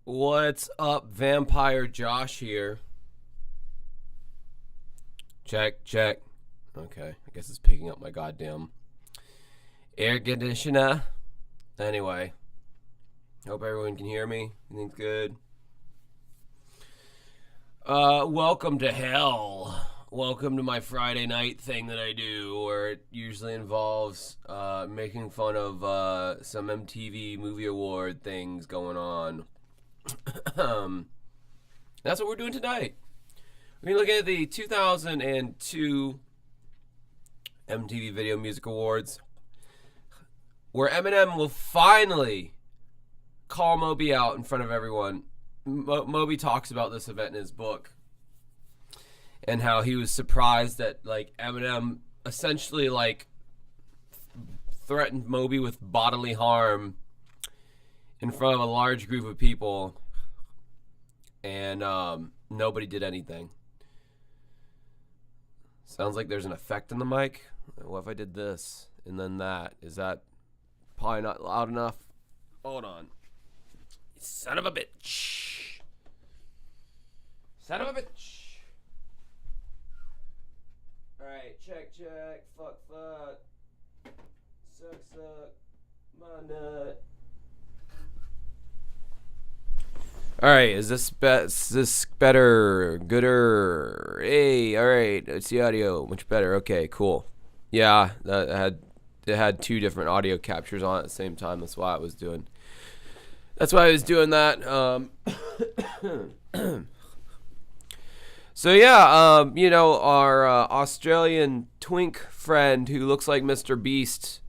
What's up, Vampire Josh here? Check, check. Okay, I guess it's picking up my goddamn air conditioner. Anyway, hope everyone can hear me. Everything's good. Welcome to hell. Welcome to my Friday night thing that I do, where it usually involves making fun of some MTV Movie Award things going on. That's what we're doing tonight. We're going to look at the 2002 MTV Video Music Awards, where Eminem will finally call Moby out in front of everyone. Moby talks about this event in his book and how he was surprised that Eminem essentially threatened Moby with bodily harm in front of a large group of people, and nobody did anything. Sounds like there's an effect in the mic. What if I did this and then that? Is that probably not loud enough? Hold on. Son of a bitch. Son of a bitch. Alright, check, check. Fuck, fuck. Suck, suck. My nut. Alright, is this better? Gooder? Hey, alright, it's the audio. Much better. Okay, cool. Yeah, it had two different audio captures on at the same time. That's why I was doing that. So yeah, our Australian twink friend who looks like Mr. Beast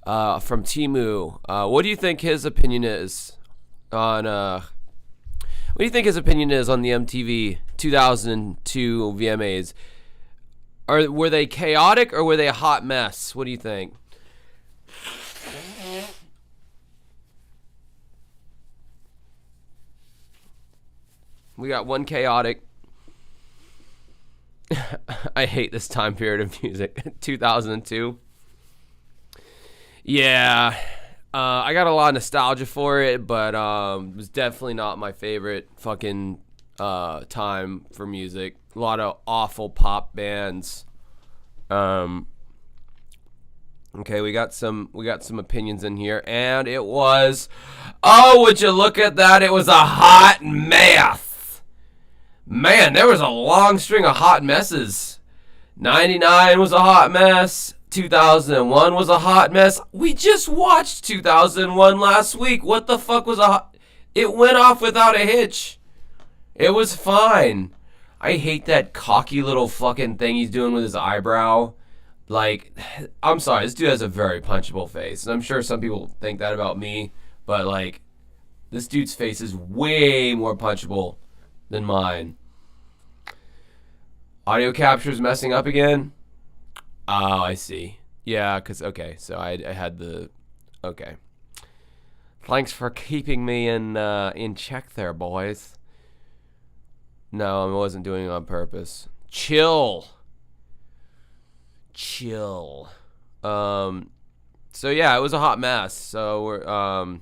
from Temu. What do you think his opinion is on What do you think his opinion is on the MTV 2002 VMAs? Were they chaotic or were they a hot mess? What do you think? We got one chaotic. I hate this time period of music. 2002. Yeah. I got a lot of nostalgia for it, but it was definitely not my favorite fucking time for music. A lot of awful pop bands. Okay, we got some opinions in here, and it was, oh, would you look at that? It was a hot mess. Man, there was a long string of hot messes. 99 was a hot mess. 2001 was a hot mess. We just watched 2001 last week. What the fuck was it went off without a hitch. It was fine. I hate that cocky little fucking thing he's doing with his eyebrow. I'm sorry, this dude has a very punchable face. And I'm sure some people think that about me, but this dude's face is way more punchable than mine. Audio capture's messing up again. Oh, I see. Yeah, okay, so I had the... Okay. Thanks for keeping me in check there, boys. No, I wasn't doing it on purpose. Chill. So yeah, it was a hot mess. So we're...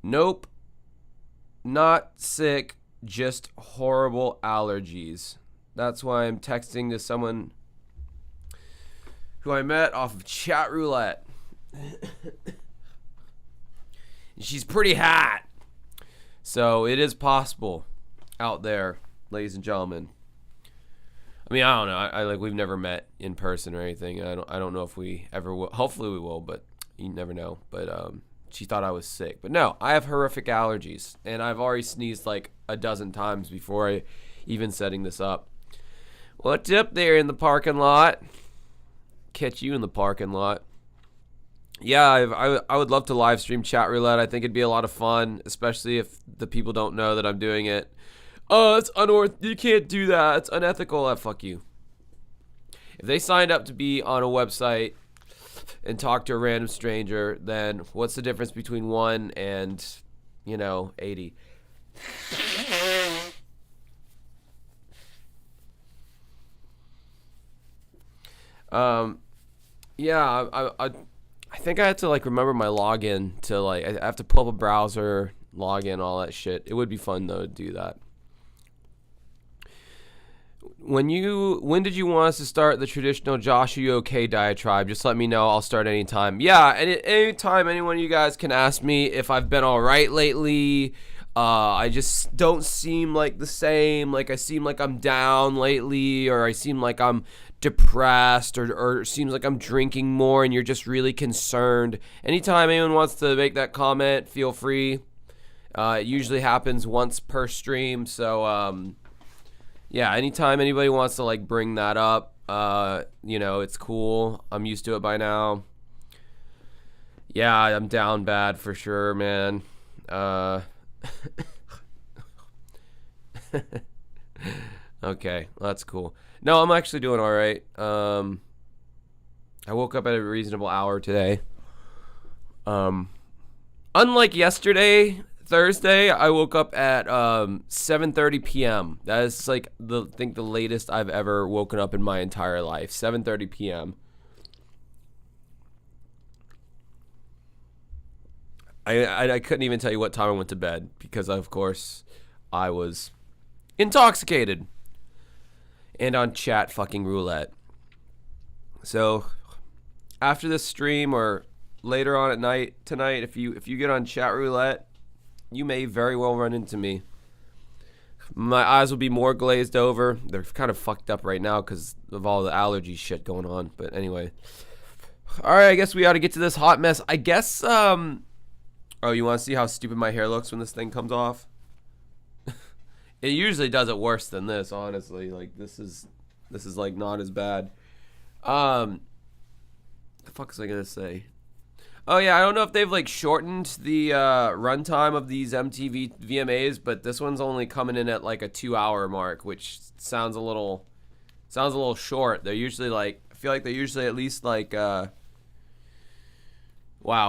Nope. Not sick, just horrible allergies. That's why I'm texting to someone who I met off of chat roulette. She's pretty hot. So it is possible out there, ladies and gentlemen. I mean, I don't know. We've never met in person or anything. I don't know if we ever will. Hopefully we will, but you never know. But she thought I was sick. But no, I have horrific allergies, and I've already sneezed a dozen times before I even setting this up. What's up there in the parking lot? Catch you in the parking lot. Yeah, I would love to live stream chat roulette. I think it'd be a lot of fun, especially if the people don't know that I'm doing it. Oh, it's you can't do that. It's unethical. Fuck you. If they signed up to be on a website and talk to a random stranger, then what's the difference between 1 and, 80? Yeah, I think I have to like remember my login to like I have to pull up a browser, log in, all that shit. It would be fun though to do that. When did you want us to start the traditional Josh, are you okay diatribe? Just let me know. I'll start anytime. Yeah, anytime anyone of you guys can ask me if I've been all right lately. I just don't seem like the same. Like I seem like I'm down lately, or I seem like I'm depressed, or it seems like I'm drinking more and you're just really concerned. Anytime anyone wants to make that comment, feel free. It usually happens once per stream, so yeah, anytime anybody wants to like bring that up, you know, it's cool. I'm used to it by now. Yeah, I'm down bad for sure, man. Okay, that's cool. No, I'm actually doing all right. I woke up at a reasonable hour today. Unlike yesterday, Thursday, I woke up at 7:30 p.m. That is like I think the latest I've ever woken up in my entire life. 7:30 p.m. I couldn't even tell you what time I went to bed because of course I was intoxicated and on chat fucking roulette. So after this stream or later on at night tonight, if you get on chat roulette, you may very well run into me. My eyes will be more glazed over. They're kind of fucked up right now because of all the allergy shit going on. But anyway. Alright, I guess we ought to get to this hot mess. I guess, oh, you want to see how stupid my hair looks when this thing comes off? It usually does it worse than this, honestly. Like, this is like, not as bad. The fuck was I gonna say? Oh yeah, I don't know if they've like shortened the runtime of these MTV VMAs, but this one's only coming in at like a 2-hour mark, which sounds a little short. They're usually like, I feel like they're usually at least like wow,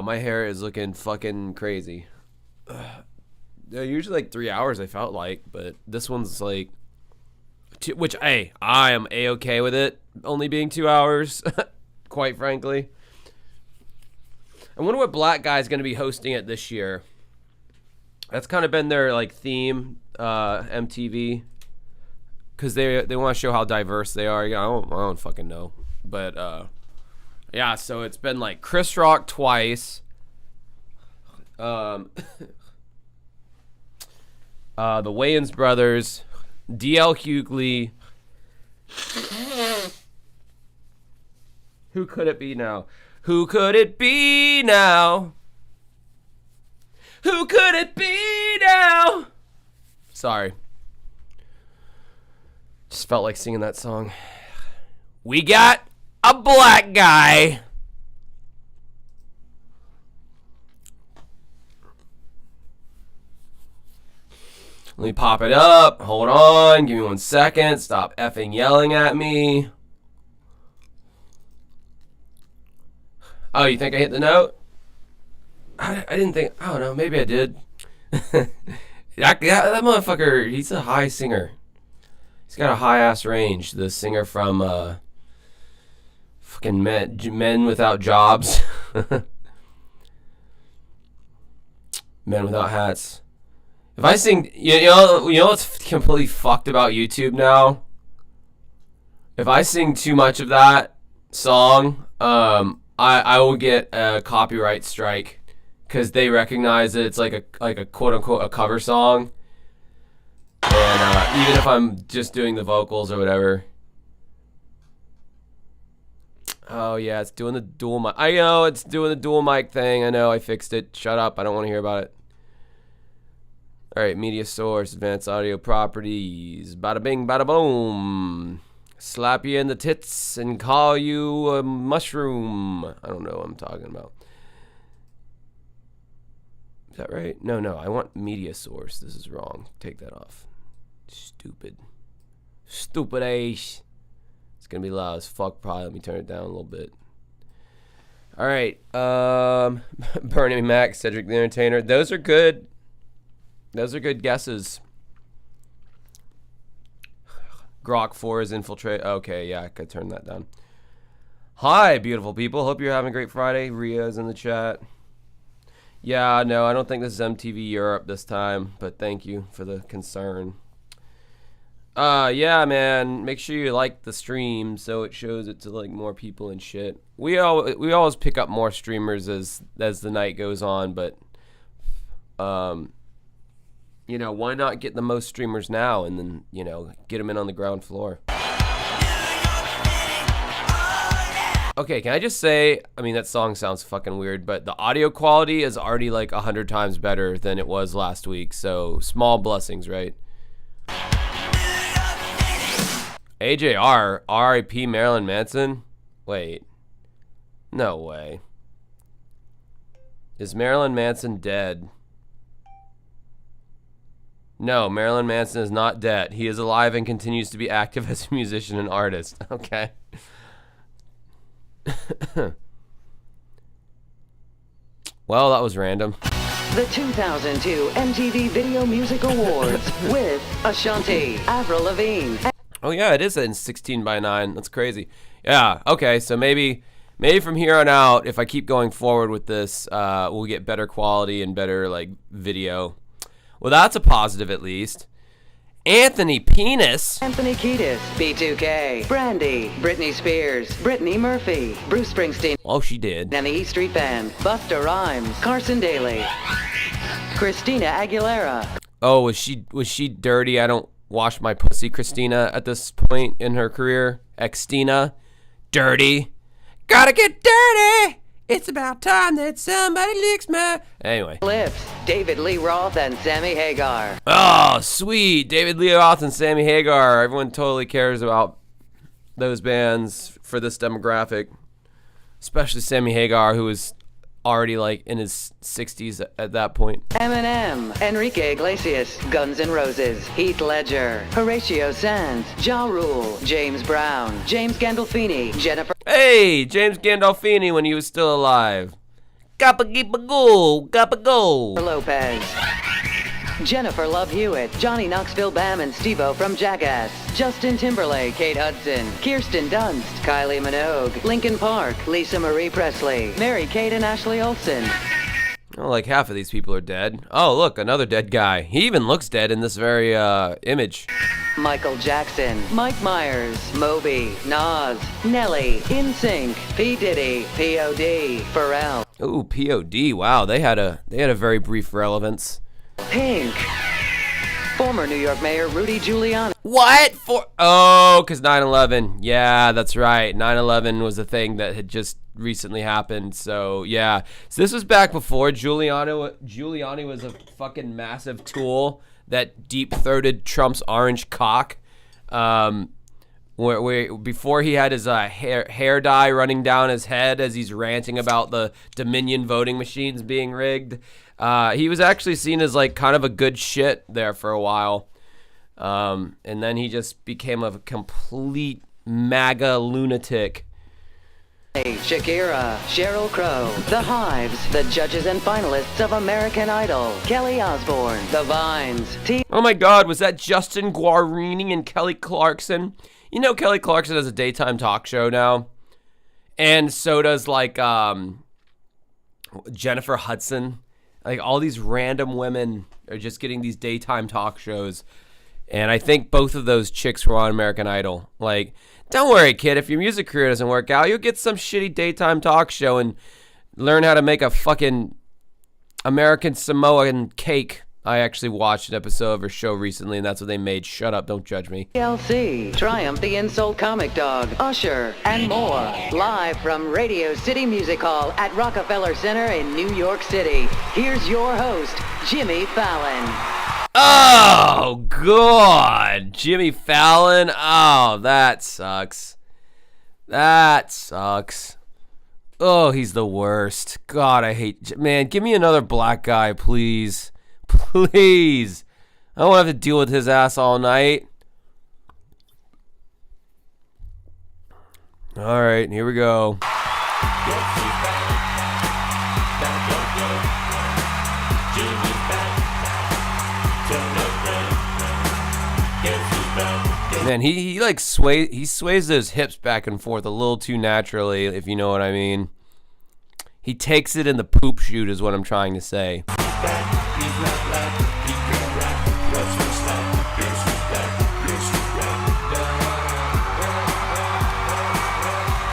my hair is looking fucking crazy. They're usually like 3 hours, I felt like, but this one's like which, hey, I am A-okay with it only being 2 hours, quite frankly. I wonder what black guy's going to be hosting it this year. That's kind of been their like theme, MTV, because they want to show how diverse they are. I don't fucking know, but yeah. So it's been like Chris Rock twice, the Wayans brothers, DL Hughley. Who could it be now? Who could it be now? Who could it be now? Sorry. Just felt like singing that song. We got a black guy. Let me pop it up. Hold on. Give me 1 second. Stop effing yelling at me. Oh, you think I hit the note? I didn't think. I don't know. Maybe I did. that motherfucker, he's a high singer. He's got a high-ass range. The singer from fucking Men Without Jobs. Men Without Hats. If I sing, you know what's completely fucked about YouTube now? If I sing too much of that song, I will get a copyright strike because they recognize that it's like a quote unquote a cover song, and even if I'm just doing the vocals or whatever. Oh yeah, it's doing the dual mic. I know it's doing the dual mic thing. I know I fixed it. Shut up. I don't want to hear about it. All right, media source, advanced audio properties. Bada bing, bada boom. Slap you in the tits and call you a mushroom. I don't know what I'm talking about. Is that right? No. I want media source. This is wrong. Take that off. Stupid ace. It's going to be loud as fuck probably. Let me turn it down a little bit. All right. Bernie Mac, Cedric the Entertainer. Those are good. Those are good guesses. Grok 4 is infiltrate. Okay, yeah, I could turn that down. Hi, beautiful people. Hope you're having a great Friday. Ria's in the chat. Yeah, no, I don't think this is MTV Europe this time, but thank you for the concern. Yeah, man, make sure you like the stream so it shows it to like more people and shit. We always pick up more streamers as the night goes on, but you know, why not get the most streamers now and then, you know, get them in on the ground floor. Okay, can I just say, I mean, that song sounds fucking weird, but the audio quality is already like 100 times better than it was last week, so small blessings, right? AJR, R.I.P. Marilyn Manson? Wait. No way. Is Marilyn Manson dead? No, Marilyn Manson is not dead. He is alive and continues to be active as a musician and artist. Okay. Well, that was random. The 2002 MTV Video Music Awards with Ashanti, Avril Lavigne. Oh yeah, it is in 16:9. That's crazy. Yeah. Okay. So maybe from here on out, if I keep going forward with this, we'll get better quality and better like video. Well, that's a positive at least. Anthony Penis. Anthony Kiedis, B2K, Brandy, Britney Spears, Brittany Murphy, Bruce Springsteen. Oh, she did. And the E Street Band, Busta Rhymes, Carson Daly, Christina Aguilera. Oh, was she dirty? I don't wash my pussy, Christina, at this point in her career. Xtina. Dirty. Gotta get dirty. It's about time that somebody licks my... Anyway. Lips, David Lee Roth and Sammy Hagar. Oh, sweet. David Lee Roth and Sammy Hagar. Everyone totally cares about those bands for this demographic. Especially Sammy Hagar, who is already like in his 60s at that point. Eminem, Enrique Iglesias, Guns N' Roses, Heath Ledger, Horatio Sands, Ja Rule, James Brown, James Gandolfini, Jennifer... Hey, James Gandolfini when he was still alive. Gappa-geeppa-goo, gappa-go. Lopez, Jennifer Love Hewitt, Johnny Knoxville Bam and Steve-O from Jackass, Justin Timberlake, Kate Hudson, Kirsten Dunst, Kylie Minogue, Linkin Park, Lisa Marie Presley, Mary-Kate and Ashley Olsen. Oh, like half of these people are dead. Oh, look, another dead guy. He even looks dead in this very image. Michael Jackson, Mike Myers, Moby, Nas, Nelly, NSYNC, P. Diddy, P.O.D., Pharrell. Ooh, P.O.D. Wow, they had a very brief relevance. Pink. Former New York Mayor Rudy Giuliani. What? Oh, because 9/11. Yeah, that's right. 9/11 was a thing that had just recently happened. So, yeah. So this was back before Giuliani was a fucking massive tool that deep-throated Trump's orange cock. Before he had his hair dye running down his head as he's ranting about the Dominion voting machines being rigged. He was actually seen as like kind of a good shit there for a while. And then he just became a complete MAGA lunatic. Shakira, Sheryl Crow, The Hives, the judges and finalists of American Idol, Kelly Osbourne, The Vines, Oh my God, was that Justin Guarini and Kelly Clarkson? You know Kelly Clarkson has a daytime talk show now. And so does like Jennifer Hudson. Like all these random women are just getting these daytime talk shows. And I think both of those chicks were on American Idol. Like, don't worry, kid. If your music career doesn't work out, you'll get some shitty daytime talk show and learn how to make a fucking American Samoan cake. I actually watched an episode of her show recently, and that's what they made. Shut up. Don't judge me. TLC, Triumph the Insult Comic Dog, Usher, and more. Live from Radio City Music Hall at Rockefeller Center in New York City. Here's your host, Jimmy Fallon. Oh, God. Jimmy Fallon. Oh, that sucks. That sucks. Oh, he's the worst. God, I hate... Man, give me another black guy, please. Please. I don't have to deal with his ass all night. All right, here we go. Man, he like sways those hips back and forth a little too naturally, if you know what I mean. He takes it in the poop shoot is what I'm trying to say.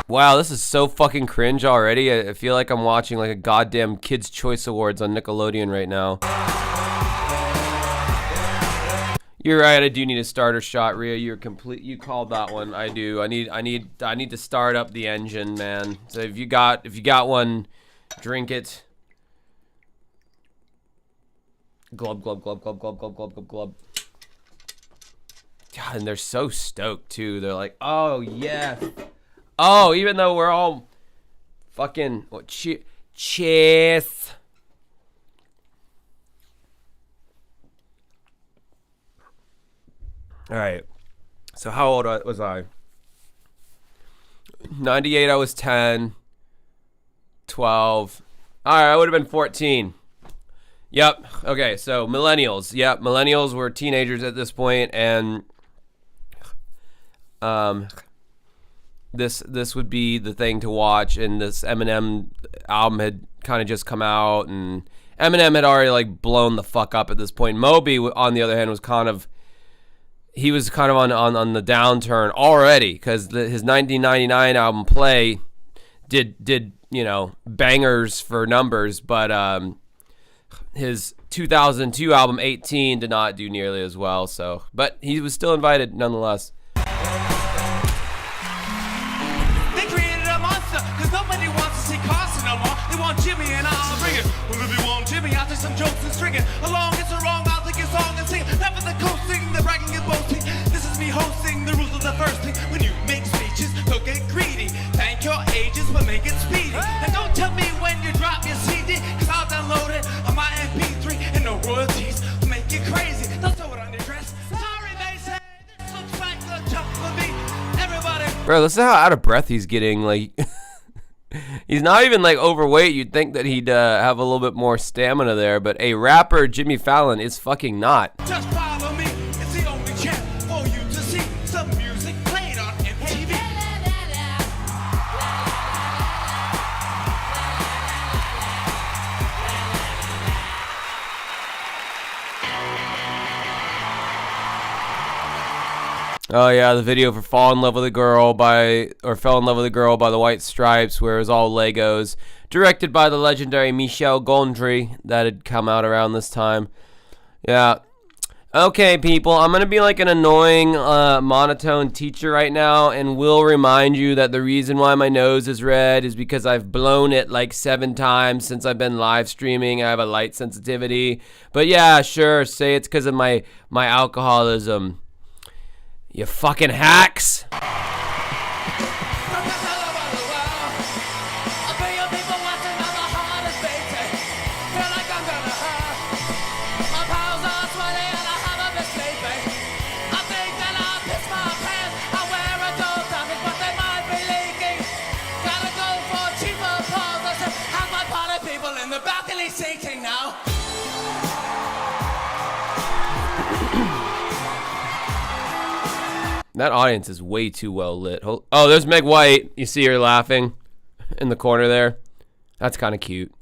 Wow, this is so fucking cringe already. I feel like I'm watching like a goddamn Kids' Choice Awards on Nickelodeon right now. You're right. I do need a starter shot, Rhea. You're complete. You called that one. I do. I need to start up the engine, man. So if you got one, drink it. Glub glub glub glub glub glub glub glub glub. God, and they're so stoked too. They're like, oh yeah. Oh, even though we're all fucking cheers. All right. So how old was I? 98, I was 10. 12. All right, I would have been 14. Yep. Okay, so millennials. Yep, millennials were teenagers at this point, and this would be the thing to watch. And this Eminem album had kind of just come out, and Eminem had already like blown the fuck up at this point. Moby, on the other hand, was kind of on the downturn already, because his 1999 album Play did bangers for numbers, but his 2002 album 18 did not do nearly as well. So, but he was still invited nonetheless. They created a monster, cause nobody wants to see Carson no more. They want Jimmy and I'll bring it. Well, if you want Jimmy, I'll take some jokes and string it. Along, it's a wrong, I'll take your song and sing it. Not for the coasting, the bragging and boasting. This is me hosting, the rules of the first thing. When you make speeches, don't get greedy. Thank your agents for making speedy. And don't tell me when you drop your CD, cause I'll download it on my MP3. And no royalties will make you crazy. Don't throw it on your dress. Sorry, they say this looks like a jump for me. Everybody. Bro, listen to how out of breath he's getting. Like, he's not even like overweight. You'd think that he'd have a little bit more stamina there, but a rapper, Jimmy Fallon, is fucking not. Just follow me. It's the only chance for you to see some music played on MTV. Oh yeah, the video for Fell in Love with a Girl by the White Stripes, where it was all Legos, directed by the legendary Michel Gondry, that had come out around this time. Yeah. Okay, people, I'm going to be like an annoying, monotone teacher right now, and will remind you that the reason why my nose is red is because I've blown it like 7 times since I've been live streaming. I have a light sensitivity. But yeah, sure, say it's because of my alcoholism. You fucking hacks! That audience is way too well lit. Oh, there's Meg White. You see her laughing in the corner there? That's kind of cute.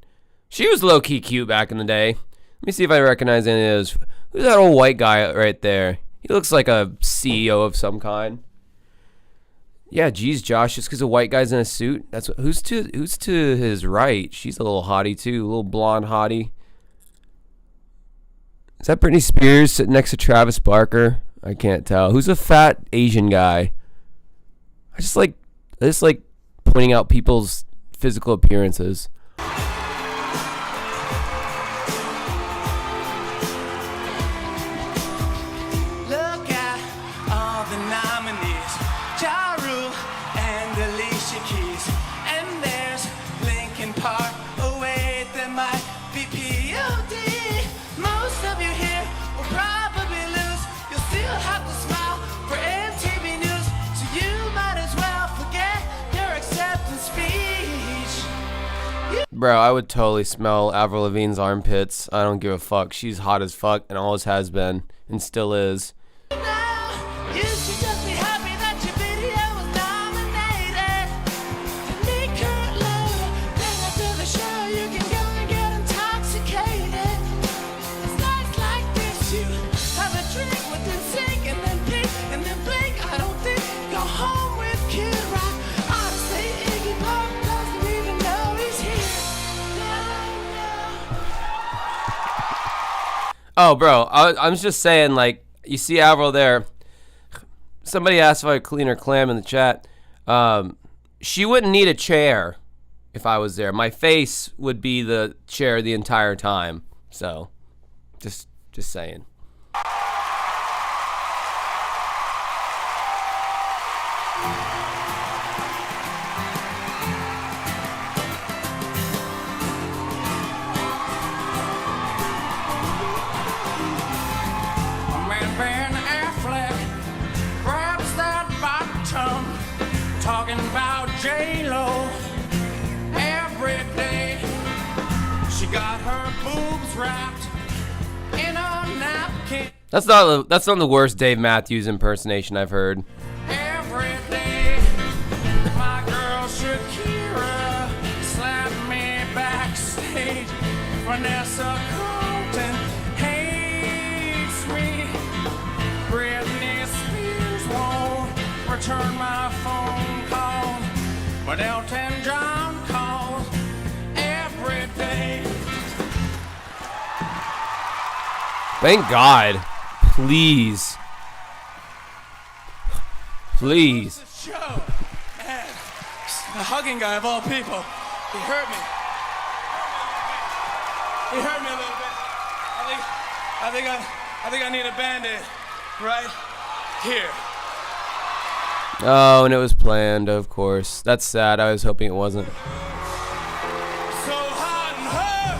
She was low-key cute back in the day. Let me see if I recognize any of those. Who's that old white guy right there? He looks like a CEO of some kind. Yeah, geez, Josh, just because a white guy's in a suit. That's what, who's to his right? She's a little hottie too, a little blonde hottie. Is that Britney Spears sitting next to Travis Barker? I can't tell. Who's a fat Asian guy? I just like pointing out people's physical appearances. Look at all the nominees. Ja Rule and Alicia Keys. And there's Linkin Park. Oh wait, there might be P.O.D. Most of you here will probably lose. You'll still have to smile for MTV News. So you might as well forget your acceptance speech. Bro, I would totally smell Avril Lavigne's armpits. I don't give a fuck. She's hot as fuck and always has been and still is. Now, you should just be Oh, bro, I was just saying, like, you see Avril there. Somebody asked if I would clean her clam in the chat. She wouldn't need a chair if I was there. My face would be the chair the entire time. So, just saying. Talking about J-Lo every day. She got her boobs wrapped in a napkin. That's not the worst Dave Matthews impersonation I've heard. Every day, my girl Shakira slapped me backstage. Vanessa Carlton hates me. Britney Spears won't return my phone call, but Elton John calls every day. Thank God. Please. Please. Show. Man, the hugging guy of all people, he hurt me. He hurt me a little bit. I think I need a Band-Aid right here. Oh, and it was planned, of course. That's sad. I was hoping it wasn't. So hot and hot,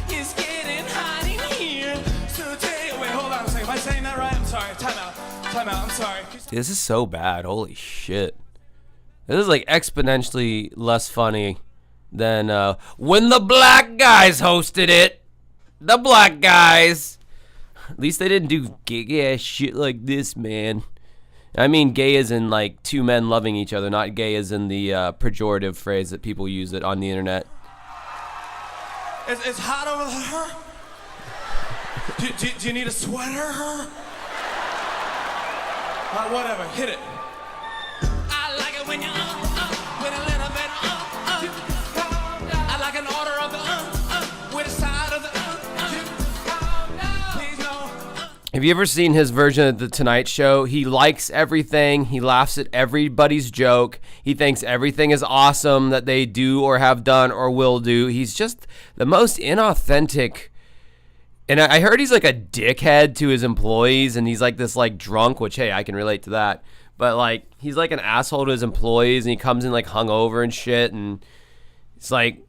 it's getting hot in here. So wait, hold on a second. Am I saying that right? I'm sorry. Time out. I'm sorry. This is so bad. Holy shit. This is like exponentially less funny than when the black guys hosted it. The black guys. At least they didn't do gay ass shit like this, man. I mean gay as in like two men loving each other, not gay as in the pejorative phrase that people use it on the internet. It's hot over there. Do you need a sweater? Whatever, hit it. I like it when you with a little bit I like an order of the with a side of the please no. Have you ever seen his version of The Tonight Show? He likes everything. He laughs at everybody's joke. He thinks everything is awesome that they do or have done or will do. He's just the most inauthentic. And I heard he's like a dickhead to his employees, and he's like this like drunk, which, hey, I can relate to that. But like he's like an asshole to his employees, and he comes in like hungover and shit, and it's like,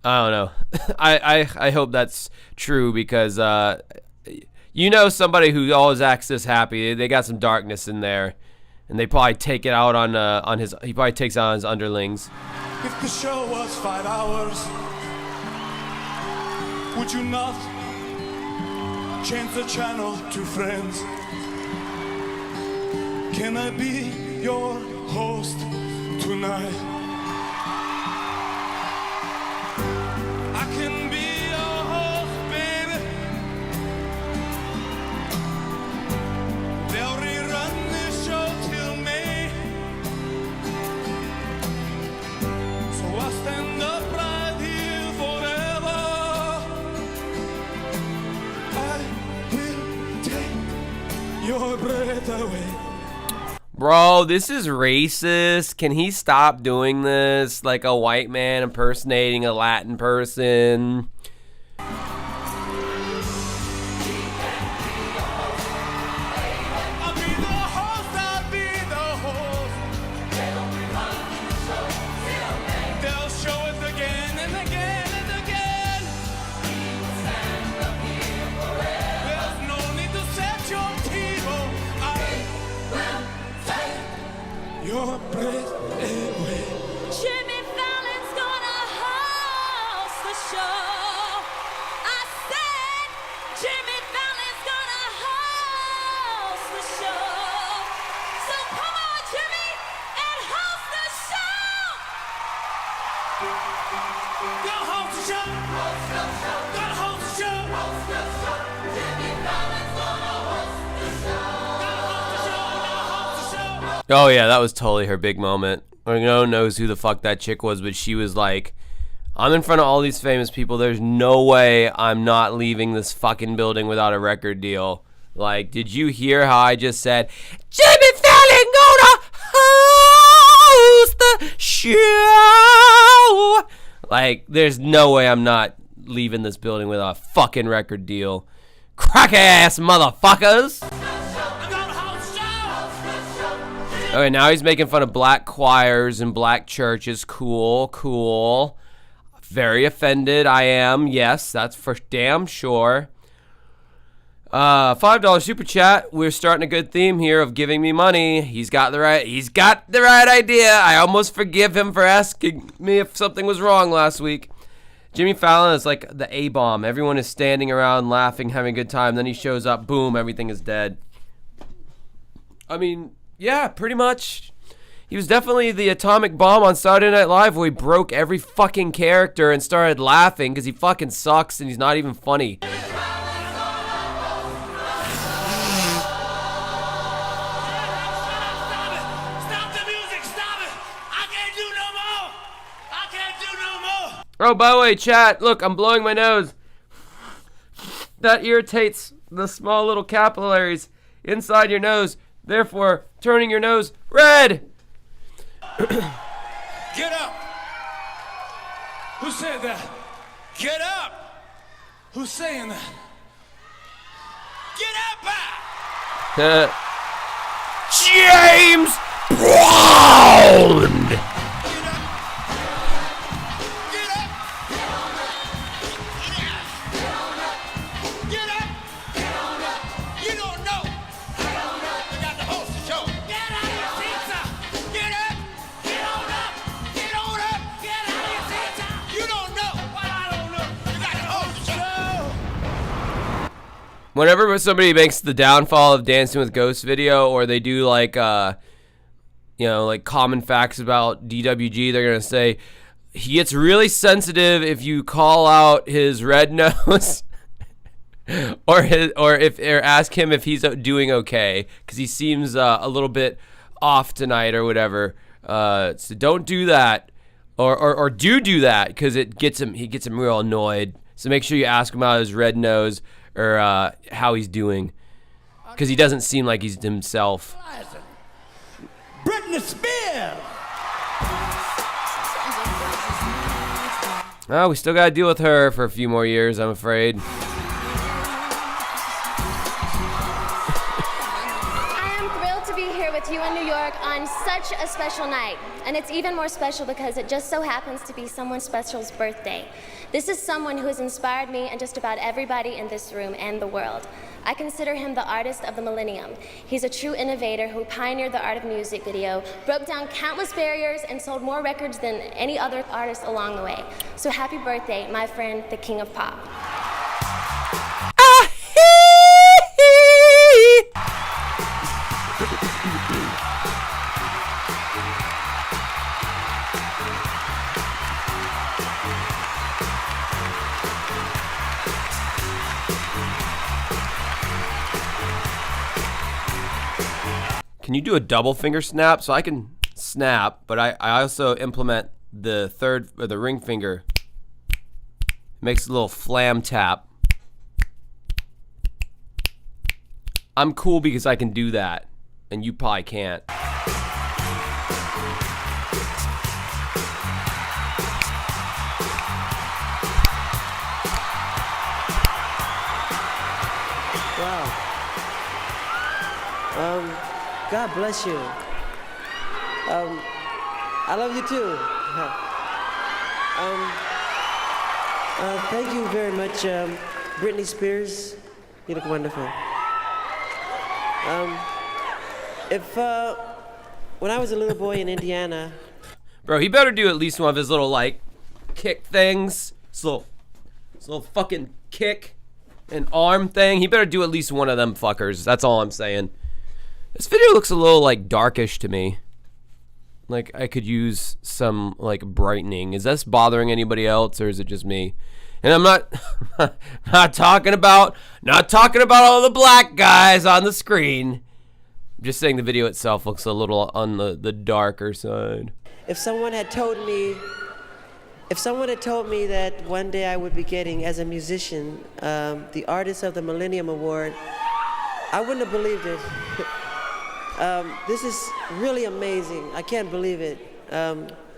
I don't know. I hope that's true because you know somebody who always acts this happy, they got some darkness in there, and they probably take it out on his. He probably takes it out on his underlings. If the show was 5 hours, would you not change the channel to Friends? Can I be your host tonight? I can be your host, baby. They'll rerun this show till May. So I stand up right here forever. Your breath away. Bro, this is racist. Can he stop doing this? Like a white man impersonating a Latin person. I'll be the host. They'll show us again and again and again. There's no need to set your table. I will take your breath away. Jimmy Fallon's gonna host the show. Oh yeah, that was totally her big moment. Like, no one knows who the fuck that chick was, but she was like, I'm in front of all these famous people. There's no way I'm not leaving this fucking building without a record deal. Like, did you hear how I just said, Jimmy Fallon gonna host the show? Like, there's no way I'm not leaving this building without a fucking record deal. Crack ass motherfuckers. Okay, now he's making fun of black choirs and black churches. Cool. Very offended, I am. Yes, that's for damn sure. $5 super chat. We're starting a good theme here of giving me money. He's got the right idea. I almost forgive him for asking me if something was wrong last week. Jimmy Fallon is like the A-bomb. Everyone is standing around laughing, having a good time. Then he shows up, boom, everything is dead. I mean, yeah, pretty much. He was definitely the atomic bomb on Saturday Night Live where he broke every fucking character and started laughing because he fucking sucks and he's not even funny. Oh, by the way, chat, look, I'm blowing my nose. That irritates the small little capillaries inside your nose, therefore turning your nose red. Get up. Who said that? Get up. Who's saying that? Get up. James Brown. Whenever somebody makes the downfall of Dancing with Ghosts video, or they do like, like common facts about DWG, they're gonna say he gets really sensitive if you call out his red nose, or ask him if he's doing okay, because he seems a little bit off tonight or whatever. So don't do that, or do that, because he gets him real annoyed. So make sure you ask him about his red nose. Or how he's doing, because he doesn't seem like he's himself. Britney Spears. Oh, we still gotta deal with her for a few more years, I'm afraid. I am thrilled to be here with you in New York on such a special night. And it's even more special because it just so happens to be someone special's birthday. This is someone who has inspired me and just about everybody in this room and the world. I consider him the artist of the millennium. He's a true innovator who pioneered the art of music video, broke down countless barriers, and sold more records than any other artist along the way. So happy birthday, my friend, the King of Pop. Can you do a double finger snap? So I can snap, but I also implement the third or the ring finger. Makes a little flam tap. I'm cool because I can do that, and you probably can't. Wow. God bless you. I love you too. Thank you very much, Britney Spears. You look wonderful. When I was a little boy in Indiana. Bro, he better do at least one of his little, like, kick things. His little fucking kick and arm thing. He better do at least one of them fuckers. That's all I'm saying. This video looks a little, like, darkish to me. Like, I could use some, like, brightening. Is this bothering anybody else, or is it just me? And I'm not not talking about all the black guys on the screen. I'm just saying the video itself looks a little on the darker side. If someone had told me that one day I would be getting, as a musician, the Artist of the Millennium Award, I wouldn't have believed it. This is really amazing. I can't believe it.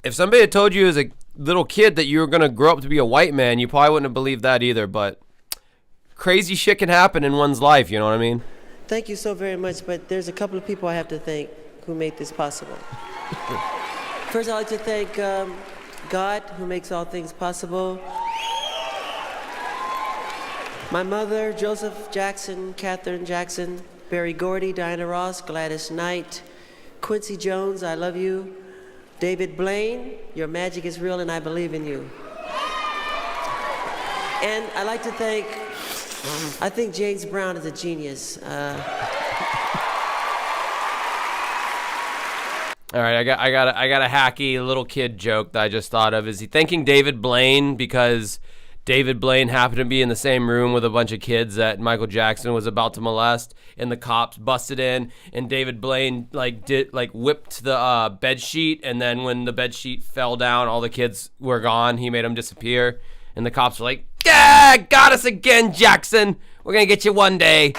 If somebody had told you as a little kid that you were going to grow up to be a white man, you probably wouldn't have believed that either, but crazy shit can happen in one's life, you know what I mean? Thank you so very much, but there's a couple of people I have to thank who made this possible. First, I'd like to thank God, who makes all things possible. My mother, Joseph Jackson, Catherine Jackson, Barry Gordy, Diana Ross, Gladys Knight, Quincy Jones, I love you. David Blaine, your magic is real and I believe in you. And I'd like to thank, I think James Brown is a genius. All right, I got a hacky little kid joke that I just thought of. Is he thanking David Blaine because David Blaine happened to be in the same room with a bunch of kids that Michael Jackson was about to molest, and the cops busted in, and David Blaine whipped the bed sheet, and then when the bed sheet fell down, all the kids were gone. He made them disappear, and the cops were like, "Yeah, got us again, Jackson. We're gonna get you one day."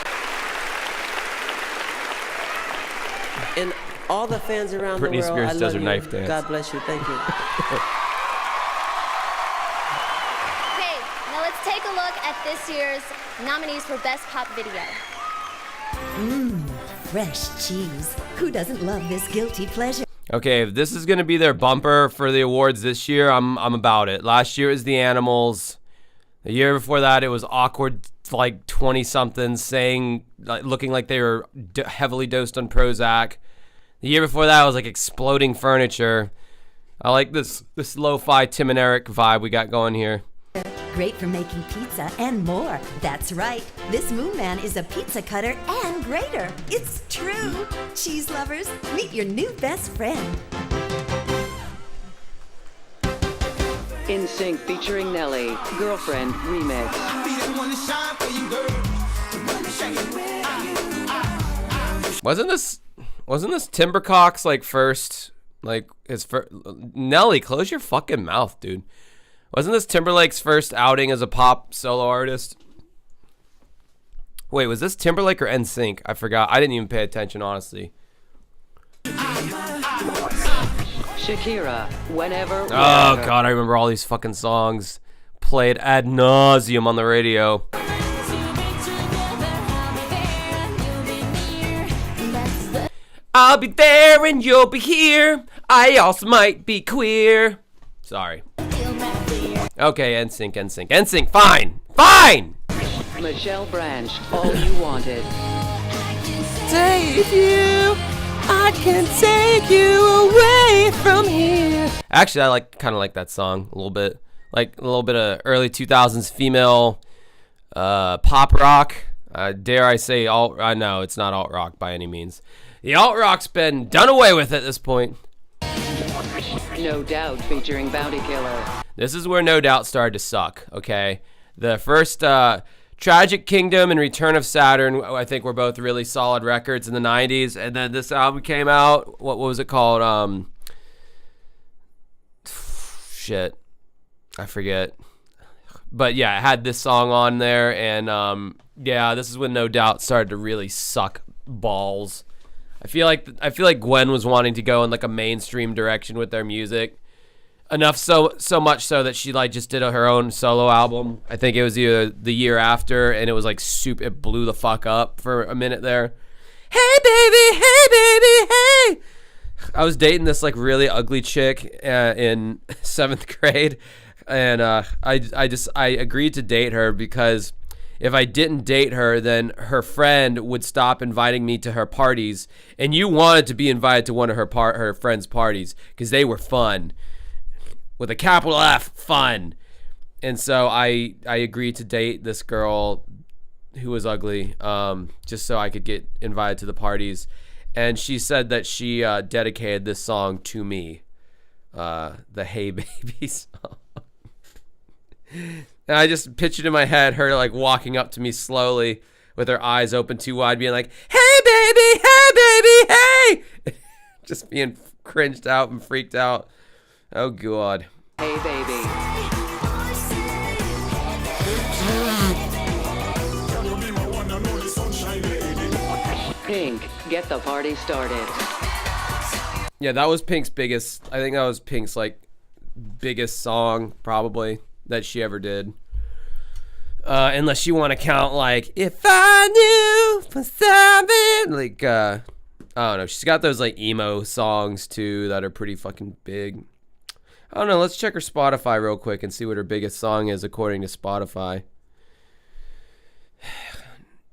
And all the fans around Britney the world, Spears I does love her you. knife dance. God bless you. Thank you. Okay, now let's take a look at this year's nominees for Best Pop Video. Fresh cheese. Who doesn't love this guilty pleasure? Okay, if this is gonna be their bumper for the awards this year, I'm about it. Last year it was the Animals. The year before that it was awkward, like 20-somethings saying, looking like they were heavily dosed on Prozac. The year before that was like Exploding Furniture. I like this lo-fi Tim and Eric vibe we got going here. Great for making pizza and more. That's right. This Moon Man is a pizza cutter and grater. It's true. Cheese lovers, meet your new best friend. In Sync featuring Nelly, Girlfriend Remix. Wasn't this Timbercock's like first, like his first? Nelly, close your fucking mouth, dude. Wasn't this Timberlake's first outing as a pop solo artist? Wait, was this Timberlake or NSYNC? I forgot. I didn't even pay attention, honestly. Shakira, Whenever, Oh, Wherever. God, I remember all these fucking songs played ad nauseum on the radio. I'll be there and you'll be here. I also might be queer. Sorry. Okay, NSYNC, fine. Michelle Branch, All You Wanted. Save you. I can take you away from here. Actually, I kind of like that song a little bit. Like a little bit of early 2000s female pop rock. Dare I say alt? No, it's not alt rock by any means. The alt rock's been done away with at this point. No Doubt featuring Bounty Killer. This is where No Doubt started to suck, okay? The first Tragic Kingdom and Return of Saturn, I think, were both really solid records in the 90s. And then this album came out. What was it called? Shit. I forget. But yeah, it had this song on there. And yeah, this is when No Doubt started to really suck balls. I feel like Gwen was wanting to go in like a mainstream direction with their music. Enough so much so that she like just did her own solo album. I think it was either the year after, and it was like it blew the fuck up for a minute there. Hey baby, hey. I was dating this like really ugly chick in 7th grade, and I agreed to date her because if I didn't date her, then her friend would stop inviting me to her parties, and you wanted to be invited to one of her friends' parties because they were fun. With a capital F, fun. And so I agreed to date this girl who was ugly, just so I could get invited to the parties. And she said that she dedicated this song to me, the Hey Baby song. And I just pictured in my head her like walking up to me slowly with her eyes open too wide, being like, "Hey baby, hey, baby, hey. Just being cringed out and freaked out. Oh, God. Hey baby. Pink, get the party started. Yeah, that was Pink's biggest. I think that was Pink's like biggest song probably that she ever did. Unless you want to count like If I Knew for Something, like I don't know. She's got those like emo songs too that are pretty fucking big. I don't know. Let's check her Spotify real quick and see what her biggest song is according to Spotify.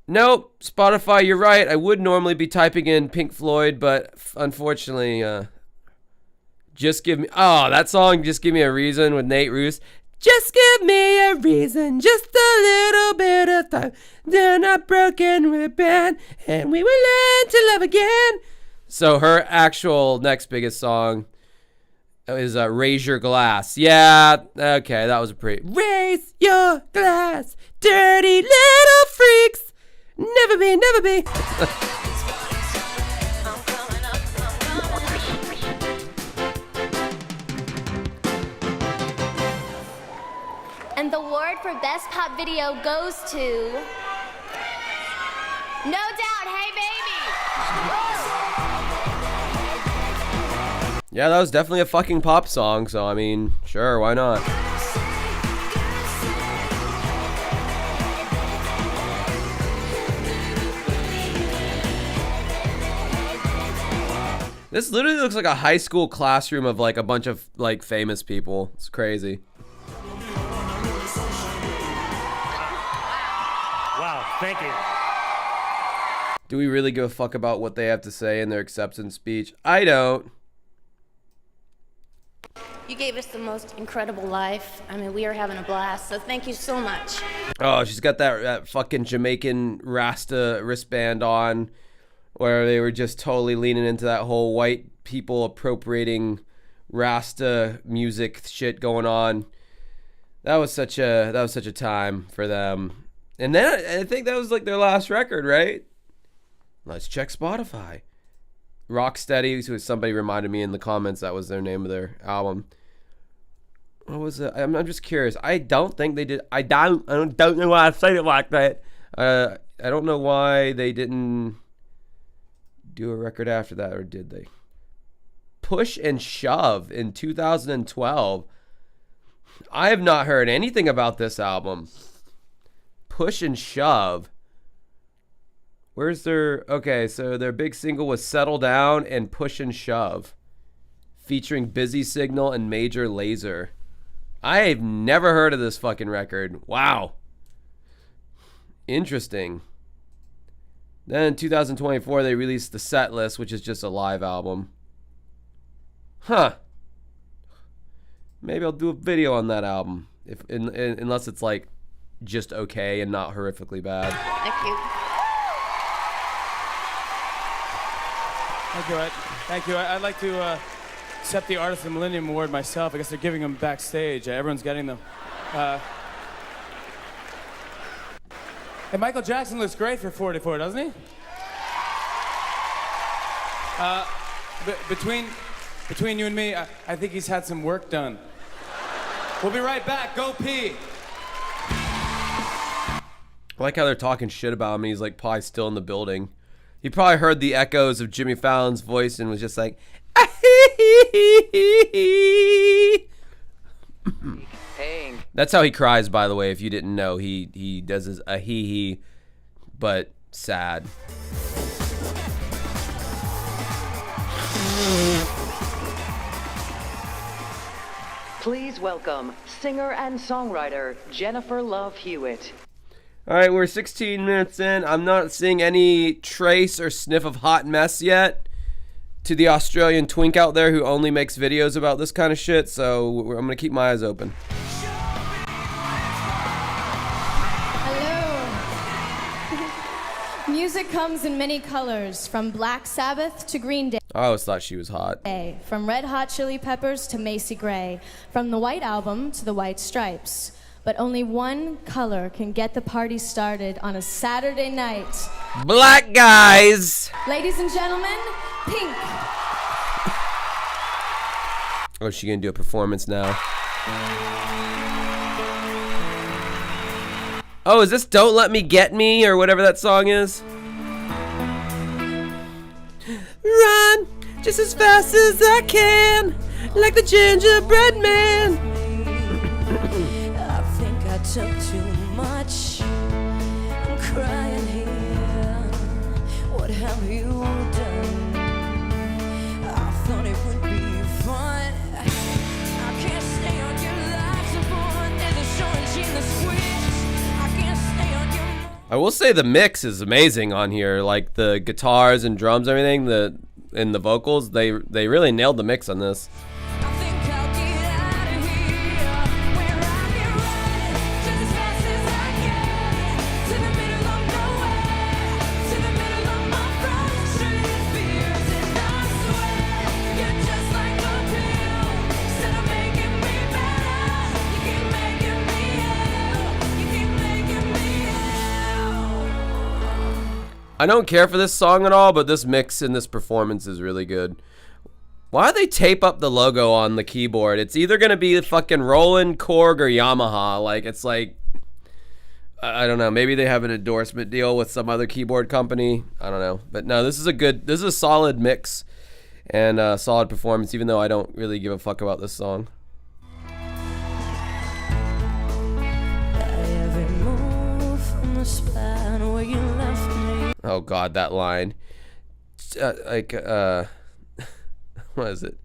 Nope, Spotify, you're right. I would normally be typing in Pink Floyd, but unfortunately, Just Give Me... Oh, that song, Just Give Me a Reason with Nate Roos. Just give me a reason, just a little bit of time. Then a broken ribbon, and we will learn to love again. So her actual next biggest song is Raise Your Glass. Yeah, okay, that was a pretty... Raise your glass, dirty little freaks. Never be, never be. And the award for Best Pop Video goes to... No Doubt, Hey Baby! Yeah, that was definitely a fucking pop song, so I mean, sure, why not? This literally looks like a high school classroom of like a bunch of like famous people. It's crazy. Wow, thank you. Do we really give a fuck about what they have to say in their acceptance speech? I don't. You gave us the most incredible life. I mean, we are having a blast, so thank you so much. Oh, she's got that fucking Jamaican Rasta wristband on, where they were just totally leaning into that whole white people appropriating Rasta music shit going on. That was such a time for them. And then I think that was like their last record, right? Let's check Spotify. Rocksteady, who somebody reminded me in the comments that was their name of their album. What was it? I'm just curious. I don't think they did. I don't know why I said it like that. I don't know why they didn't do a record after that, or did they? Push and Shove in 2012. I have not heard anything about this album. Push and Shove. Where's their... Okay, so their big single was Settle Down and Push and Shove, featuring Busy Signal and Major Lazer. I've never heard of this fucking record. Wow. Interesting. Then in 2024, they released The Set List, which is just a live album. Huh. Maybe I'll do a video on that album, unless it's like just okay and not horrifically bad. Thank you. Thank you. Thank you. I'd like to accept the Artist of the Millennium Award myself. I guess they're giving them backstage. Everyone's getting them. Hey, Michael Jackson looks great for 44, doesn't he? Between you and me, I think he's had some work done. We'll be right back. Go pee. I like how they're talking shit about him and he's like probably still in the building. He probably heard the echoes of Jimmy Fallon's voice and was just like, That's how he cries, by the way, if you didn't know. He does his hee, but sad. Please welcome singer and songwriter Jennifer Love Hewitt. All right, we're 16 minutes in. I'm not seeing any trace or sniff of hot mess yet to the Australian twink out there who only makes videos about this kind of shit, so I'm going to keep my eyes open. Hello. Music comes in many colors, from Black Sabbath to Green Day. I always thought she was hot. From Red Hot Chili Peppers to Macy Gray. From the White Album to the White Stripes. but only one color can get the party started on a Saturday night. Black guys. Ladies and gentlemen, pink. Oh, is she gonna do a performance now? Oh, is this Don't Let Me Get Me or whatever that song is? Run just as fast as I can, like the gingerbread man. I think I took too much. I'm crying here. What have you done? I thought it would be fun. I can't stay on your life support. There's a shortage in the switch. I can't stay on your. I will say the mix is amazing on here, like the guitars and drums, everything, and the vocals. They really nailed the mix on this. I think I'll get out of here. Where I can run just as fast as I can. To the middle of nowhere. To the middle of my frustrated fears. And I swear, you're just like a pill. Instead of making me better, you keep making me ill. You keep making me ill. I don't care for this song at all, but this mix and this performance is really good. Why do they tape up the logo on the keyboard? It's either gonna be fucking Roland, Korg, or Yamaha. Like, it's like, I don't know. Maybe they have an endorsement deal with some other keyboard company. I don't know. But no, this is a solid mix and a solid performance, even though I don't really give a fuck about this song. Every move from the spot where you left me. Oh God, that line. What is it?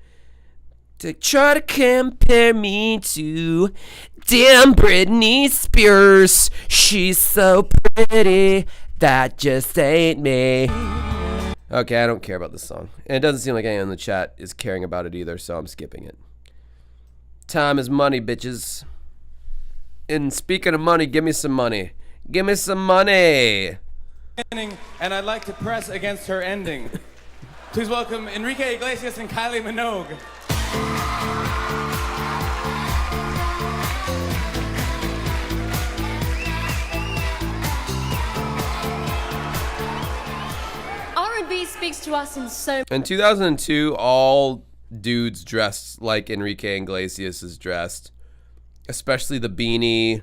To try to compare me to damn Britney Spears. She's so pretty, that just ain't me. Okay, I don't care about this song. And it doesn't seem like anyone in the chat is caring about it either, so I'm skipping it. Time is money, bitches. And speaking of money, give me some money. Give me some money. And I'd like to press against her ending. Please welcome Enrique Iglesias and Kylie Minogue. R&B speaks to us in so. In 2002, all dudes dressed like Enrique Iglesias is dressed. Especially the beanie,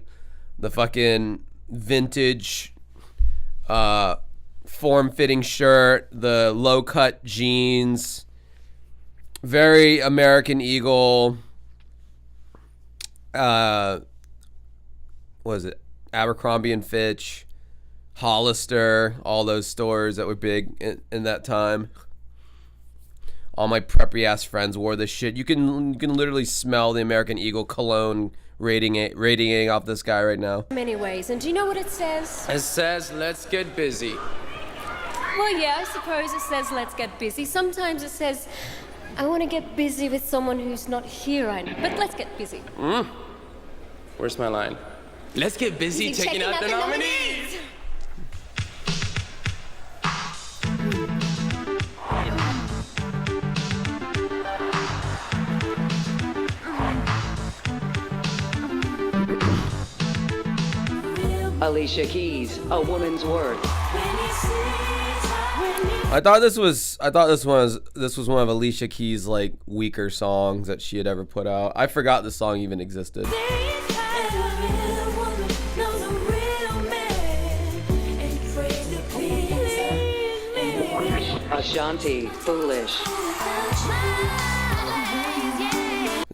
the fucking vintage form-fitting shirt, the low-cut jeans, very American Eagle. What is it? Abercrombie and Fitch, Hollister, all those stores that were big in that time. All my preppy ass friends wore this shit. You can literally smell the American Eagle cologne radiating off this guy right now. Many ways, and do you know what it says? It says, let's get busy. Well, yeah, I suppose it says let's get busy. Sometimes it says I want to get busy with someone who's not here right now. But let's get busy. Where's my line? Let's get busy checking out the nominees. Alicia Keys, A Woman's Worth. I thought this was one of Alicia Keys' like weaker songs that she had ever put out. I forgot the song even existed. Ashanti, Foolish.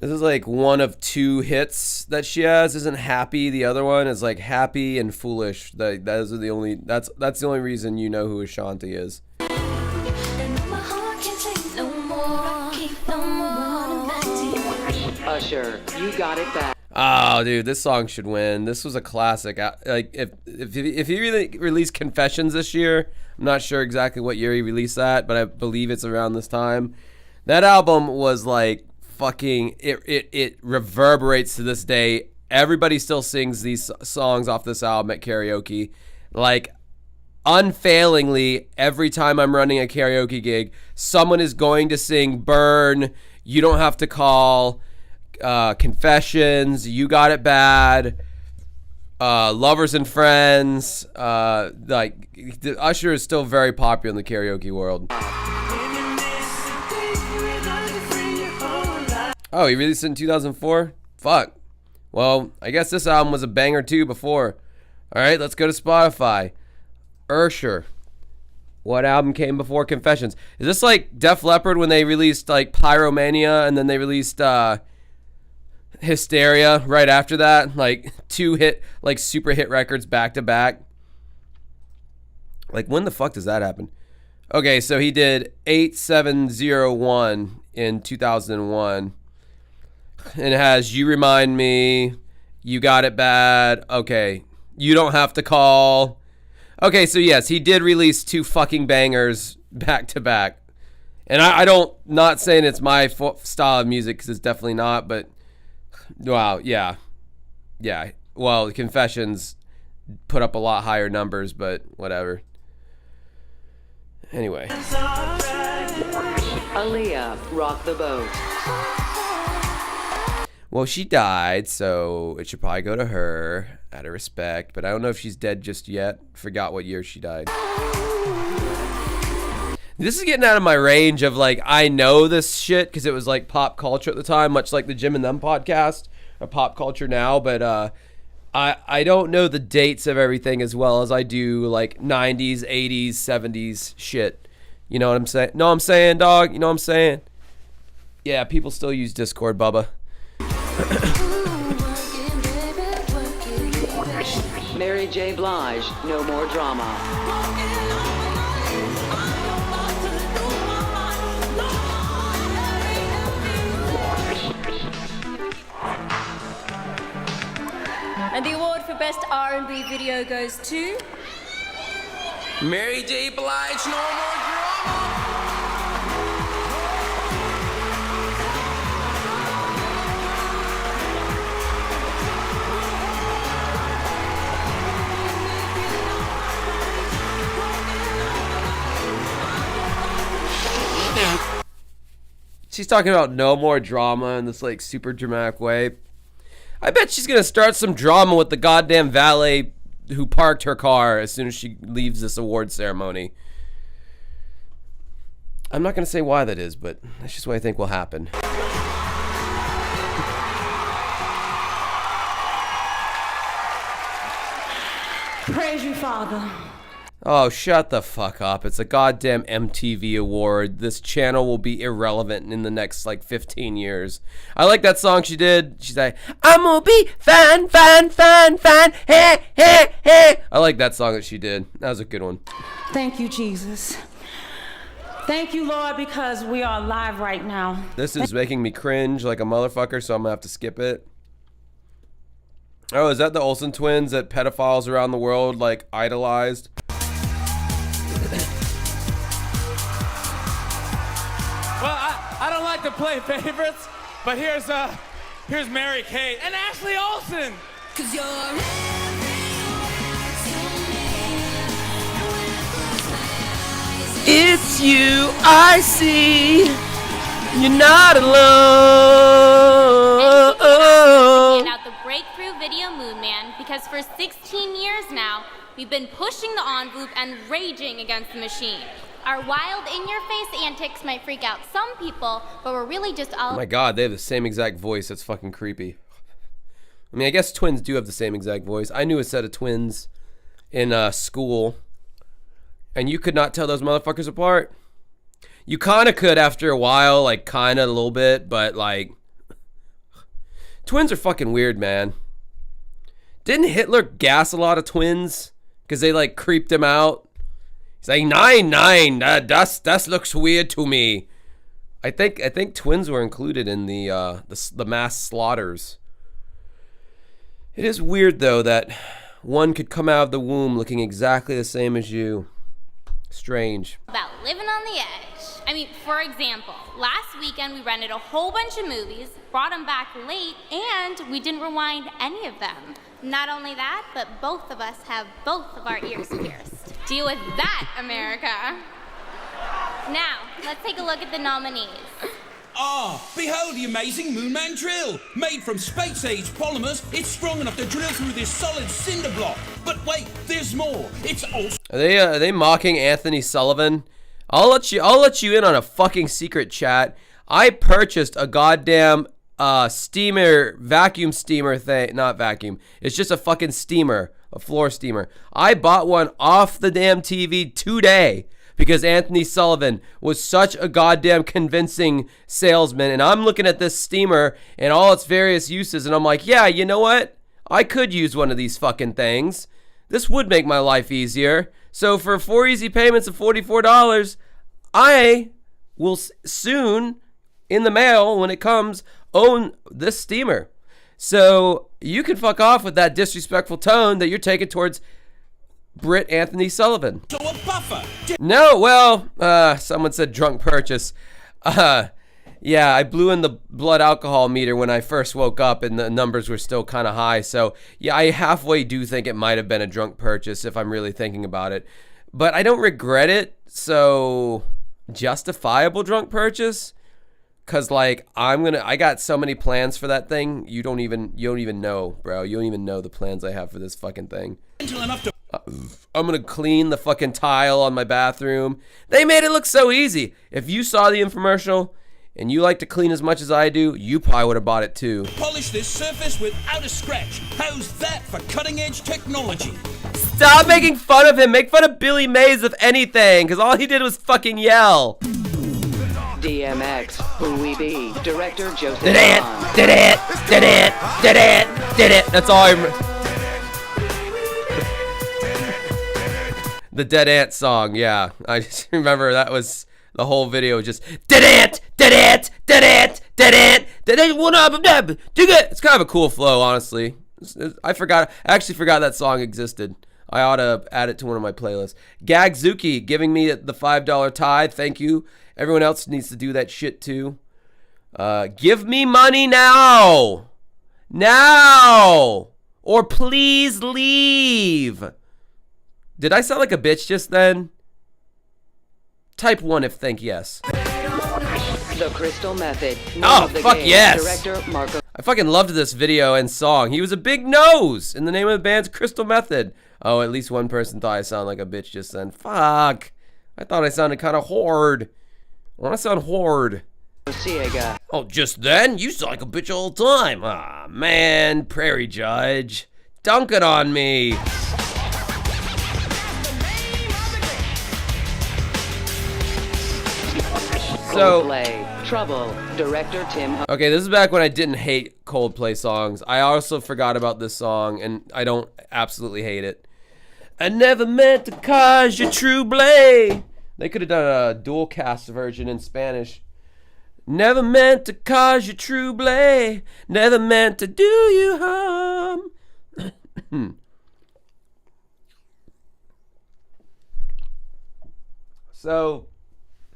This is like one of two hits that she has. Isn't Happy the other one? It's like Happy and Foolish. That's the only reason you know who Ashanti is. Usher, You Got It Back. Oh, dude, this song should win. This was a classic. Like, if he really released Confessions this year, I'm not sure exactly what year he released that, but I believe it's around this time. That album was like fucking. It reverberates to this day. Everybody still sings these songs off this album at karaoke, like unfailingly. Every time I'm running a karaoke gig, someone is going to sing "Burn," "You Don't Have to Call," Confessions, You Got It Bad, Lovers and Friends. Like Usher is still very popular in the karaoke world. Oh, he released it in 2004? Fuck. Well, I guess this album was a banger too before. Alright, let's go to Spotify. Usher. What album came before Confessions? Is this like Def Leppard when they released like Pyromania and then they released Hysteria right after that? Like 2 hit, like super hit records back to back. Like when the fuck does that happen? Okay, so he did 8701 in 2001. And it has You Remind Me, You Got It Bad, okay, You Don't Have to Call. Okay, so yes, he did release 2 fucking bangers back to back. And I don't, not saying it's my style of music, because it's definitely not, but, wow, yeah. Yeah, well, Confessions put up a lot higher numbers, but whatever. Anyway. Aaliyah, Rock the Boat. Well, she died, so it should probably go to her out of respect. But I don't know if she's dead just yet. Forgot what year she died. This is getting out of my range of, like, I know this shit because it was, like, pop culture at the time, much like the Jim and Them podcast, or Pop Culture Now. But I don't know the dates of everything as well as I do, like, 90s, 80s, 70s shit. You know what I'm saying? Know what I'm saying, dog? You know what I'm saying? Yeah, people still use Discord, Bubba. Mary J. Blige, No More Drama. And the award for best R&B video goes to Mary J. Blige, No More Drama. She's talking about no more drama in this, like, super dramatic way. I bet she's gonna start some drama with the goddamn valet who parked her car as soon as she leaves this award ceremony. I'm not gonna say why that is, but that's just what I think will happen. Praise you, Father. Oh, shut the fuck up. It's a goddamn MTV award. This channel will be irrelevant in the next, like, 15 years. I like that song she did. She's like, I'm gonna be fine, fine, fine, fine, hey, hey, hey. I like that song that she did. That was a good one. Thank you, Jesus. Thank you, Lord, because we are alive right now. This is making me cringe like a motherfucker, so I'm gonna have to skip it. Oh, is that the Olsen twins that pedophiles around the world, like, idolized? Well, I don't like to play favorites, but here's Mary Kate and Ashley Olsen. 'Cause you're It's you I see. You're not alone. Hand out the breakthrough video Moon Man because for 16 years now, we've been pushing the envelope and raging against the machine. Our wild, in-your-face antics might freak out some people, but we're really just all... Oh my god, they have the same exact voice. That's fucking creepy. I mean, I guess twins do have the same exact voice. I knew a set of twins in school, and you could not tell those motherfuckers apart. You kind of could after a while, like, kind of a little bit, but, like... Twins are fucking weird, man. Didn't Hitler gas a lot of twins? Because they, like, creeped him out? He's like, nine, that looks weird to me. I think twins were included in the mass slaughters. It is weird though that one could come out of the womb looking exactly the same as you. Strange. About living on the edge. I mean, for example, last weekend we rented a whole bunch of movies, brought them back late, and we didn't rewind any of them. Not only that, but both of us have both of our ears pierced. Deal with that, America. Now, let's take a look at the nominees. Ah, behold the amazing Moonman drill. Made from space-age polymers, it's strong enough to drill through this solid cinder block. But wait, there's more. It's also... Are they mocking Anthony Sullivan? I'll let you in on a fucking secret, chat. I purchased a goddamn vacuum steamer thing. Not vacuum. It's just a fucking steamer, a floor steamer. I bought one off the damn TV today because Anthony Sullivan was such a goddamn convincing salesman. And I'm looking at this steamer and all its various uses, and I'm like, yeah, you know what? I could use one of these fucking things. This would make my life easier. So for 4 easy payments of $44, I will soon, in the mail when it comes, own this steamer. So you can fuck off with that disrespectful tone that you're taking towards Brit Anthony Sullivan. So a buffer. No, well, someone said drunk purchase. Yeah, I blew in the blood alcohol meter when I first woke up and the numbers were still kind of high. So yeah, I halfway do think it might have been a drunk purchase if I'm really thinking about it. But I don't regret it. So justifiable drunk purchase. Cause like I got so many plans for that thing. You don't even know, bro. You don't even know the plans I have for this fucking thing. I'm gonna clean the fucking tile on my bathroom. They made it look so easy. If you saw the infomercial and you like to clean as much as I do, you probably would have bought it too. Polish this surface without a scratch. How's that for cutting-edge technology? Stop making fun of him. Make fun of Billy Mays if anything, because all he did was fucking yell. DMX, Who We Be, director Joseph Did it. That's all I remember. The Dead Ant song, yeah. I just remember that was the whole video, just it's kind of a cool flow, honestly. I actually forgot that song existed. I ought to add it to one of my playlists. Gagzuki giving me the $5 tithe, thank you. Everyone else needs to do that shit too. Give me money now, or please leave. Did I sound like a bitch just then? Type 1 if think yes. The Crystal Method. Oh, fuck yes. Director Marco. I fucking loved this video and song. He was a big nose in the name of the band's Crystal Method. Oh, at least one person thought I sounded like a bitch just then. Fuck. I thought I sounded kind of horde. I want to sound horde. Oh, just then? You sound like a bitch all the time. Ah, man. Prairie Judge. Dunk it on me. So, Trouble, director Tim. Okay, this is back when I didn't hate Coldplay songs. I also forgot about this song, and I don't absolutely hate it. I never meant to cause you trouble. They could have done a dual cast version in Spanish. Never meant to cause you trouble. Never meant to do you harm. So,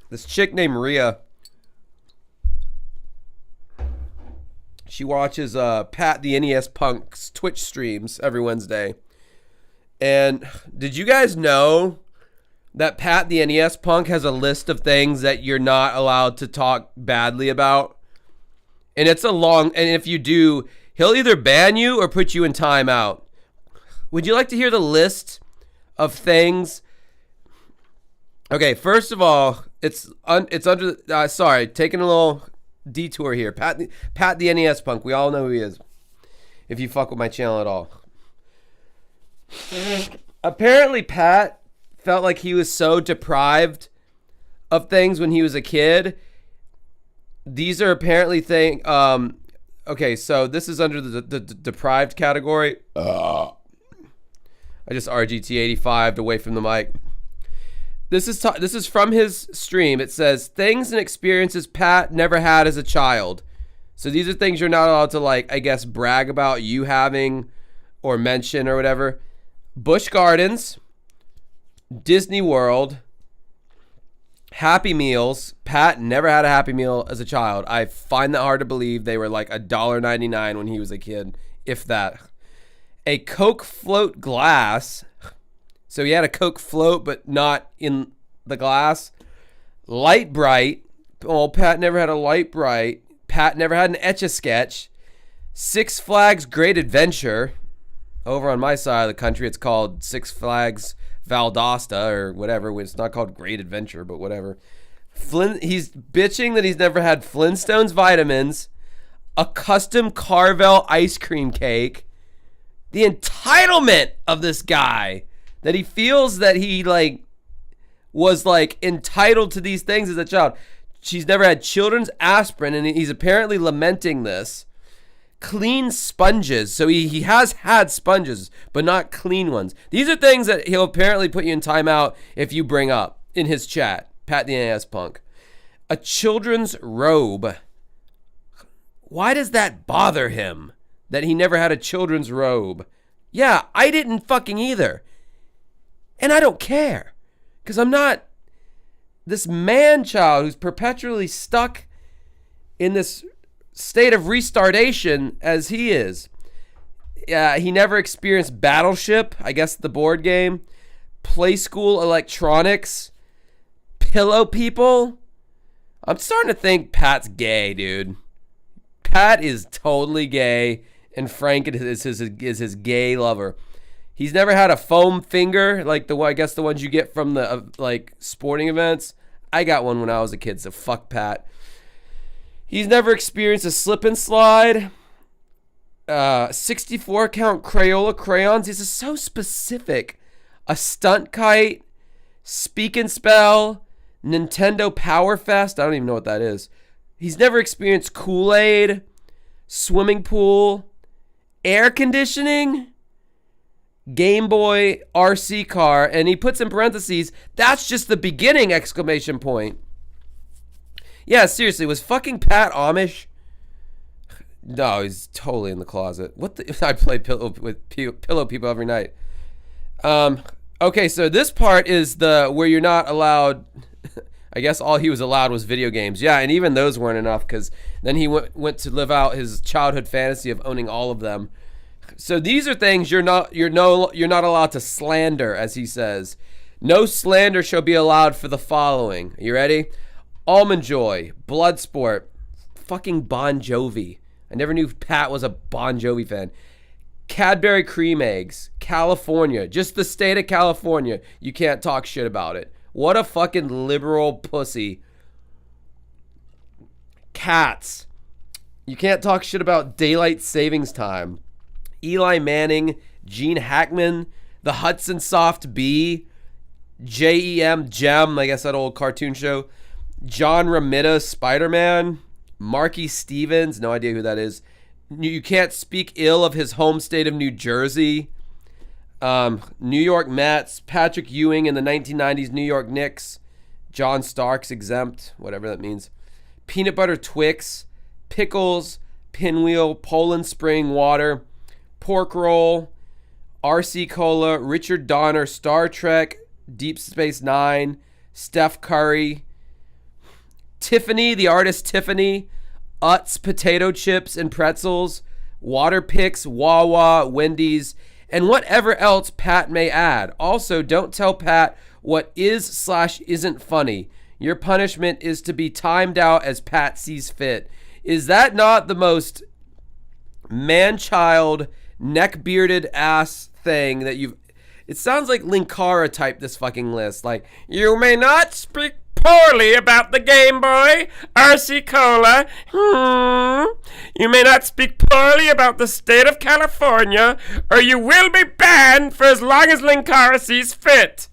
this chick named Rhea, she watches Pat the NES Punk's Twitch streams every Wednesday. And did you guys know that Pat the NES Punk has a list of things that you're not allowed to talk badly about? And it's a long, and if you do, he'll either ban you or put you in timeout. Would you like to hear the list of things? Okay, first of all, it's under. Sorry, taking a little detour here. Pat the NES Punk. We all know who he is. If you fuck with my channel at all. Apparently, Pat felt like he was so deprived of things when he was a kid. These are apparently things. Okay, so this is under the deprived category. I just RGT85'd away from the mic. This is from his stream. It says, things and experiences Pat never had as a child. So these are things you're not allowed to, like, I guess, brag about you having or mention or whatever. Busch Gardens, Disney World, Happy Meals. Pat never had a Happy Meal as a child. I find that hard to believe. They were like $1.99 when he was a kid, if that. A Coke float glass. So he had a Coke float, but not in the glass. Light Bright, Oh, Pat never had a light bright. Pat never had an Etch-a-Sketch. Six Flags Great Adventure. Over on my side of the country, it's called Six Flags Valdosta or whatever. It's not called Great Adventure, but whatever. He's bitching that he's never had Flintstones vitamins, a custom Carvel ice cream cake. The entitlement of this guy, that he feels that he was entitled to these things as a child. She's never had children's aspirin, and he's apparently lamenting this. Clean sponges. So he has had sponges, but not clean ones. These are things that he'll apparently put you in timeout if you bring up in his chat. Pat the NAS Punk. A children's robe. Why does that bother him? That he never had a children's robe? Yeah, I didn't fucking either. And I don't care. Because I'm not this man-child who's perpetually stuck in this state of restartation as he is. He never experienced Battleship, I guess the board game, Play School electronics, Pillow People. I'm starting to think Pat's gay, dude. Pat is totally gay, and Frank is his gay lover. He's never had a foam finger, like I guess the ones you get from the sporting events. I got one when I was a kid, so fuck Pat. He's never experienced a slip and slide. 64 count Crayola crayons. This is so specific. A stunt kite. Speak and Spell. Nintendo Power Fest. I don't even know what that is. He's never experienced Kool-Aid. Swimming pool. Air conditioning. Game Boy RC car. And he puts in parentheses, that's just the beginning, exclamation point. Yeah, seriously, was fucking Pat Amish? No, he's totally in the closet. I play pillow people every night. Okay, so this part is where you're not allowed. I guess all he was allowed was video games. Yeah, and even those weren't enough because then he went to live out his childhood fantasy of owning all of them. So these are things you're not allowed to slander, as he says. No slander shall be allowed for the following. Are you ready? Almond Joy, Bloodsport, fucking Bon Jovi. I never knew Pat was a Bon Jovi fan. Cadbury cream eggs, California, just the state of California. You can't talk shit about it. What a fucking liberal pussy. Cats. You can't talk shit about daylight savings time. Eli Manning, Gene Hackman, the Hudson Soft Bee, Jem, I guess that old cartoon show. John Romita, Spider-Man. Marky Stevens, no idea who that is. You can't speak ill of his home state of New Jersey. New York Mets, Patrick Ewing in the 1990s New York Knicks. John Starks exempt, whatever that means. Peanut Butter Twix, Pickles, Pinwheel, Poland Spring Water, Pork Roll, RC Cola, Richard Donner, Star Trek, Deep Space Nine, Steph Curry, Tiffany, the artist Tiffany, Utz potato chips and pretzels, Water Picks, Wawa, Wendy's, and whatever else Pat may add. Also, don't tell Pat what is/isn't funny. Your punishment is to be timed out as Pat sees fit. Is that not the most man-child, neck-bearded ass thing that you've... It sounds like Linkara typed this fucking list. Like, you may not speak poorly about the Game Boy, RC Cola. You may not speak poorly about the state of California, or you will be banned for as long as Linkara sees fit.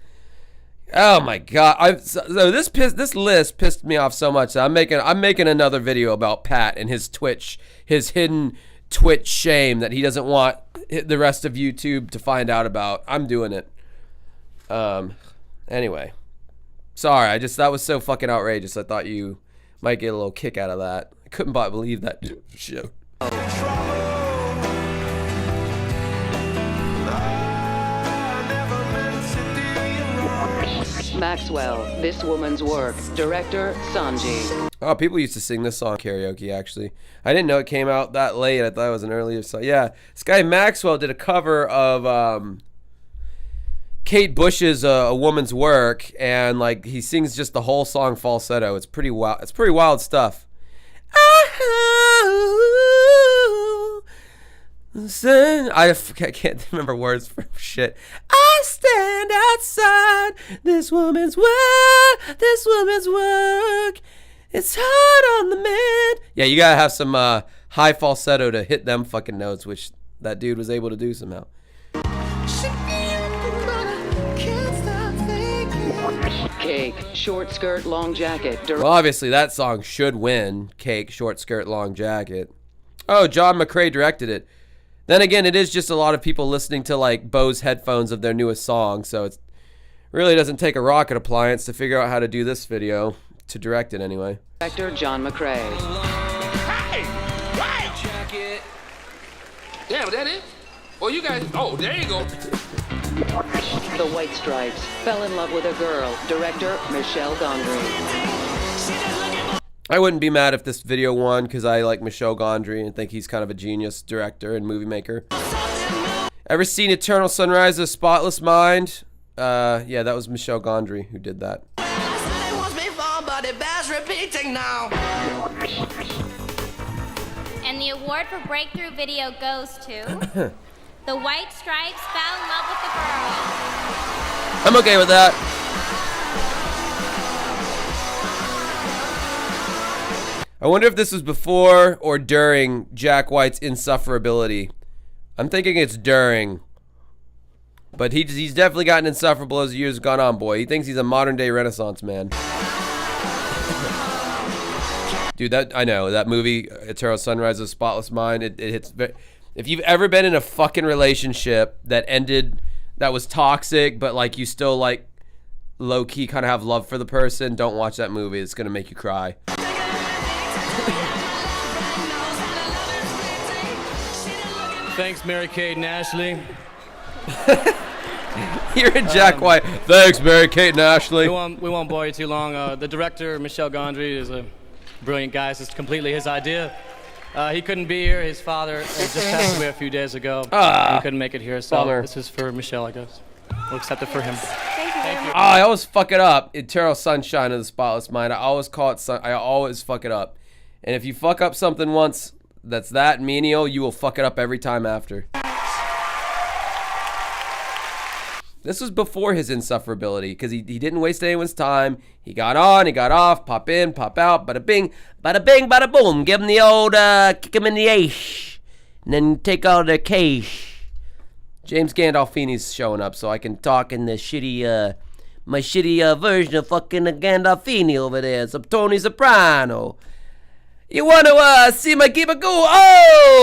Oh my god! So this list pissed me off so much that I'm making another video about Pat and his Twitch, his hidden Twitch shame that he doesn't want the rest of YouTube to find out about. I'm doing it. Anyway. Sorry, that was so fucking outrageous. I thought you might get a little kick out of that. I couldn't believe that shit. Maxwell, This Woman's Work. Director, Sanji. Oh, people used to sing this song karaoke, actually. I didn't know it came out that late. I thought it was an earlier song. Yeah, this guy Maxwell did a cover of Kate Bush's A Woman's Work, and like he sings just the whole song falsetto. It's pretty wild. It's pretty wild stuff. I can't remember words for shit. I stand outside this woman's work. It's hard on the man. Yeah, you gotta have some high falsetto to hit them fucking notes, which that dude was able to do somehow. Cake, short skirt, long jacket. Well, obviously that song should win. Cake, short skirt, long jacket. Oh, John McCrae directed it. Then again, it is just a lot of people listening to like Bose headphones of their newest song, so it really doesn't take a rocket appliance to figure out how to do this video, to direct it anyway. Director John McCrae. Hey! Wow! Jacket. Damn, that it? Oh, you guys. Oh, there you go. The White Stripes, Fell in Love with a Girl. Director Michel Gondry. I wouldn't be mad if this video won because I like Michel Gondry and think he's kind of a genius director and movie maker. Ever seen Eternal Sunrise of Spotless Mind? Yeah, that was Michel Gondry who did that. And the award for breakthrough video goes to The White Stripes Fell in Love with the Girl. I'm okay with that. I wonder if this was before or during Jack White's insufferability. I'm thinking it's during. But he's definitely gotten insufferable as the years gone on, boy. He thinks he's a modern day Renaissance man. Dude, I know, that movie, Eternal Sunrise of Spotless Mind, it hits. If you've ever been in a fucking relationship that ended, that was toxic, but like you still like low-key kind of have love for the person, don't watch that movie. It's going to make you cry. Thanks, Mary-Kate and Ashley. You're in Jack White. Thanks, Mary-Kate and Ashley. We won't bore you too long. The director, Michel Gondry, is a brilliant guy. This is completely his idea. He couldn't be here. His father just passed away a few days ago. He couldn't make it here, so bummer. This is for Michel, I guess. We'll accept it for him. Thank you. I always fuck it up. Eternal Sunshine of the Spotless Mind. I always call it I always fuck it up. And if you fuck up something once that's that menial, you will fuck it up every time after. This was before his insufferability because he didn't waste anyone's time. He got on, he got off, pop in, pop out, bada bing, bada boom. Give him the old kick him in the ace, and then take out the cash. James Gandolfini's showing up so I can talk in the shitty, my shitty version of fucking Gandolfini over there. Some Tony Soprano. You want to see my keeper go?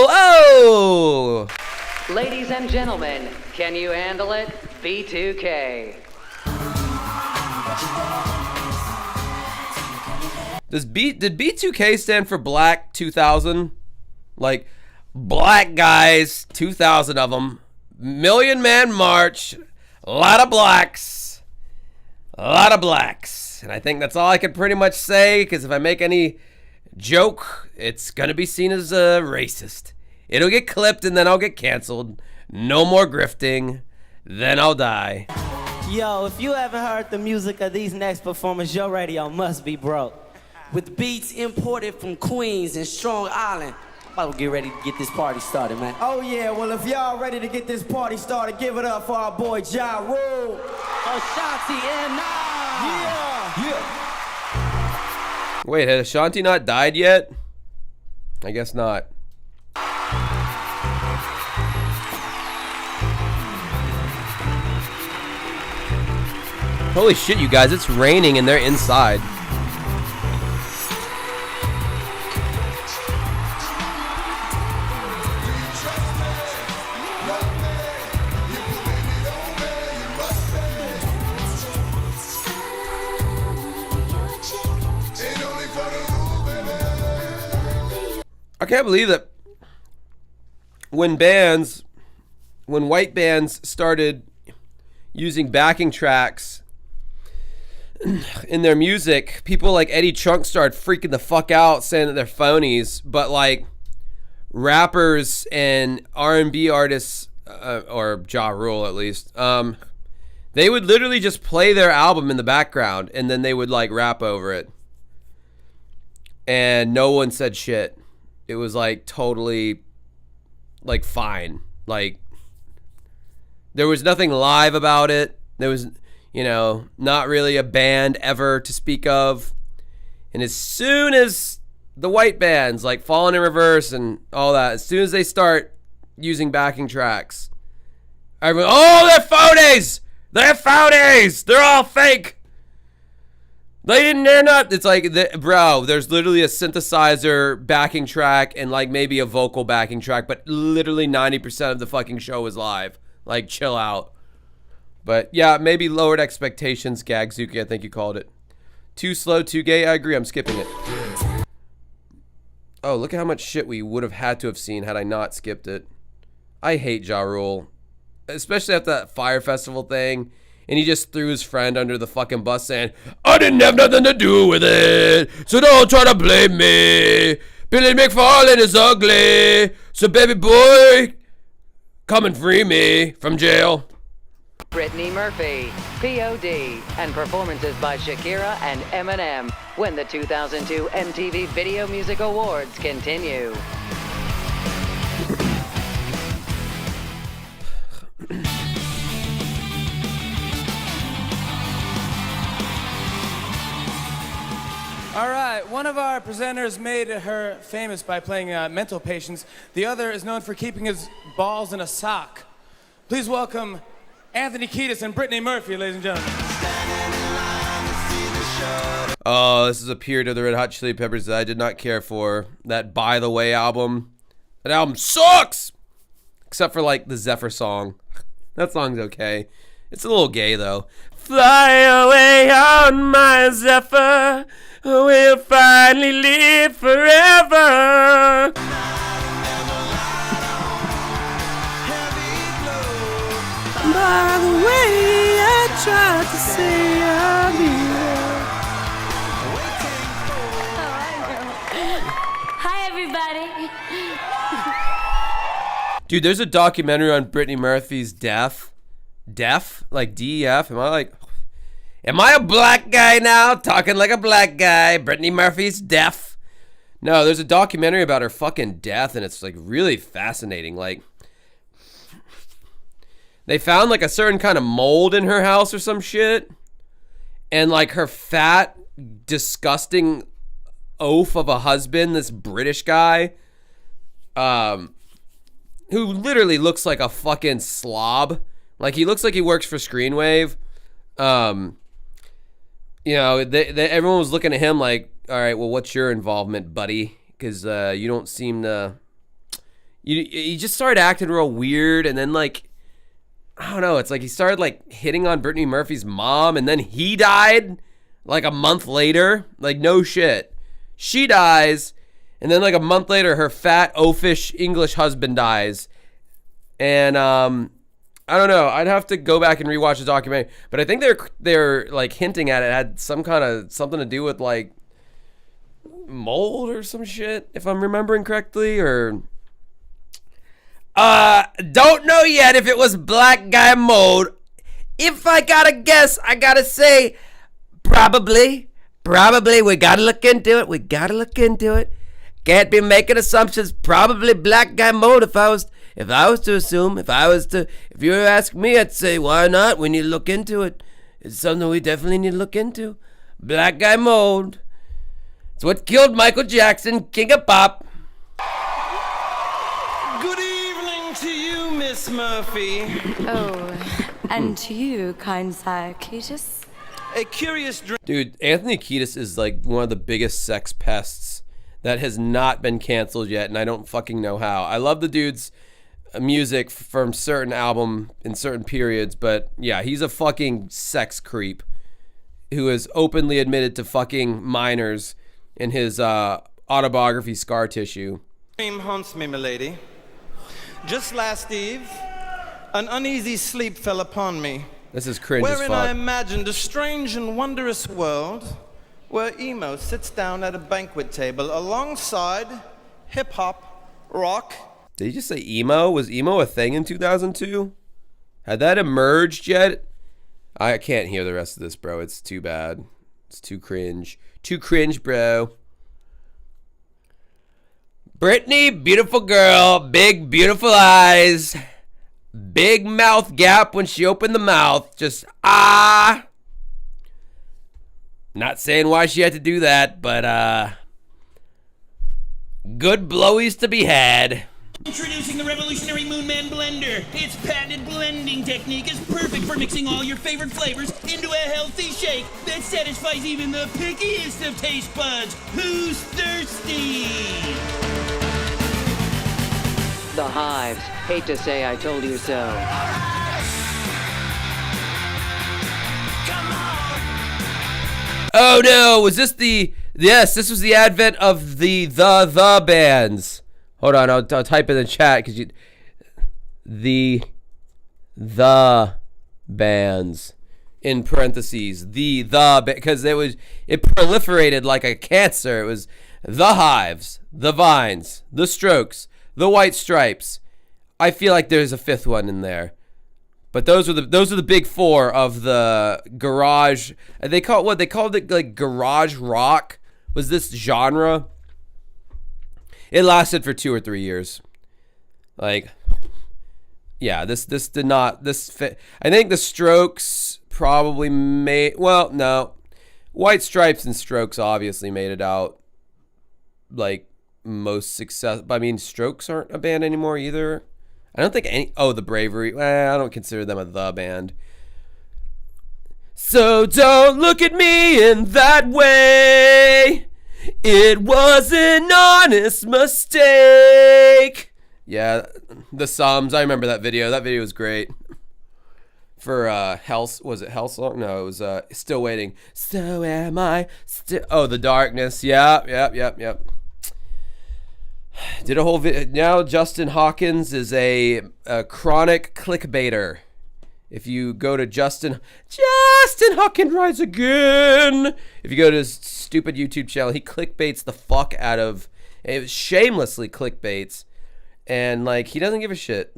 Oh! Ladies and gentlemen, can you handle it? B2K. Did B2K stand for Black 2000? Like, black guys, 2,000 of them. Million Man March. A lot of blacks. And I think that's all I can pretty much say, because if I make any joke, it's going to be seen as racist. It'll get clipped and then I'll get canceled. No more grifting. Then I'll die. Yo, if you haven't heard the music of these next performers, your radio must be broke. With beats imported from Queens and Strong Island, I'm about to get ready to get this party started, man. Oh yeah, well if y'all ready to get this party started, give it up for our boy Ja Rule. Ashanti and Yeah. Wait, has Ashanti not died yet? I guess not. Holy shit, you guys, it's raining and they're inside. I can't believe that when white bands started using backing tracks in their music, people like Eddie Trunk started freaking the fuck out saying that they're phonies, but like rappers and R&B artists, or Ja Rule at least, They would literally just play their album in the background, and then they would like rap over it. And no one said shit. It was like totally like fine. Like there was nothing live about it. There was, you know, not really a band ever to speak of. And as soon as the white bands like Fallen in Reverse and all that, as soon as they start using backing tracks, everyone, oh, they're phonies! They're phonies! They're all fake! They're not. It's like, bro, there's literally a synthesizer backing track and like maybe a vocal backing track, but literally 90% of the fucking show is live. Like, chill out. But yeah, maybe lowered expectations, Gagzuki, I think you called it. Too slow, too gay, I agree, I'm skipping it. Oh, look at how much shit we would have had to have seen had I not skipped it. I hate Ja Rule. Especially after that Fire Festival thing. And he just threw his friend under the fucking bus saying, I didn't have nothing to do with it, so don't try to blame me. Billy McFarlane is ugly, so baby boy, come and free me from jail. Brittany Murphy, P.O.D., and performances by Shakira and Eminem when the 2002 MTV Video Music Awards continue. All right, one of our presenters made her famous by playing mental patients. The other is known for keeping his balls in a sock. Please welcome Anthony Kiedis and Brittany Murphy, ladies and gentlemen. Oh, this is a period of the Red Hot Chili Peppers that I did not care for. That By the Way album. That album sucks! Except for like the Zephyr song. That song's okay. It's a little gay though. Fly away on my Zephyr. We'll finally live forever. By the way, I tried to say I Hi, everybody. Dude, there's a documentary on Brittany Murphy's death. Deaf? Like DEF? Am I a black guy now? Talking like a black guy. Brittany Murphy's deaf. No, there's a documentary about her fucking death, and it's like really fascinating. Like, they found like a certain kind of mold in her house or some shit. And like her fat, disgusting oaf of a husband, this British guy, who literally looks like a fucking slob. Like, he looks like he works for Screenwave. You know, everyone was looking at him like, all right, well, what's your involvement, buddy? Because you don't seem to... You just started acting real weird, and then, like, I don't know, it's like he started, like, hitting on Brittany Murphy's mom, and then he died, like, a month later. Like, no shit. She dies, and then, like, a month later, her fat, oafish English husband dies. And, I don't know. I'd have to go back and rewatch the documentary, but I think they're like hinting at it had some kind of something to do with like mold or some shit, if I'm remembering correctly. Or don't know yet if it was black guy mold. If I gotta guess, I gotta say probably. We gotta look into it. Can't be making assumptions. Probably black guy mold. If you ask me, I'd say, why not? We need to look into it. It's something we definitely need to look into. Black guy mold. It's what killed Michael Jackson, king of pop. Good evening to you, Miss Murphy. Oh, and to you, kind sir Kiedis. A curious Dude, Anthony Kiedis is like one of the biggest sex pests that has not been canceled yet, and I don't fucking know how. I love the dude's music from certain album in certain periods, but yeah, he's a fucking sex creep who has openly admitted to fucking minors in his autobiography Scar Tissue. Dream haunts me, milady. Just last eve, an uneasy sleep fell upon me. This is cringe as wherein I fuck. imagined a strange and wondrous world where emo sits down at a banquet table alongside hip-hop, rock. Did he just say emo? Was emo a thing in 2002? Had that emerged yet? I can't hear the rest of this, bro. It's too bad. It's too cringe. Too cringe, bro. Brittany, beautiful girl. Big, beautiful eyes. Big mouth gap when she opened the mouth. Just, ah. Not saying why she had to do that, but, good blowies to be had. Introducing the revolutionary Moonman Blender. Its patented blending technique is perfect for mixing all your favorite flavors into a healthy shake that satisfies even the pickiest of taste buds. Who's thirsty? The Hives. Hate to say I told you so. Oh no, was this the... Yes, this was the advent of the bands. Hold on, I'll type in the chat because you... The bands. In parentheses. Because it proliferated like a cancer. It was the Hives, the Vines, the Strokes, the White Stripes. I feel like there's a fifth one in there. But those are the big four of the garage. They called it like garage rock. Was this genre? It lasted for 2 or 3 years. Like, yeah, this did not fit. I think the Strokes probably made. Well, no, White Stripes and Strokes obviously made it out. Like most success. I mean, Strokes aren't a band anymore either. I don't think any... Oh, the Bravery. I don't consider them the band. So don't look at me in that way. It was an honest mistake. Yeah, the Sums. I remember that video. That video was great. For was it Hellsong? No, it was Still Waiting. So am I still... Oh, The Darkness. Yep. Did a whole video. Now Justin Hawkins is a chronic clickbaiter. If you go to Justin Hawkins Rise Again. If you go to his stupid YouTube channel, he clickbaits the fuck out of... It shamelessly clickbaits. And, like, he doesn't give a shit.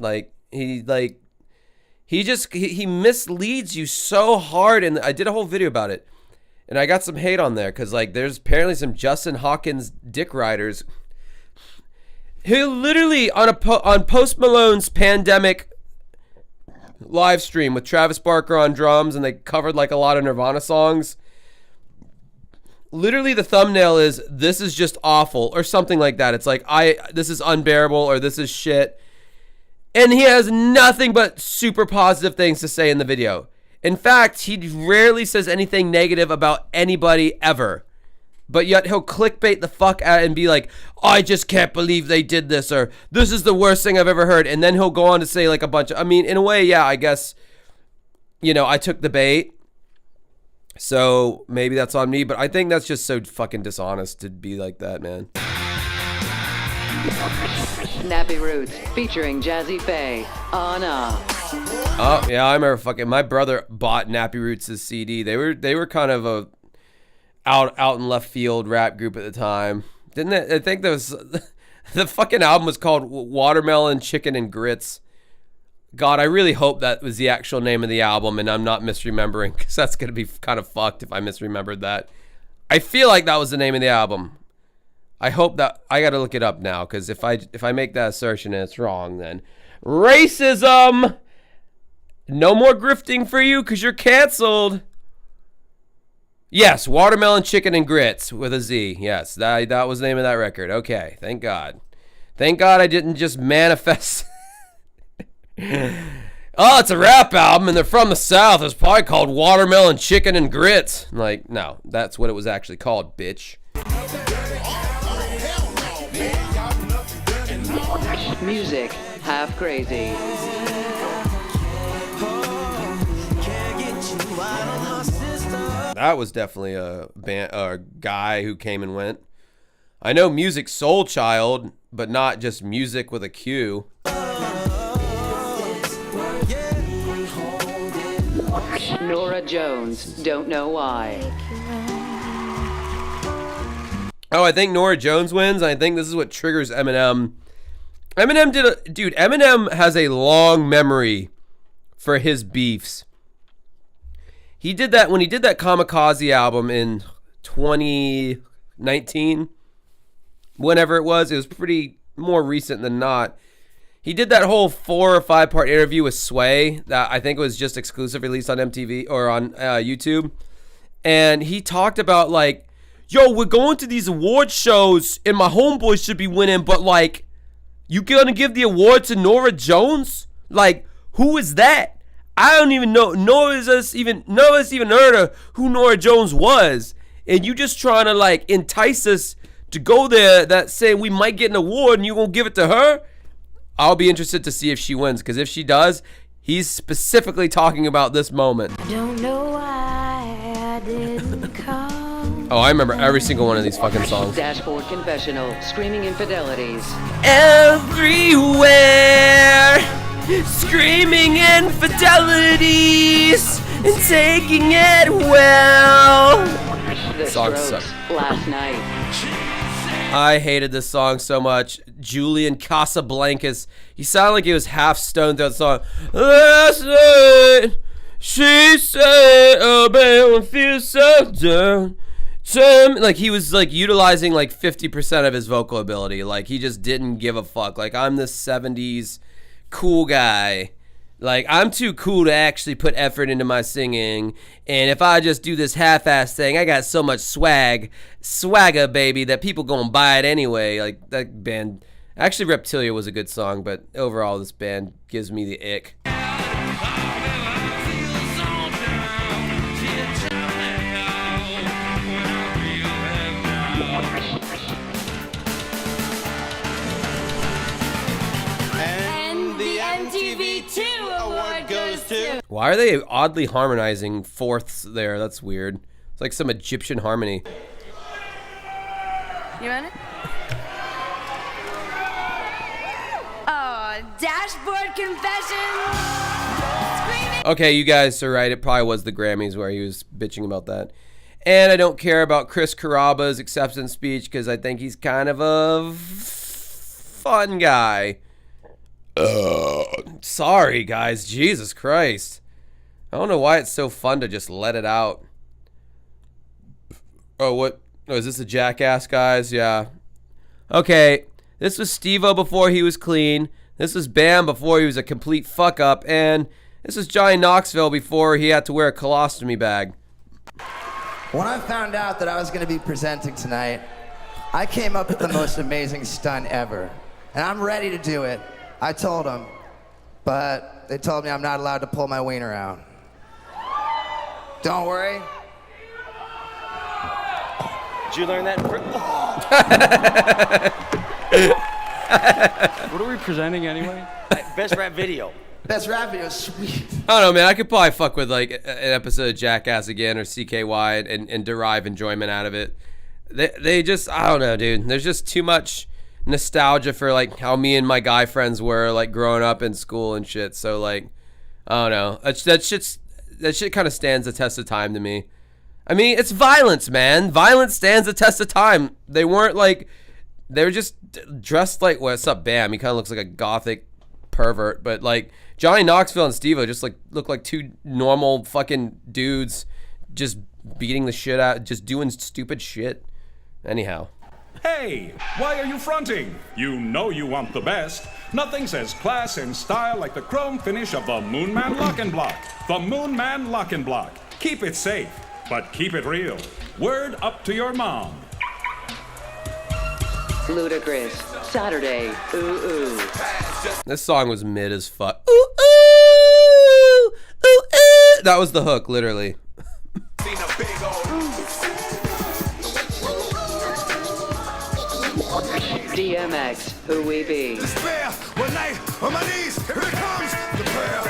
He misleads you so hard. And I did a whole video about it. And I got some hate on there. Because, like, there's apparently some Justin Hawkins dick riders... He literally on Post Malone's Pandemic live stream with Travis Barker on drums, and they covered like a lot of Nirvana songs. Literally, the thumbnail is "This is just awful" or something like that. It's like this is unbearable or this is shit, and he has nothing but super positive things to say in the video. In fact, he rarely says anything negative about anybody ever. But yet he'll clickbait the fuck out and be like, I just can't believe they did this, or this is the worst thing I've ever heard. And then he'll go on to say like a bunch of, I mean, in a way, yeah, I guess, I took the bait. So maybe that's on me, but I think that's just so fucking dishonest to be like that, man. Nappy Roots featuring Jazzy Faye on Oh, yeah, I remember my brother bought Nappy Roots' CD. They were kind of a out in left field rap group at the time. Didn't it? I think there was the fucking album was called Watermelon, Chicken, and Grits. God, I really hope that was the actual name of the album and I'm not misremembering, because that's going to be kind of fucked if I misremembered that. I feel like that was the name of the album. I hope that... I got to look it up now, because if I make that assertion and it's wrong, then... Racism! No more grifting for you, because you're canceled. Yes, Watermelon, Chicken, and Grits with a Z. Yes, that was the name of that record. Okay, thank God. Thank God I didn't just manifest... Oh, it's a rap album and they're from the South. It's probably called Watermelon, Chicken, and Grits. Like, no, that's what it was actually called, bitch. Music half crazy. That was definitely a guy who came and went. I know Music Soul Child, but not just music with a Q. Norah Jones, Don't Know Why. Oh, I think Norah Jones wins. I think this is what triggers Eminem. Eminem has a long memory for his beefs. He did that when he did that Kamikaze album in 2019. Whenever it was pretty more recent than not. He did that whole 4 or 5 part interview with Sway that I think was just exclusive released on MTV or on YouTube. And he talked about like, yo, we're going to these award shows and my homeboys should be winning, but like, you gonna give the award to Norah Jones? Like, who is that? I don't even know. None of us even heard of who Norah Jones was. And you just trying to like entice us to go there that saying we might get an award and you gonna give it to her? I'll be interested to see if she wins, because if she does, he's specifically talking about this moment. I don't know why I didn't come. Oh, I remember every single one of these fucking songs. Dashboard Confessional, Screaming Infidelities. Everywhere, screaming infidelities and taking it well. The Song Strokes, sucked. Last Night. I hated this song so much. Julian Casablancas. He sounded like he was half stoned throughout the song. Last night, she said, oh, man, I feel so down. Like, he was, like, utilizing, like, 50% of his vocal ability. Like, he just didn't give a fuck. Like, I'm this 70s cool guy. Like, I'm too cool to actually put effort into my singing. And if I just do this half-ass thing, I got so much swagger, baby, that people gonna buy it anyway. Like, that band... Actually, Reptilia was a good song, but overall, this band gives me the ick. And the MTV2 award goes to... Why are they oddly harmonizing fourths there? That's weird. It's like some Egyptian harmony. You want it? Oh, Dashboard Confession. Screaming. Okay, you guys are right. It probably was the Grammys where he was bitching about that. And I don't care about Chris Caraba's acceptance speech because I think he's kind of a fun guy. Sorry, guys. Jesus Christ. I don't know why it's so fun to just let it out. Oh, what? Oh, is this a Jackass, guys? Yeah. Okay. This was Steve-O before he was clean. This was Bam before he was a complete fuck-up. And this was Johnny Knoxville before he had to wear a colostomy bag. When I found out that I was going to be presenting tonight, I came up with the most amazing stunt ever. And I'm ready to do it. I told them, but they told me I'm not allowed to pull my wiener out. Don't worry. Did you learn that in What are we presenting anyway? Best rap video. Best rap video, sweet. I don't know, man. I could probably fuck with like an episode of Jackass again or CKY and derive enjoyment out of it. They just, I don't know, dude. There's just too much nostalgia for like how me and my guy friends were like growing up in school and shit. So like, I don't know. That shit kind of stands the test of time to me. I mean, it's violence, man. Violence stands the test of time. They weren't like, they were just dressed like, what's up, Bam? He kind of looks like a gothic pervert, but like Johnny Knoxville and Steve-O just like look like two normal fucking dudes just beating the shit out, just doing stupid shit. Anyhow. Hey, why are you fronting? You know you want the best. Nothing says class and style like the chrome finish of the Moonman Lock and Block. The Moonman Lock and Block. Keep it safe, but keep it real. Word up to your mom. Ludacris, Saturday, ooh ooh. This song was mid as fuck. Ooh ooh, ooh ooh. That was the hook, literally. DMX, Who We Be. Despair, one night, on my knees, here it comes, the prayer.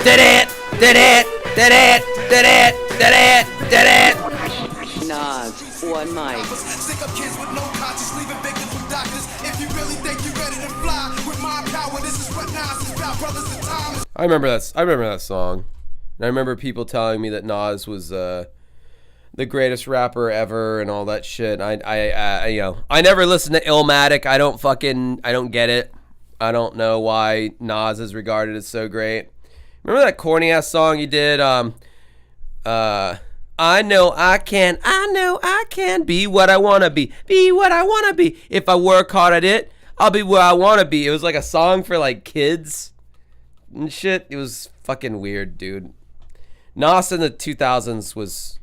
Did it, did it, did it, did it, did it, did it. Nas, One Mic. Stick up kids with no conscience, leaving victims with doctors. If you really think you're ready to fly with my power, this is what Nas is about, brothers and times. I remember that song. And I remember people telling me that Nas was the greatest rapper ever and all that shit. I never listened to Illmatic. I don't get it. I don't know why Nas is regarded as so great. Remember that corny ass song he did? I know I can be what I wanna be what I wanna be. If I work hard at it, I'll be where I wanna be. It was like a song for like kids and shit. It was fucking weird, dude. Nas in the 2000s was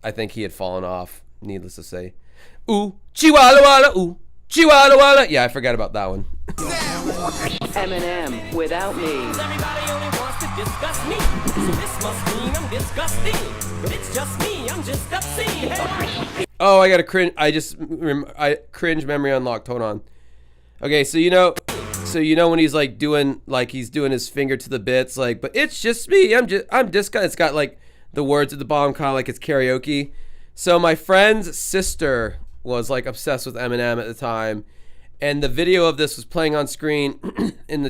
I think he had fallen off, needless to say. Ooh, chihuahua walla, ooh, chihuahua walla. Yeah, I forgot about that one. Eminem, Without Me. Everybody only wants to discuss me. So this must mean I'm disgusting. But it's just me, I'm just obscene. Hey. Oh, I got a cringe. I cringe memory unlocked. Hold on. Okay, so you know when he's like doing his finger to the bits, like, but it's just me. I'm just it's got like the words at the bottom, kind of like it's karaoke. So my friend's sister was like obsessed with Eminem at the time, and the video of this was playing on screen in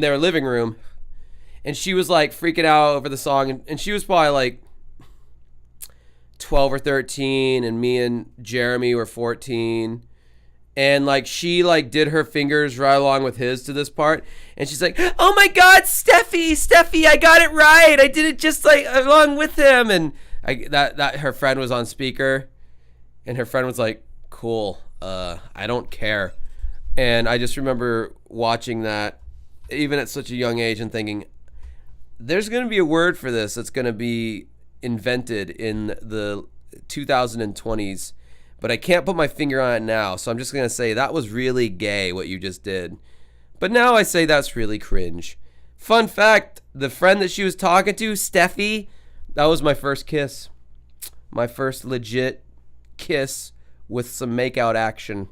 their living room, and she was like freaking out over the song, and she was probably like 12 or 13, and me and Jeremy were 14, and like she like did her fingers right along with his to this part, and she's like, oh my god, Steffi, I got it right, I did it just like along with him. And that her friend was on speaker, and her friend was like, cool, I don't care. And I just remember watching that even at such a young age and thinking, there's going to be a word for this that's going to be invented in the 2020s, but I can't put my finger on it now, so I'm just going to say that was really gay what you just did. But now I say that's really cringe. Fun fact, the friend that she was talking to, Steffi, that was my first kiss. My first legit kiss with some makeout action.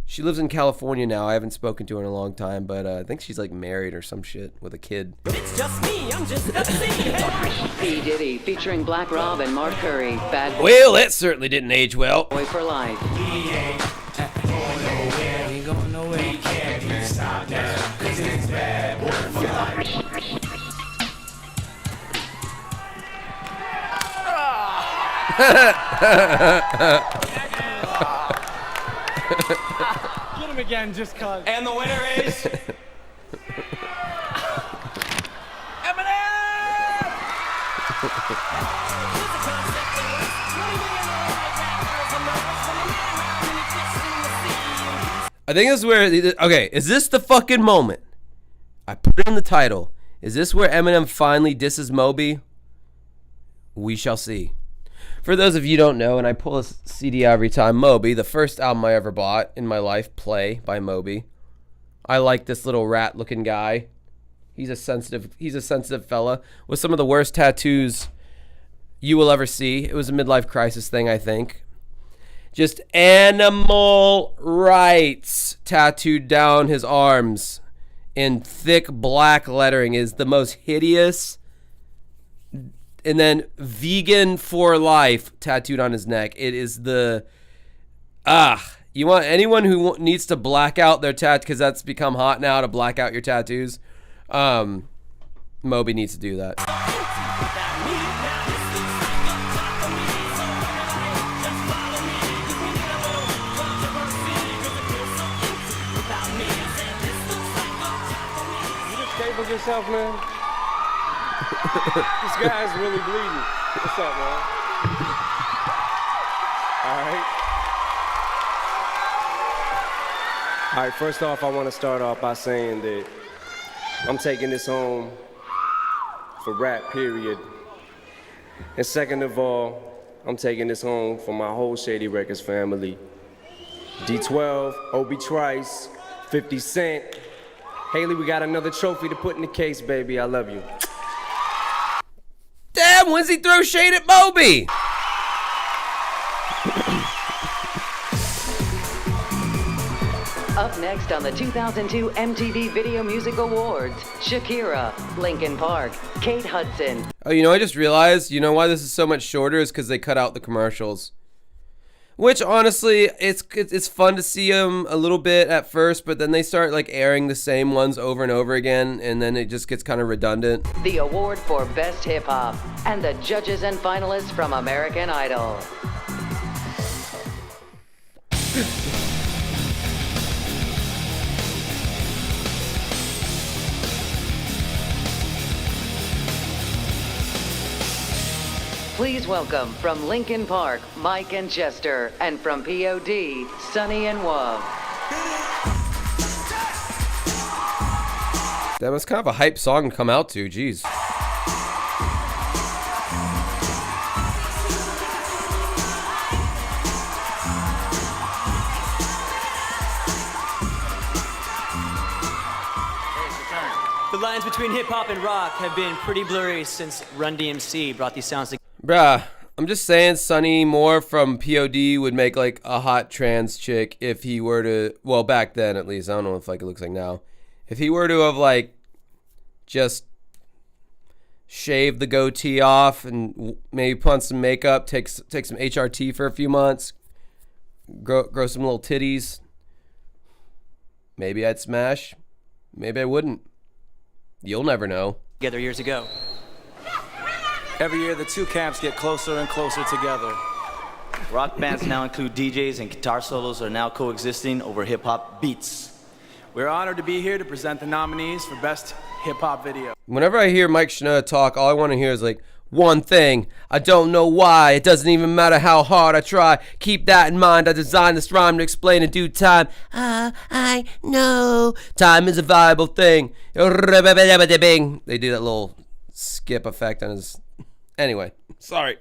She lives in California now. I haven't spoken to her in a long time, but I think she's like married or some shit with a kid. It's just me, I'm just obscene. P. Diddy featuring Black Rob and Mark Curry. Bad Boy. Well, that certainly didn't age well. Boy for Life. Ain't going nowhere. We can't be stopped now, 'cause it's bad boy for life. Get him again, just cause. And the winner is I think this is where, okay, is this the fucking moment? I put it in the title. Is this where Eminem finally disses Moby? We shall see. For those of you who don't know, and I pull a CD every time, Moby, the first album I ever bought in my life, Play by Moby. I like this little rat-looking guy. He's a sensitive fella with some of the worst tattoos you will ever see. It was a midlife crisis thing, I think. Just animal rights tattooed down his arms in thick black lettering is the most hideous. And then vegan for life tattooed on his neck. It is the you want anyone who needs to black out their tattoo, because that's become hot now to black out your tattoos. Moby needs to do that. With yourself, man. This guy's really bleeding. What's up, man? All right, first off, I want to start off by saying that I'm taking this home for rap, period. And second of all, I'm taking this home for my whole Shady Records family. D12, Obi Trice, 50 Cent. Haley, we got another trophy to put in the case, baby. I love you. Damn, when's he throw shade at Moby? Up next on the 2002 MTV Video Music Awards, Shakira, Linkin Park, Kate Hudson. Oh, you know, I just realized, you know why this is so much shorter is because they cut out the commercials. Which, honestly, it's fun to see them a little bit at first, but then they start, like, airing the same ones over and over again, and then it just gets kind of redundant. The award for Best Hip Hop, and the judges and finalists from American Idol. Please welcome from Lincoln Park, Mike and Chester, and from POD, Sonny and Wub. That was kind of a hype song to come out to. Jeez. The lines between hip-hop and rock have been pretty blurry since Run DMC brought these sounds together. Bruh, I'm just saying Sonny Moore from POD would make like a hot trans chick if he were to, well, back then at least. I don't know if like it looks like now. If he were to have like just shaved the goatee off and maybe put on some makeup, take some HRT for a few months, grow some little titties, maybe I'd smash, maybe I wouldn't. You'll never know. Together years ago. Every year, the two camps get closer and closer together. Rock bands now include DJs, and guitar solos are now coexisting over hip-hop beats. We're honored to be here to present the nominees for Best Hip-Hop Video. Whenever I hear Mike Shinoda talk, all I want to hear is like, one thing, I don't know why, it doesn't even matter how hard I try, keep that in mind, I designed this rhyme to explain in due time. I know time is a viable thing. They do that little skip effect on his, anyway, sorry.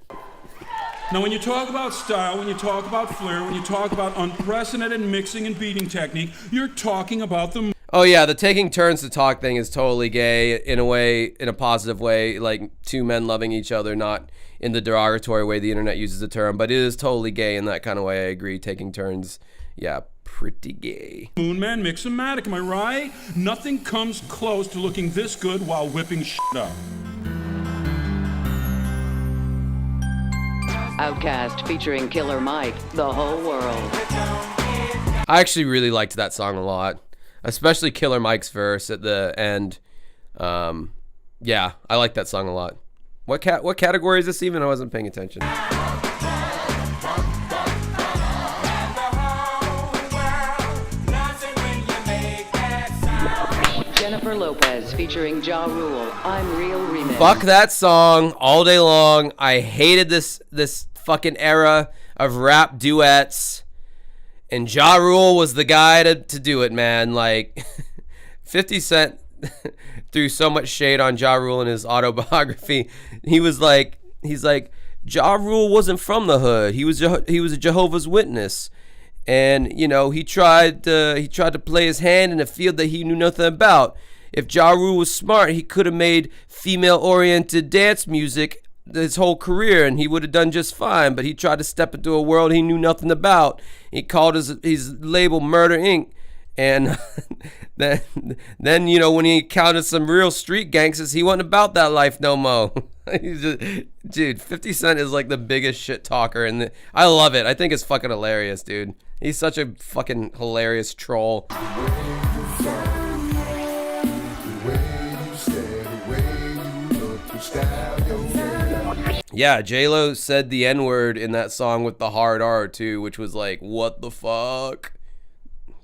Now, when you talk about style, when you talk about flair, when you talk about unprecedented mixing and beating technique, you're talking about the... Oh yeah, the taking turns to talk thing is totally gay in a way, in a positive way, like two men loving each other, not in the derogatory way the internet uses the term, but it is totally gay in that kind of way. I agree. Taking turns, yeah, pretty gay. Moon Man Mix-O-Matic, am I right? Nothing comes close to looking this good while whipping shit up. Outcast featuring Killer Mike, The Whole World. I actually really liked that song a lot. Especially Killer Mike's verse at the end. Yeah, I like that song a lot. What category is this even? I wasn't paying attention. Jennifer Lopez featuring Ja Rule, I'm Real Remix. Fuck that song all day long. I hated this fucking era of rap duets. And Ja Rule was the guy to do it, man. Like, 50 Cent threw so much shade on Ja Rule in his autobiography. He's like, Ja Rule wasn't from the hood. He was a Jehovah's Witness. And, you know, he tried to play his hand in a field that he knew nothing about. If Ja Rule was smart, he could have made female-oriented dance music his whole career and he would have done just fine, but he tried to step into a world he knew nothing about. He called his label Murder Inc. And then you know, when he encountered some real street gangsters, he wasn't about that life no more. Dude, 50 Cent is like the biggest shit talker, and I love it. I think it's fucking hilarious, dude. He's such a fucking hilarious troll. Yeah, J-Lo said the N-word in that song with the hard R too, which was like, what the fuck?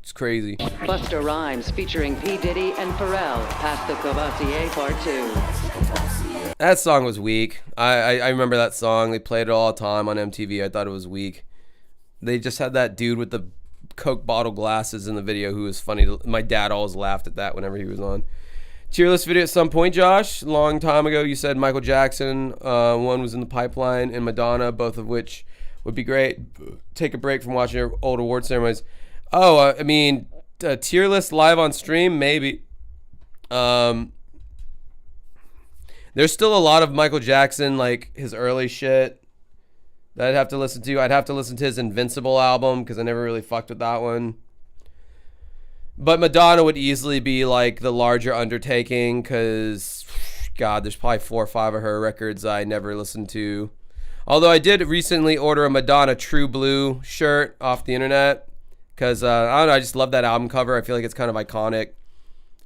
It's crazy. Busta Rhymes featuring P. Diddy and Pharrell, Pass the Courvoisier Part 2. That song was weak. I remember that song. They played it all the time on MTV. I thought it was weak. They just had that dude with the Coke bottle glasses in the video who was funny. My dad always laughed at that whenever he was on. Tier list video at some point, Josh. Long time ago, you said Michael Jackson. One was in the pipeline, and Madonna, both of which would be great. Take a break from watching old award ceremonies. Oh, I mean, tier list live on stream, maybe. There's still a lot of Michael Jackson, like his early shit, that I'd have to listen to. I'd have to listen to his Invincible album because I never really fucked with that one. But Madonna would easily be like the larger undertaking because, God, there's probably 4 or 5 of her records I never listened to. Although I did recently order a Madonna True Blue shirt off the internet because, I don't know, I just love that album cover. I feel like it's kind of iconic.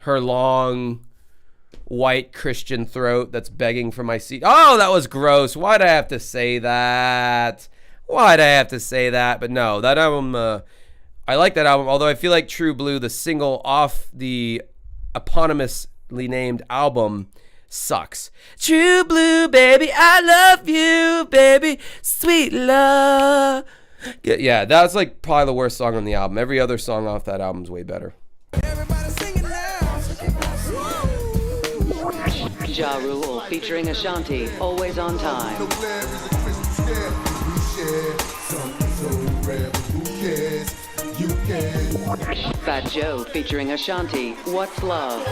Her long white Christian throat that's begging for my seat. Oh, that was gross. Why'd I have to say that? But no, that album... I like that album, although I feel like True Blue, the single off the eponymously named album, sucks. True blue, baby, I love you, baby, sweet love. Yeah, that's like probably the worst song on the album. Every other song off that album is way better. Ja Rule featuring Ashanti, Always on Time. Fat Joe featuring Ashanti, What's Love?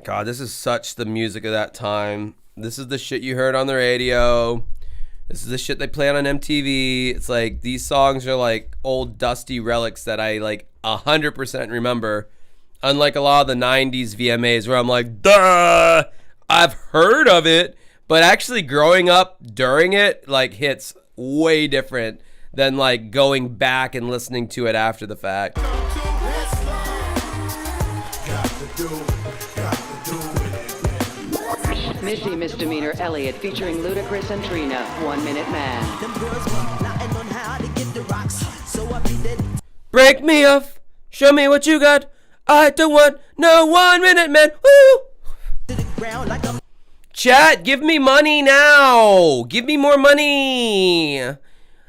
God, this is such the music of that time. This is the shit you heard on the radio. This is the shit they played on MTV. It's like these songs are like old dusty relics that I like 100% remember. Unlike a lot of the 90s VMAs where I'm like, duh, I've heard of it. But actually growing up during it like hits way different than like going back and listening to it after the fact. Missy Misdemeanor Elliott featuring Ludacris and Trina, 1 Minute Man. Break me off, show me what you got. I don't want no 1 minute man. Woo! Chat, give me money now. Give me more money.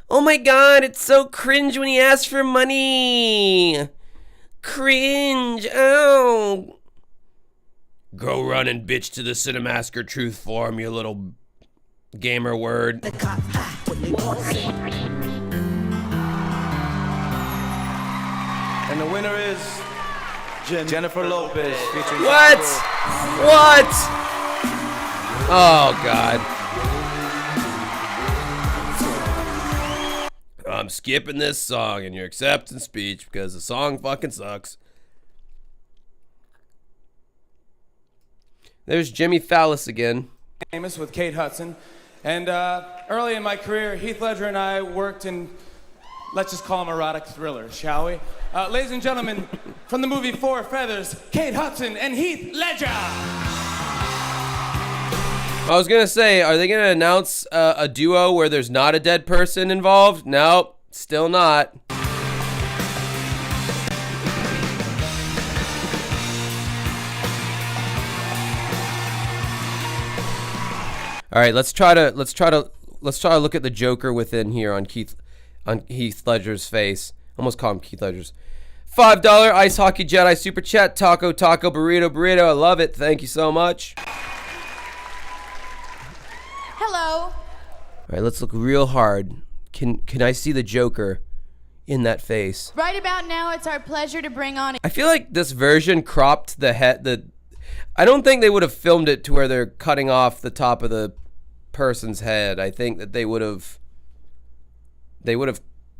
Oh my god, it's so cringe when he asks for money. Cringe. Oh. Go running, bitch, to the Cinemasker Truth Forum, you little gamer word. And the winner is Jennifer Lopez featuring. What? What? Oh, God. I'm skipping this song in your acceptance speech because the song fucking sucks. There's Jimmy Fallon again. Famous with Kate Hudson. And early in my career, Heath Ledger and I worked in, let's just call them erotic thrillers, shall we? Ladies and gentlemen, from the movie Four Feathers, Kate Hudson and Heath Ledger. I was gonna say, are they gonna announce a duo where there's not a dead person involved? Nope, still not. All right, let's try to look at the Joker within here on Heath Ledger's face. Almost call him Keith Ledger's. $5 Ice Hockey Jedi Super Chat. Taco Burrito. I love it. Thank you so much. Hello. All right, let's look real hard. Can I see the Joker in that face? Right about now, it's our pleasure to bring on. I feel like this version cropped the head. I don't think they would have filmed it to where they're cutting off the top of the person's head. I think that they would have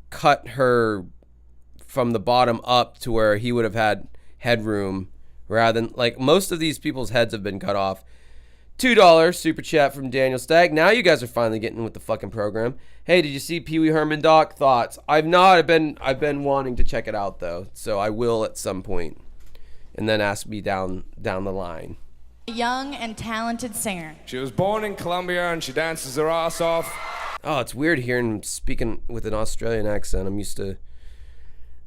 cut her from the bottom up to where he would have had headroom, rather than like most of these people's heads have been cut off. $2 super chat from Daniel Stagg. Now you guys are finally getting with the fucking program. Hey, did you see Pee Wee Herman doc? Thoughts? I've not. I've been wanting to check it out though, so I will at some point. And then ask me down the line. A young and talented singer. She was born in Colombia and she dances her ass off. Oh, it's weird hearing him speaking with an Australian accent. I'm used to.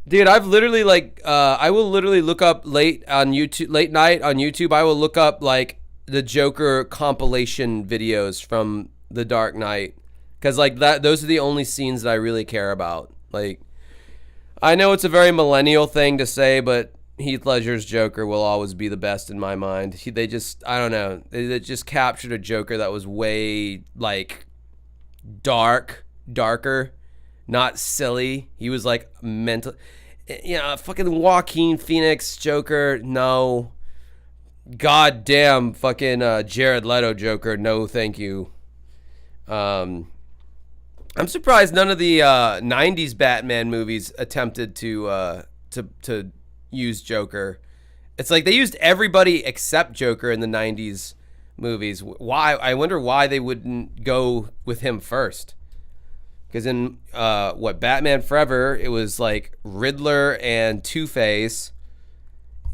Dude, I've literally I will literally look up late night on YouTube. I will look up like the Joker compilation videos from The Dark Knight, because like those are the only scenes that I really care about. Like, I know it's a very millennial thing to say, but Heath Ledger's Joker will always be the best in my mind. They just captured a Joker that was way like darker, not silly. He was like mental. Fucking Joaquin Phoenix Joker, no. Goddamn fucking Jared Leto Joker, no thank you. I'm surprised none of the 90s Batman movies attempted to use Joker. It's like they used everybody except Joker in the 90s movies. Why? I wonder why they wouldn't go with him first. Because in Batman Forever, it was like Riddler and Two-Face.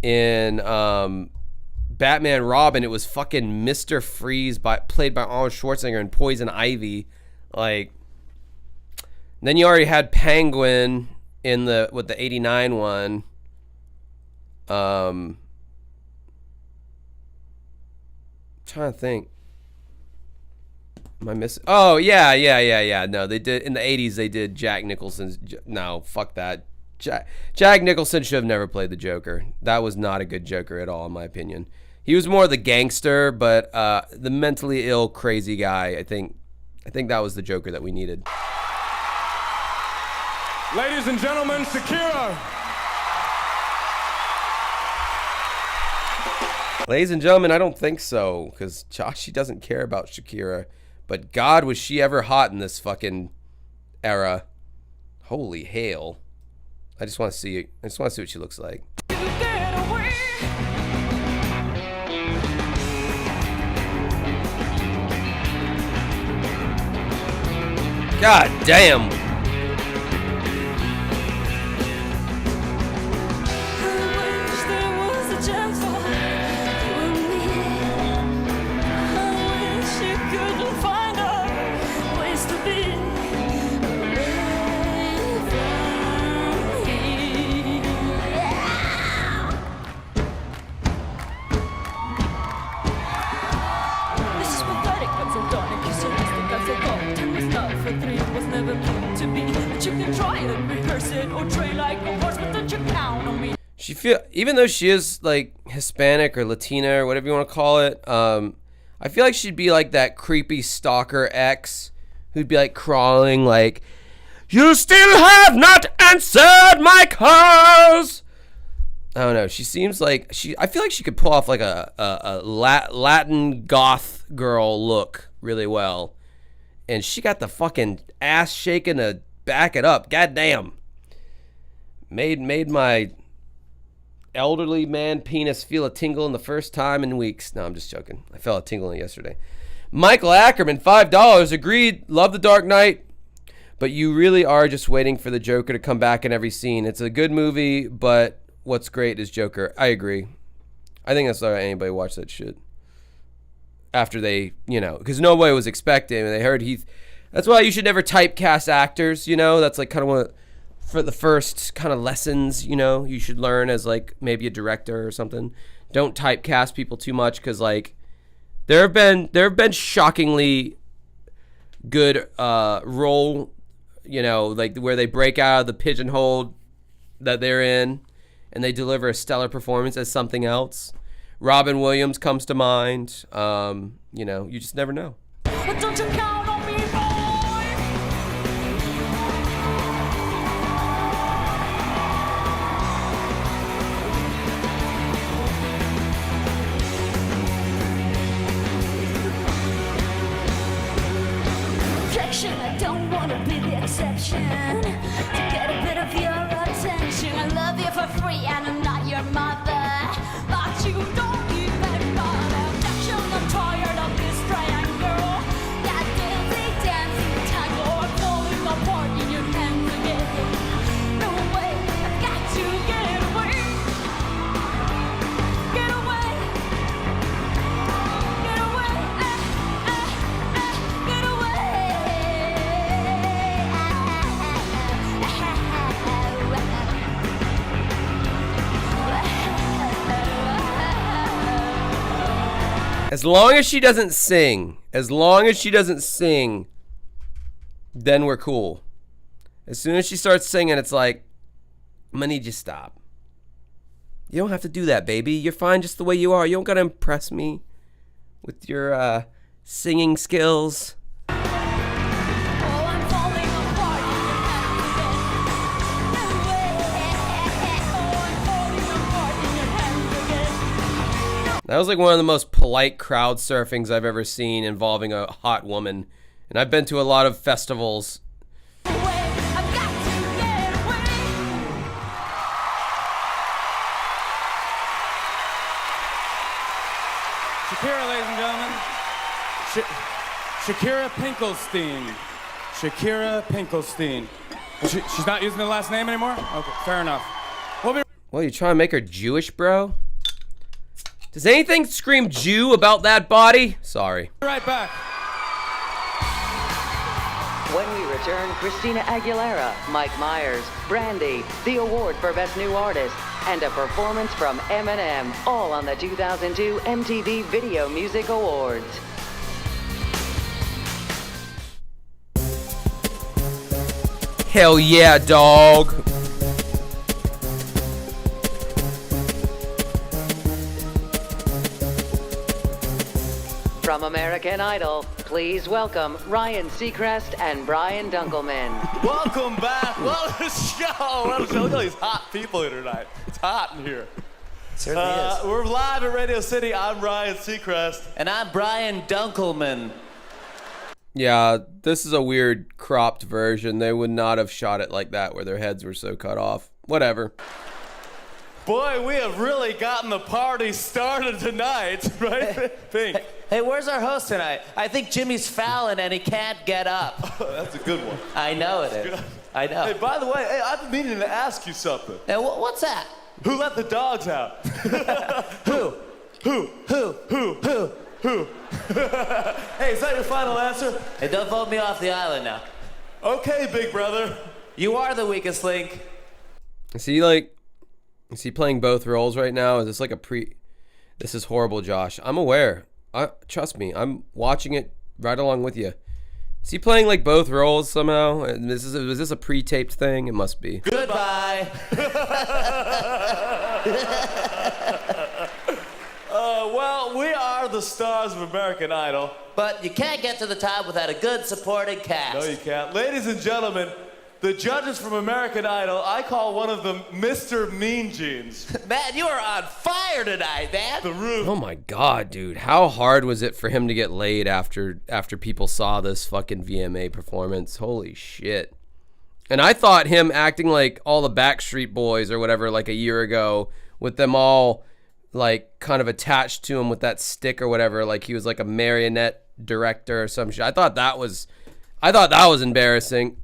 In Batman Robin, it was fucking Mr. Freeze played by Arnold Schwarzenegger and Poison Ivy. Like, then you already had Penguin in the 89 one. trying to think. Am I missing? Oh, yeah. No, they did. In the 80s, they did Jack Nicholson's. No, fuck that. Jack Nicholson should have never played the Joker. That was not a good Joker at all, in my opinion. He was more the gangster, but the mentally ill, crazy guy, I think that was the Joker that we needed. Ladies and gentlemen, Shakira. Ladies and gentlemen, I don't think so, because Josh, he doesn't care about Shakira. But God, was she ever hot in this fucking era. Holy hell. I just want to see what she looks like. God damn. Even though she is like Hispanic or Latina or whatever you want to call it, I feel like she'd be like that creepy stalker ex who'd be like crawling like, "You still have not answered my calls." I don't know. She seems like I feel like she could pull off like a Latin goth girl look really well, and she got the fucking ass shaking to back it up. Goddamn. Made my elderly man penis feel a tingle in the first time in weeks. No, I'm just joking. I felt a tingle in it yesterday. Michael Ackerman, $5. Agreed. Love The Dark Knight. But you really are just waiting for the Joker to come back in every scene. It's a good movie, but what's great is Joker. I agree. I think that's why anybody watched that shit. After they, because nobody was expecting. They heard that's why you should never typecast actors, That's like kind of one for the first kind of lessons, you should learn as like maybe a director or something. Don't typecast people too much, because like there have been shockingly good role, like where they break out of the pigeonhole that they're in and they deliver a stellar performance as something else. Robin Williams comes to mind. You just never know. But don't you count on me, boy. I don't want to be the exception to get a bit of your attention. I love you for free and I'm not your mother, but you don't even bother. Objection, I'm tired of this triangle, that daily dancing tango. I'm falling apart in your hands again. No way, I've got to get away. Get away. Get away. Get away. As long as she doesn't sing, then we're cool. As soon as she starts singing, it's like, I'm gonna need you to stop. You don't have to do that, baby. You're fine just the way you are. You don't gotta impress me with your singing skills. That was like one of the most polite crowd surfings I've ever seen involving a hot woman. And I've been to a lot of festivals. Shakira, ladies and gentlemen. Shakira Pinkelstein. Shakira Pinkelstein. She's not using the last name anymore? Okay, fair enough. Well, you trying to make her Jewish, bro? Does anything scream Jew about that body? Sorry. Right back. When we return, Christina Aguilera, Mike Myers, Brandy, the award for Best New Artist, and a performance from Eminem, all on the 2002 MTV Video Music Awards. Hell yeah, dog. From American Idol, please welcome Ryan Seacrest and Brian Dunkelman. Welcome back. What a show. What a show. Look at all these hot people here tonight. It's hot in here. Certainly is. We're live at Radio City. I'm Ryan Seacrest. And I'm Brian Dunkelman. Yeah, this is a weird cropped version. They would not have shot it like that where their heads were so cut off. Whatever. Boy, we have really gotten the party started tonight, right? Pink. Hey, where's our host tonight? I think Jimmy's fouling and he can't get up. That's a good one. I know it is. I know. Hey, by the way, I've been meaning to ask you something. Hey, what's that? Who let the dogs out? Who? Hey, is that your final answer? Hey, don't vote me off the island now. Okay, big brother. You are the weakest link. Is he playing both roles right now? Is this like a This is horrible, Josh. I'm aware. Trust me, I'm watching it right along with you. Is he playing like both roles somehow? Was this a pre-taped thing? It must be. Goodbye. Well, we are the stars of American Idol. But you can't get to the top without a good supporting cast. No, you can't. Ladies and gentlemen, the judges from American Idol, I call one of them Mr. Mean Jeans. Man, you are on fire tonight, man. The roof. Oh my god, dude. How hard was it for him to get laid after people saw this fucking VMA performance? Holy shit. And I thought him acting like all the Backstreet Boys or whatever like a year ago with them all like kind of attached to him with that stick or whatever, like he was like a marionette director or some shit. I thought that was embarrassing.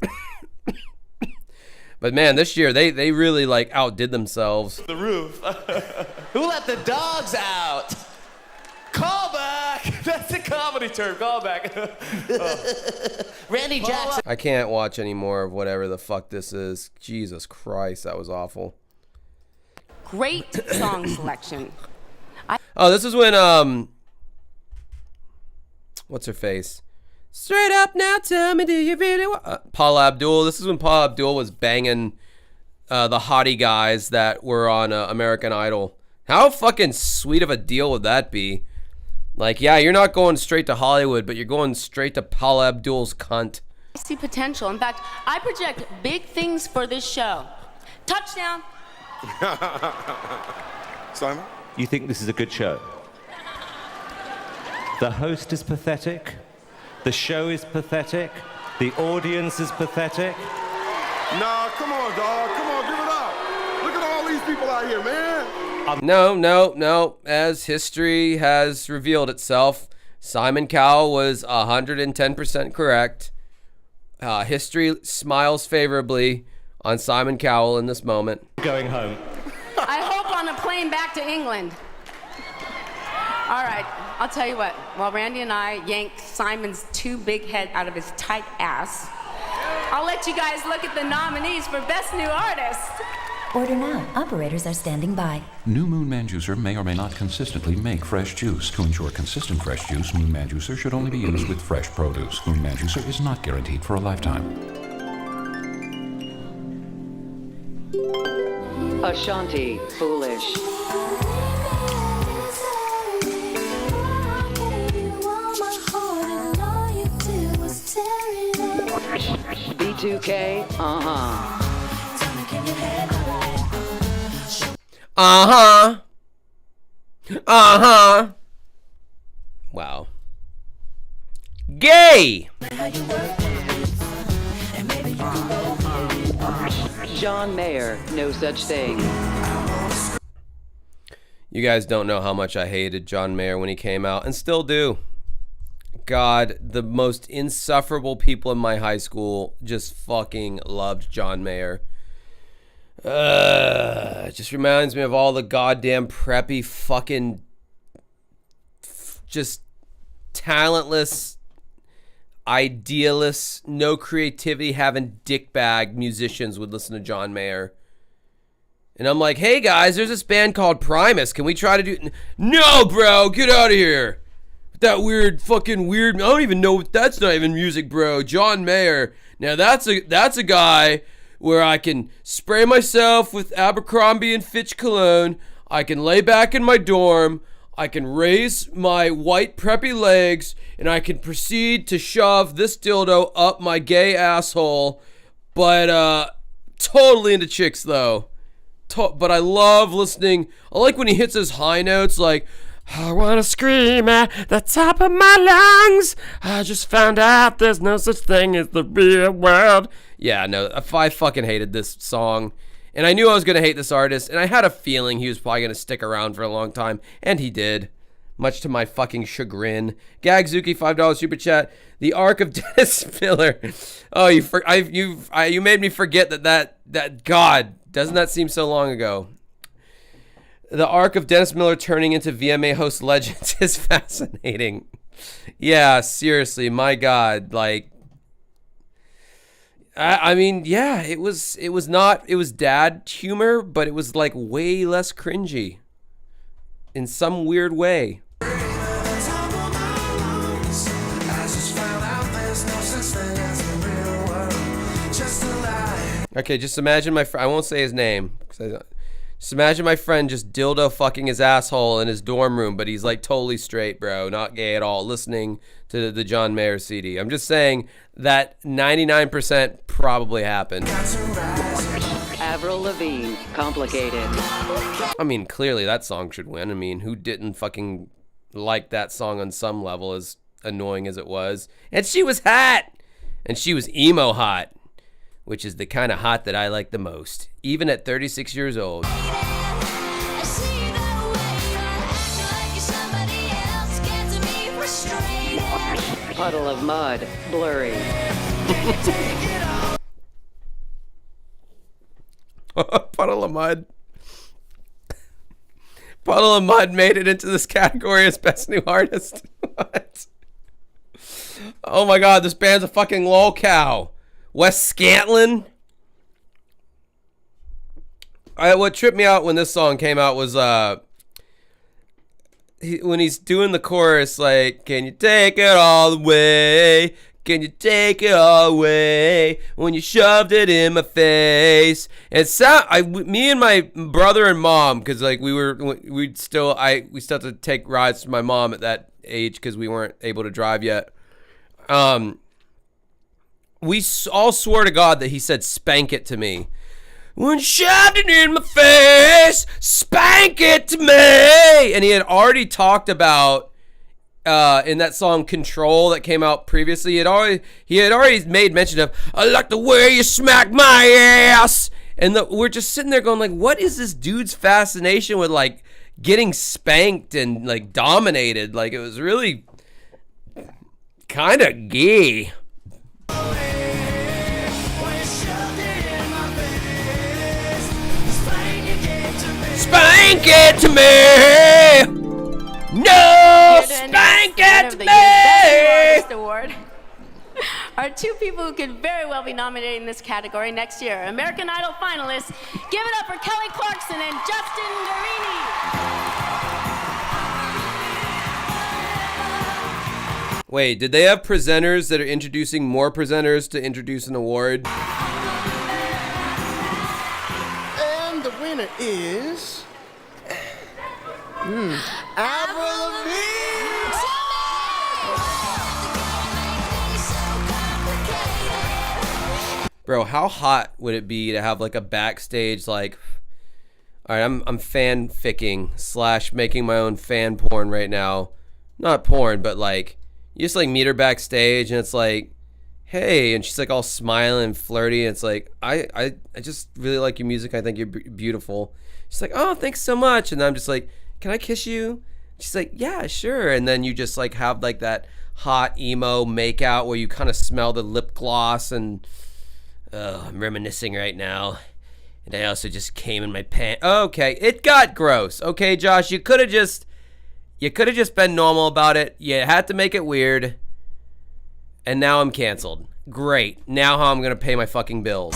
But man, this year they really like outdid themselves. The roof. Who let the dogs out? Callback! That's a comedy term, callback. Randy Jackson. I can't watch any more of whatever the fuck this is. Jesus Christ, that was awful. Great song selection. Oh, this is when what's her face? Straight up now, tell me, do you really want Paula Abdul? This is when Paula Abdul was banging the hottie guys that were on American Idol. How fucking sweet of a deal would that be? Like, yeah, you're not going straight to Hollywood, but you're going straight to Paula Abdul's cunt. I see potential. In fact, I project big things for this show. Touchdown. Simon? You think this is a good show? The host is pathetic. The show is pathetic. The audience is pathetic. Nah, come on, dog. Come on, give it up. Look at all these people out here, man. No. As history has revealed itself, Simon Cowell was 110% correct. History smiles favorably on Simon Cowell in this moment. Going home. I hope on a plane back to England. All right, I'll tell you what. While Randy and I yanked Simon's too big head out of his tight ass, I'll let you guys look at the nominees for Best New Artist. Order now. Operators are standing by. New Moon Man Juicer may or may not consistently make fresh juice. To ensure consistent fresh juice, Moon Man Juicer should only be used with fresh produce. Moon Man Juicer is not guaranteed for a lifetime. Ashanti, Foolish. B2K, Wow. Gay! John Mayer, No Such Thing. You guys don't know how much I hated John Mayer when he came out, and still do. God, the most insufferable people in my high school just fucking loved John Mayer. It just reminds me of all the goddamn preppy fucking just talentless idealists, no creativity, having dickbag musicians would listen to John Mayer. And I'm like, hey guys, there's this band called Primus. Can we try to do? No, bro, get out of here. That weird, fucking weird. I don't even know. That's not even music, bro. John Mayer. Now that's a guy where I can spray myself with Abercrombie and Fitch cologne. I can lay back in my dorm. I can raise my white preppy legs, and I can proceed to shove this dildo up my gay asshole. But totally into chicks though. But I love listening. I like when he hits his high notes, like, I wanna scream at the top of my lungs. I just found out there's no such thing as the real world. Yeah, no, I fucking hated this song. And I knew I was gonna hate this artist, and I had a feeling he was probably gonna stick around for a long time, and he did. Much to my fucking chagrin. Gagzuki, $5 super chat. The arc of Dennis Miller. Oh, you made me forget that God, doesn't that seem so long ago? The arc of Dennis Miller turning into VMA host legends is fascinating. Yeah, seriously, my God, like, I mean, yeah, it was dad humor, but it was like way less cringy in some weird way. Okay, just imagine my friend. I won't say his name. Just imagine my friend just dildo fucking his asshole in his dorm room, but he's like totally straight, bro, not gay at all, listening to the John Mayer CD. I'm just saying that 99% probably happened. Avril Lavigne, Complicated. I mean, clearly that song should win. I mean, who didn't fucking like that song on some level, as annoying as it was? And she was hot! And she was emo hot, which is the kind of hot that I like the most, even at 36 years old. Puddle of Mud, Blurry. Puddle of Mud. Puddle of Mud made it into this category as Best New Artist. What? Oh my God, this band's a fucking lolcow. Wes Scantlin. What tripped me out when this song came out was when he's doing the chorus, like, can you take it all away? Can you take it all away? When you shoved it in my face. And me and my brother and mom, because like we still had to take rides to my mom at that age because we weren't able to drive yet. We all swore to God that he said spank it to me. When you shoved it in my face, spank it to me. And he had already talked about in that song Control that came out previously. He had already made mention of, I like the way you smack my ass. And we're just sitting there going like, what is this dude's fascination with like getting spanked and like dominated? Like, it was really kind of gay. Spank it to me! No! Spank it to me! Best New Artist Award are two people who could very well be nominated in this category next year. American Idol finalists. Give it up for Kelly Clarkson and Justin Guarini. Wait, did they have presenters that are introducing more presenters to introduce an award? And the winner is Avril Lavigne. Bro, how hot would it be to have like a backstage, like, all right, I'm fanficking / making my own fan porn right now. Not porn, but like, you just like meet her backstage and it's like, hey, and she's like all smiling and flirty, and it's like, I just really like your music. I think you're beautiful. She's like, oh, thanks so much. And I'm just like, can I kiss you? She's like, yeah, sure. And then you just like have like that hot emo makeout where you kind of smell the lip gloss and I'm reminiscing right now. And I also just came in my pants. Okay, it got gross. Okay, Josh, you could have just been normal about it. You had to make it weird. and now I'm canceled. Great. Now how I'm gonna pay my fucking bills.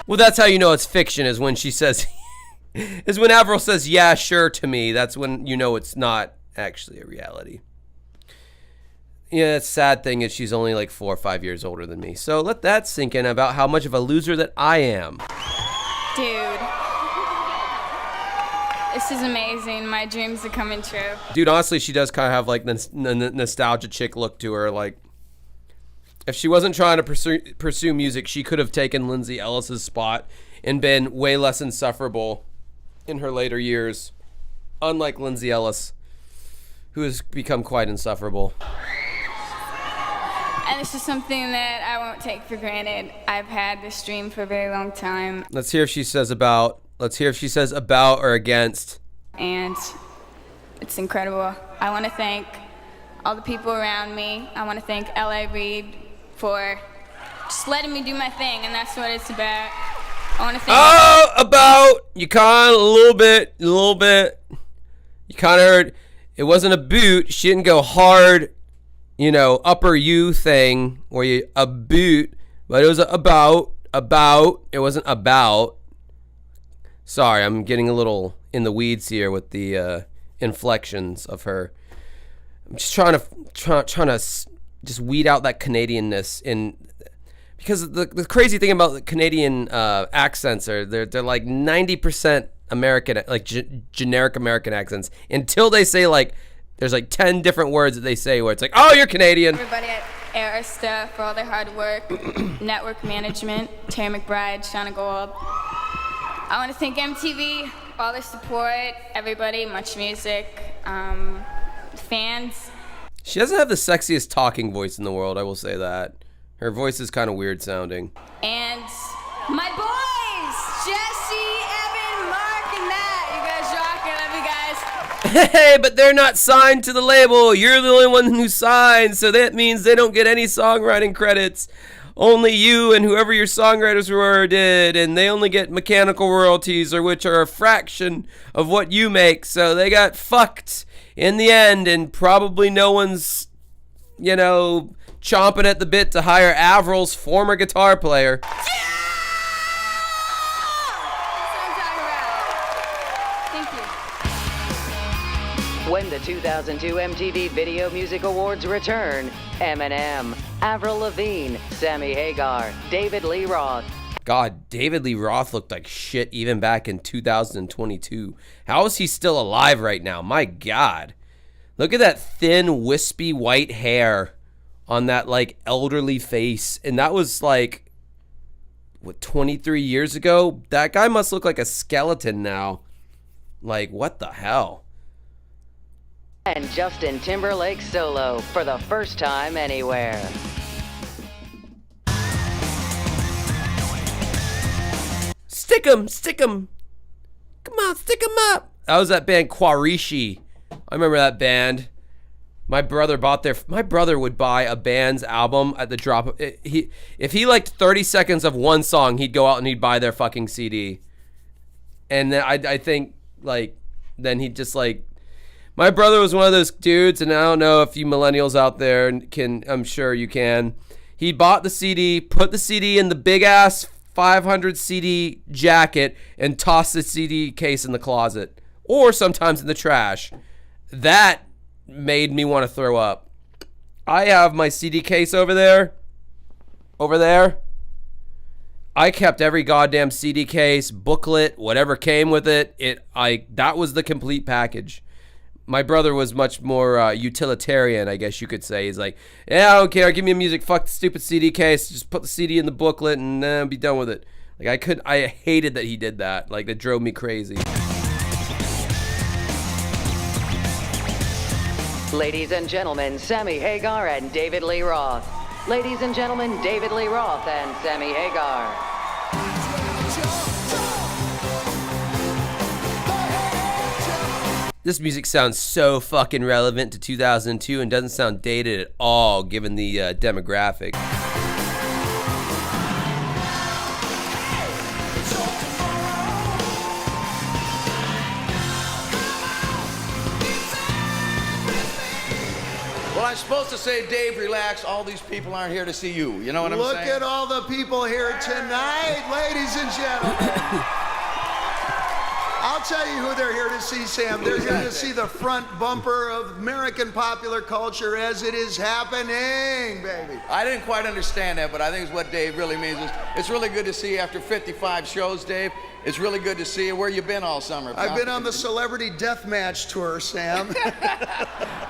Well, that's how you know it's fiction, is when she says, is when Avril says, yeah, sure to me. That's when you know it's not actually a reality. Yeah, the sad thing is she's only like 4 or 5 years older than me. So let that sink in about how much of a loser that I am. Dude. This is amazing. My dreams are coming true. Dude, honestly, she does kind of have like the nostalgia chick look to her. Like, if she wasn't trying to pursue music, she could have taken Lindsay Ellis's spot and been way less insufferable in her later years. Unlike Lindsay Ellis, who has become quite insufferable. And this is something that I won't take for granted. I've had this dream for a very long time. Let's hear if she says about. Let's hear if she says about or against. And it's incredible. I want to thank all the people around me. I want to thank L.A. Reid for just letting me do my thing, and that's what it's about. I want to thank about you kind of a little bit. You kind of heard it wasn't a boot. She didn't go hard, you know, upper U thing where you a boot, but it was about. It wasn't about. Sorry, I'm getting a little in the weeds here with the inflections of her. I'm just trying to just weed out that Canadianness because the crazy thing about the Canadian accents are they're like 90% American, like generic American accents, until they say like there's like 10 different words that they say where it's like, oh, you're Canadian. everybody at Arista for all their hard work, network management, Terry McBride, Shauna Gold. I want to thank MTV, all their support, everybody, Much Music, fans. She doesn't have the sexiest talking voice in the world, I will say that. Her voice is kind of weird sounding. And my boys, Jesse, Evan, Mark, and Matt. You guys rock. I love you guys. Hey, but they're not signed to the label. You're the only one who signed, so that means they don't get any songwriting credits. Only you and whoever your songwriters were did, and they only get mechanical royalties, or which are a fraction of what you make, so they got fucked in the end, and probably no one's, you know, chomping at the bit to hire Avril's former guitar player. Thank you. When the 2002 MTV Video Music Awards return, Eminem, Avril Lavigne, Sammy Hagar, David Lee Roth. God, David Lee Roth looked like shit even back in 2022. How is he still alive right now? My God. Look at that thin, wispy white hair on that, like, elderly face. And that was, like, what, 23 years ago? That guy must look like a skeleton now. Like, what the hell? And Justin Timberlake solo for the first time anywhere. Stick 'em. Come on, stick 'em up. That was that band Quarishi. I remember that band. My brother would buy a band's album at the drop of if he liked 30 seconds of one song, he'd go out and he'd buy their fucking CD. And then I think like then he'd just like, my brother was one of those dudes, and I don't know if you millennials out there can, I'm sure you can. He bought the CD, put the CD in the big ass 500 CD jacket, and tossed the CD case in the closet, or sometimes in the trash. That made me want to throw up. I have my CD case over there. I kept every goddamn CD case, booklet, whatever came with it. That was the complete package. My brother was much more utilitarian, I guess you could say. He's like, yeah, I don't care. Give me music. Fuck the stupid CD case. Just put the CD in the booklet and be done with it. Like I hated that he did that. Like that drove me crazy. Ladies and gentlemen, Sammy Hagar and David Lee Roth. Ladies and gentlemen, David Lee Roth and Sammy Hagar. This music sounds so fucking relevant to 2002 and doesn't sound dated at all given the demographic. I'm supposed to say, Dave, relax. All these people aren't here to see you. You know what I'm saying? Look at all the people here tonight, ladies and gentlemen. I'll tell you who they're here to see, Sam. They're here to see the front bumper of American popular culture as it is happening, baby. I didn't quite understand that, but I think it's what Dave really means. It's really good to see you after 55 shows, Dave. It's really good to see you. Where you been all summer? I've been on the Celebrity Deathmatch tour, Sam.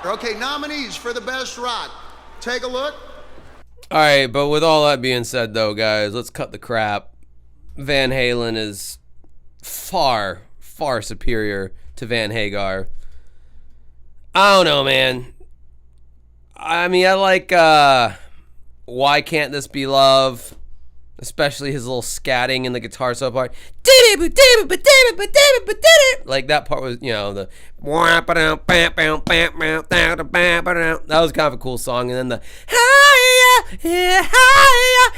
Okay, nominees for the best rock. Take a look. All right, but with all that being said, though, guys, let's cut the crap. Van Halen is far superior to Van Hagar. I don't know, man. I mean, I like Why Can't This Be Love, especially his little scatting in the guitar solo part. Like that part was, you know, the that was kind of a cool song. And then the higher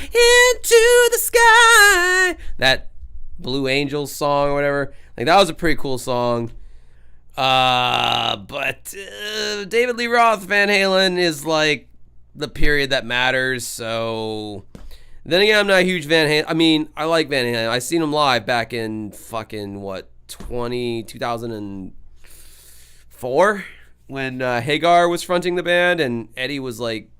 into the sky, that Blue Angels song or whatever, like that was a pretty cool song. But David Lee Roth, Van Halen is like the period that matters. So then again, I'm not a huge Van Halen. I mean, I like Van Halen. I seen him live back in fucking 2004 when Hagar was fronting the band and Eddie was like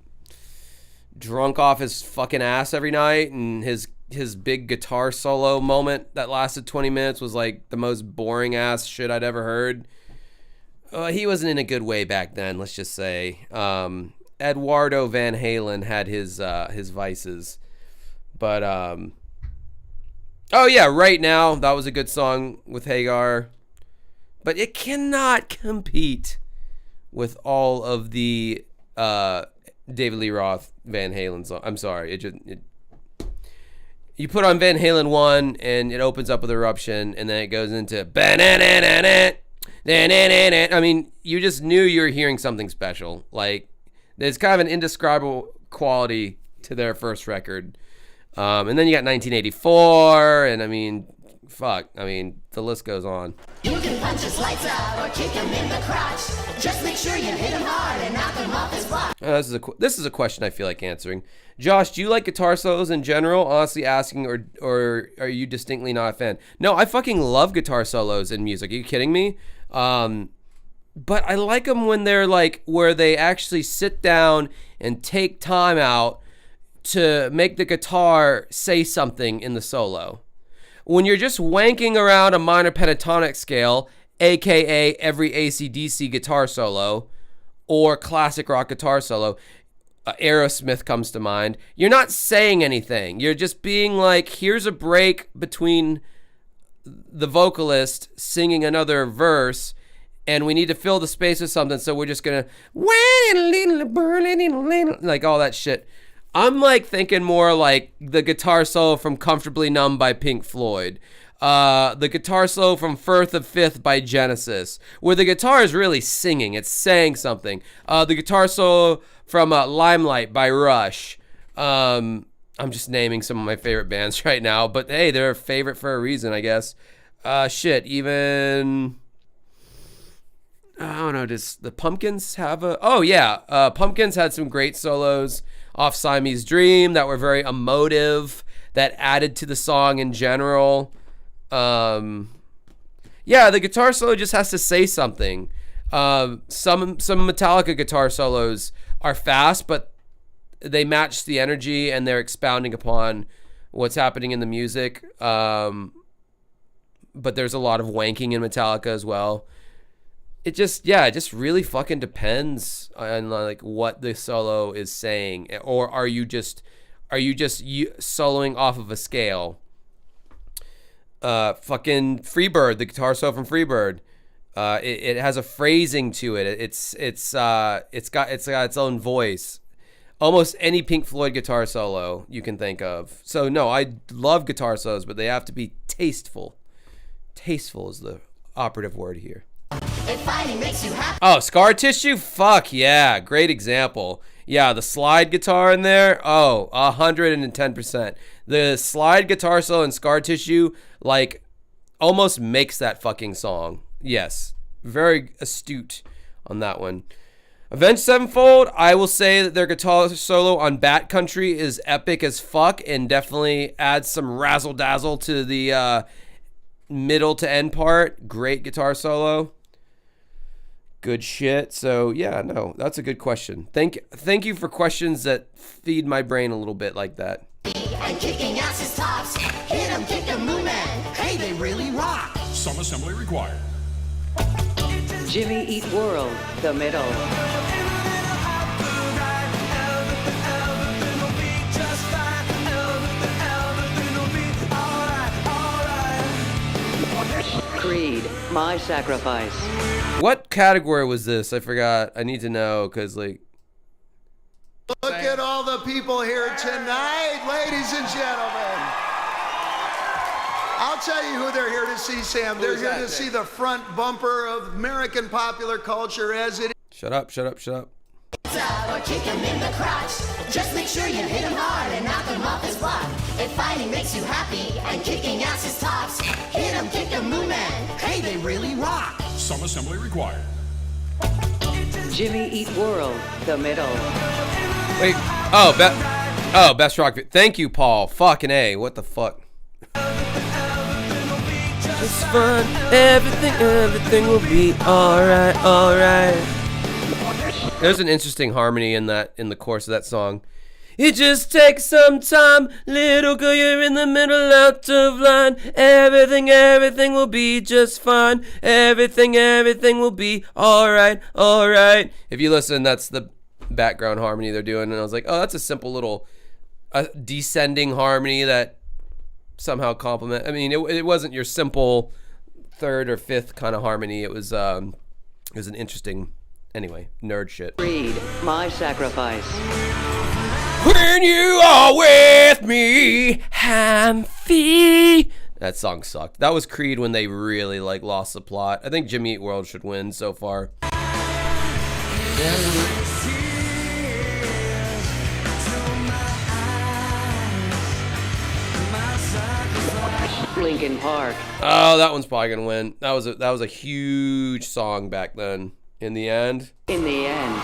drunk off his fucking ass every night, and his big guitar solo moment that lasted 20 minutes was like the most boring ass shit I'd ever heard. He wasn't in a good way back then, let's just say. Eduardo Van Halen had his vices. But, oh yeah, Right Now, that was a good song with Hagar. But it cannot compete with all of the David Lee Roth Van Halen songs. I'm sorry, you put on Van Halen 1 and it opens up with Eruption, and then it goes into I mean, you just knew you were hearing something special. Like, there's kind of an indescribable quality to their first record. And then you got 1984, and I mean, fuck. I mean, the list goes on. You can punch his lights out or kick him in the crotch. Just make sure you hit him hard and knock him off his block. This is a question I feel like answering. Josh, do you like guitar solos in general? Honestly asking, or are you distinctly not a fan? No, I fucking love guitar solos in music. Are you kidding me? But I like them when they're like, where they actually sit down and take time out to make the guitar say something in the solo. When you're just wanking around a minor pentatonic scale, aka every AC/DC guitar solo or classic rock guitar solo, Aerosmith comes to mind, you're not saying anything. You're just being like, here's a break between the vocalist singing another verse, and we need to fill the space with something, so we're just gonna like all that shit. I'm like thinking more like the guitar solo from Comfortably Numb by Pink Floyd. The guitar solo from Firth of Fifth by Genesis, where the guitar is really singing, it's saying something. The guitar solo from Limelight by Rush. I'm just naming some of my favorite bands right now, but hey, they're a favorite for a reason, I guess. Even... I don't know, does the Pumpkins have a... Oh, yeah, Pumpkins had some great solos off Siamese Dream that were very emotive, that added to the song in general. Yeah, the guitar solo just has to say something. Some Metallica guitar solos are fast, but they match the energy and they're expounding upon what's happening in the music. But there's a lot of wanking in Metallica as well. It just really fucking depends on like what the solo is saying, or are you just soloing off of a scale? Fucking Freebird, the guitar solo from Freebird, it has a phrasing to it. It's got its own voice. Almost any Pink Floyd guitar solo you can think of. So no, I love guitar solos, but they have to be tasteful. Tasteful is the operative word here. It finally makes you happy. Oh, Scar Tissue? Fuck yeah. Great example. Yeah, the slide guitar in there. Oh, 110%. The slide guitar solo in Scar Tissue, like, almost makes that fucking song. Yes. Very astute on that one. Avenged Sevenfold, I will say that their guitar solo on Bat Country is epic as fuck and definitely adds some razzle dazzle to the middle to end part. Great guitar solo. Good shit. So yeah, no, that's a good question. Thank you for questions that feed my brain a little bit like that. And kicking asses tops. Hit 'em, kick 'em, Moon Man. Hey, they really rock. Some assembly required. Jimmy Eat World, the middle. Creed, My Sacrifice. What category was this? I forgot. I need to know because like. Look at all the people here tonight, ladies and gentlemen. I'll tell you who they're here to see, Sam. They're here to see the front bumper of American popular culture as it is. Shut up, shut up, shut up. Or kick him in the crotch. Just make sure you hit him hard and knock him off his block. If fighting makes you happy and kicking asses tops, hit him, kick him, Moon Man. Hey, they really rock. Some assembly required. Jimmy Eat World, the middle. Wait. Best rock. Thank you, Paul. Fucking A. What the fuck? It's fun. Everything will be alright, alright. There's an interesting harmony in the chorus of that song. It just takes some time, little girl, you're in the middle, out of line. Everything will be just fine. Everything will be alright, alright. If you listen, that's the background harmony they're doing, and I was like, oh, that's a simple little descending harmony that somehow complement. I mean, it wasn't your simple third or fifth kind of harmony. It was an interesting. Anyway, nerd shit. Creed, My Sacrifice. When you are with me, I'm free. That song sucked. That was Creed when they really like lost the plot. I think Jimmy Eat World should win so far. Linkin Park. Oh, that one's probably gonna win. That was a huge song back then. In the end. In the end.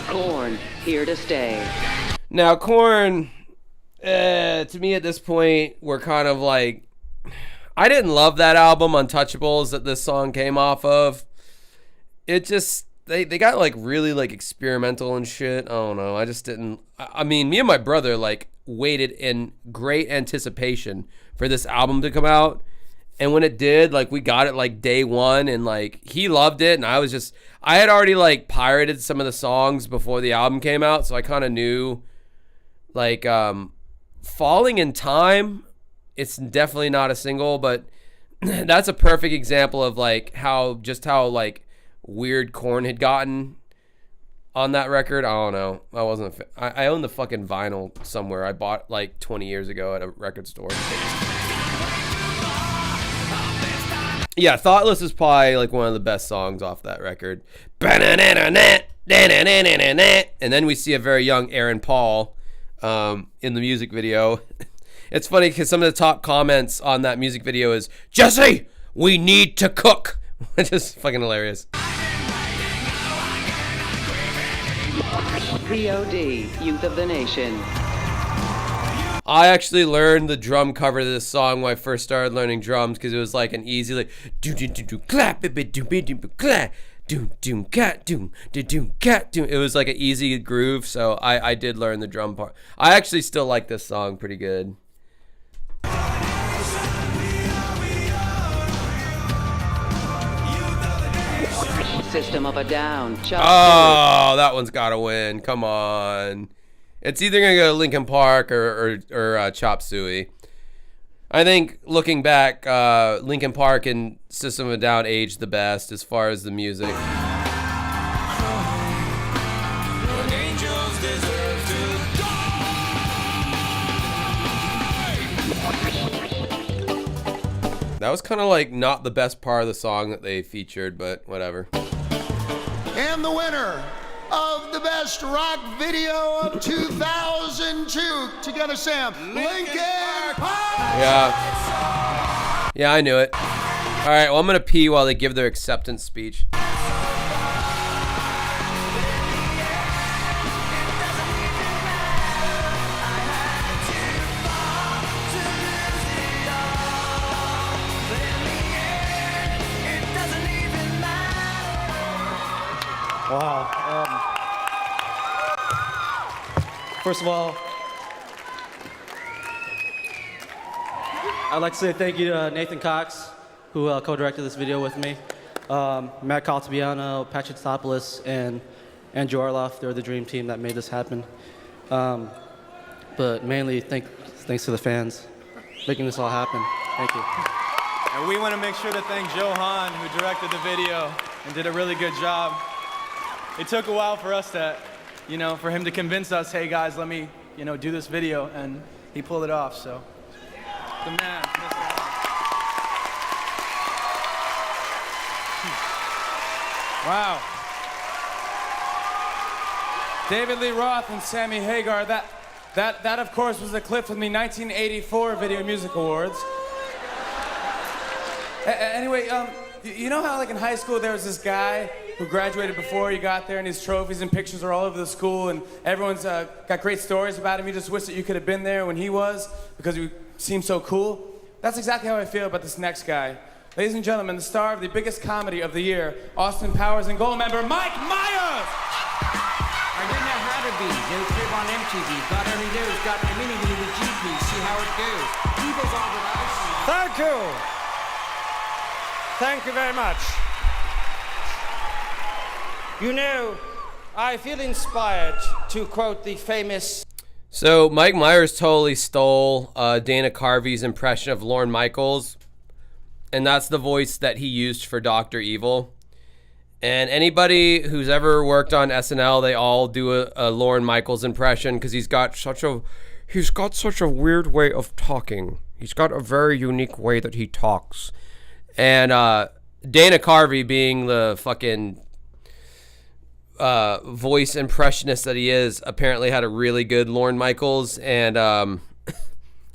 Korn, Here to Stay. Now, Korn, to me at this point, we're kind of like, I didn't love that album, Untouchables, that this song came off of. It just, they got like really like experimental and shit. I don't know. I just didn't. I mean, me and my brother like waited in great anticipation for this album to come out, and when it did, like we got it like day one, and like he loved it, and I had already like pirated some of the songs before the album came out, so I kind of knew like Falling in Time, it's definitely not a single, but that's a perfect example of like how like weird Korn had gotten on that record. I don't know. I own the fucking vinyl somewhere. I bought like 20 years ago at a record store. Yeah, Thoughtless is probably like one of the best songs off that record. And then we see a very young Aaron Paul in the music video. It's funny because some of the top comments on that music video is, "Jesse, we need to cook," which is fucking hilarious. POD, Youth of the Nation. I actually learned the drum cover to this song when I first started learning drums because it was like an easy like do do do do clap do do clap do do cat do do do cat do. It was like an easy groove, so I did learn the drum part. I actually still like this song pretty good. System of a Down. Oh, that one's gotta win. Come on. It's either gonna go to Linkin Park or Chop Suey. I think looking back, Linkin Park and System of a Down aged the best as far as the music. That was kind of like not the best part of the song that they featured, but whatever. And the winner of the best rock video of 2002, together Sam, Linkin Park. Yeah. Yeah, I knew it. All right, well, I'm going to pee while they give their acceptance speech. Wow. First of all, I'd like to say thank you to Nathan Cox, who co-directed this video with me. Matt Caltabiano, Patrick Topoulos, and Andrew Arloff, they're the dream team that made this happen. But mainly, thanks to the fans making this all happen. Thank you. And we want to make sure to thank Johan, who directed the video and did a really good job. It took a while for us to, for him to convince us, hey guys, let me, do this video, and he pulled it off, so. The man, Wow. David Lee Roth and Sammy Hagar. That of course was a clip from the 1984 Video Music Awards. Anyway, you know how like in high school there was this guy who graduated before he got there, and his trophies and pictures are all over the school, and everyone's got great stories about him. You just wish that you could have been there when he was, because he seemed so cool. That's exactly how I feel about this next guy. Ladies and gentlemen, the star of the biggest comedy of the year, Austin Powers and Goldmember, Mike Myers! I didn't know how to be. No crib on MTV. God only knows. Got my mini me with GP. See how it goes. People's on with us. Thank you. Thank you very much. I feel inspired to quote the famous... So Mike Myers totally stole Dana Carvey's impression of Lorne Michaels, and that's the voice that he used for Dr. Evil. And anybody who's ever worked on SNL, they all do a Lorne Michaels impression because he's got such a weird way of talking. He's got a very unique way that he talks. And Dana Carvey, being the fucking voice impressionist that he is, apparently had a really good Lorne Michaels. And I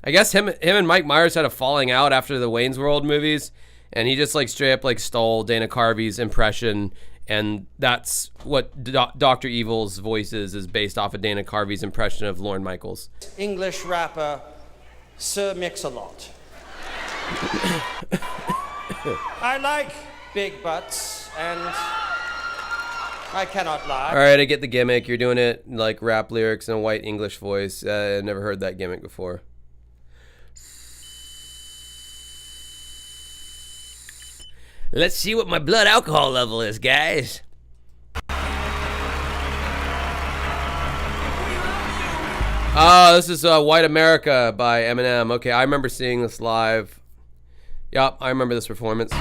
guess him and Mike Myers had a falling out after the Wayne's World movies, and he just like straight up like stole Dana Carvey's impression, and that's what Dr. Evil's voice is based off of Dana Carvey's impression of Lorne Michaels. English rapper Sir Mix-a-Lot. I like big butts, and I cannot lie. All right, I get the gimmick. You're doing it like rap lyrics in a white English voice. I never heard that gimmick before. Let's see what my blood alcohol level is, guys. Oh, this is White America by Eminem. Okay, I remember seeing this live. Yup, I remember this performance.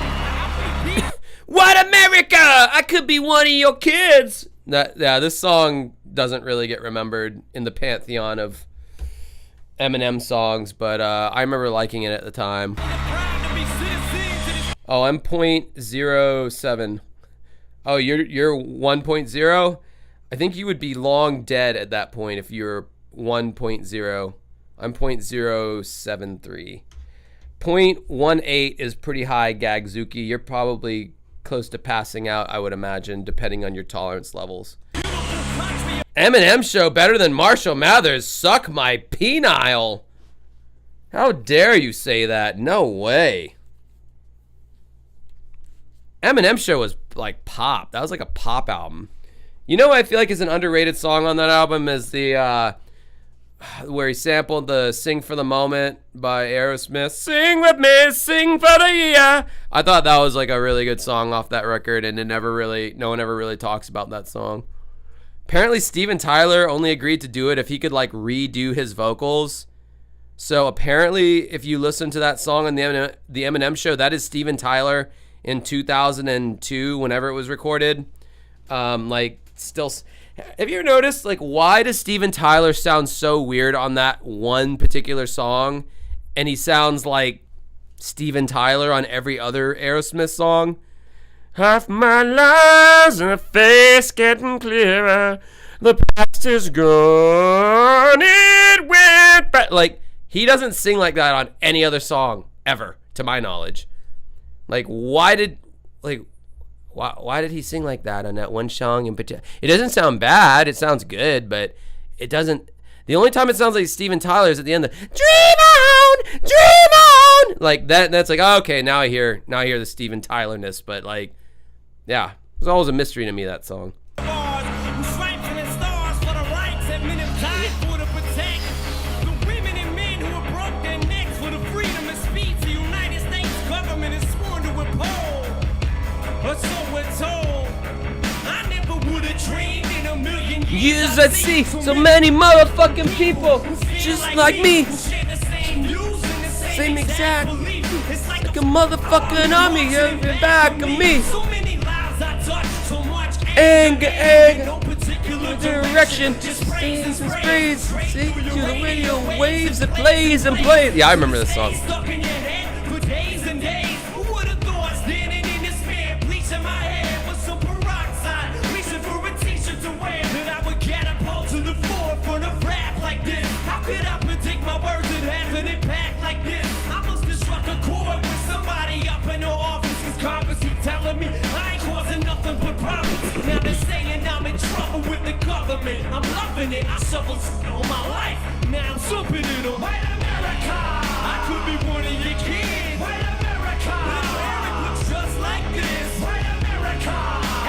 White America! I could be one of your kids! This song doesn't really get remembered in the pantheon of Eminem songs, but I remember liking it at the time. Oh, I'm 0.07. Oh, you're 1.0? I think you would be long dead at that point if you're 1.0. I'm 0.073. 0.18 is pretty high, Gagzuki. You're probably close to passing out, I would imagine, depending on your tolerance levels. Eminem show better than Marshall Mathers. Suck my penile. How dare you say that? No way. Eminem show was like pop. That was like a pop album. You know what I feel like is an underrated song on that album is the where he sampled the Sing for the Moment by Aerosmith. Sing with me, sing for the year. I thought that was like a really good song off that record, and no one ever really talks about that song. Apparently Steven Tyler only agreed to do it if he could like redo his vocals. So apparently if you listen to that song on the Eminem show, that is Steven Tyler in 2002, whenever it was recorded. Have you ever noticed, like, why does Steven Tyler sound so weird on that one particular song, and he sounds like Steven Tyler on every other Aerosmith song? Half my lies and a face getting clearer. The past is gone, it went back. Like, he doesn't sing like that on any other song ever, to my knowledge. Like, why did he sing like that on that one song in particular? It doesn't sound bad. It sounds good, but it doesn't. The only time it sounds like Steven Tyler is at the end of Dream On, Dream On. Like that. That's like, oh, okay, now I hear the Steven Tyler-ness. But like, yeah, it was always a mystery to me, that song. Years I'd see so many motherfucking people just like me. Same exact, like a motherfucking army in the back of me. Anger, direction, sprays and sprays. See, to the radio waves that plays and plays. Yeah, I remember this song. Telling me I ain't causing nothing but problems. Now they're saying I'm in trouble with the government. I'm loving it. I suffered all my life. Now I'm jumping in them. White America. I could be one of your kids. White America. Little Eric looks just like this. White America.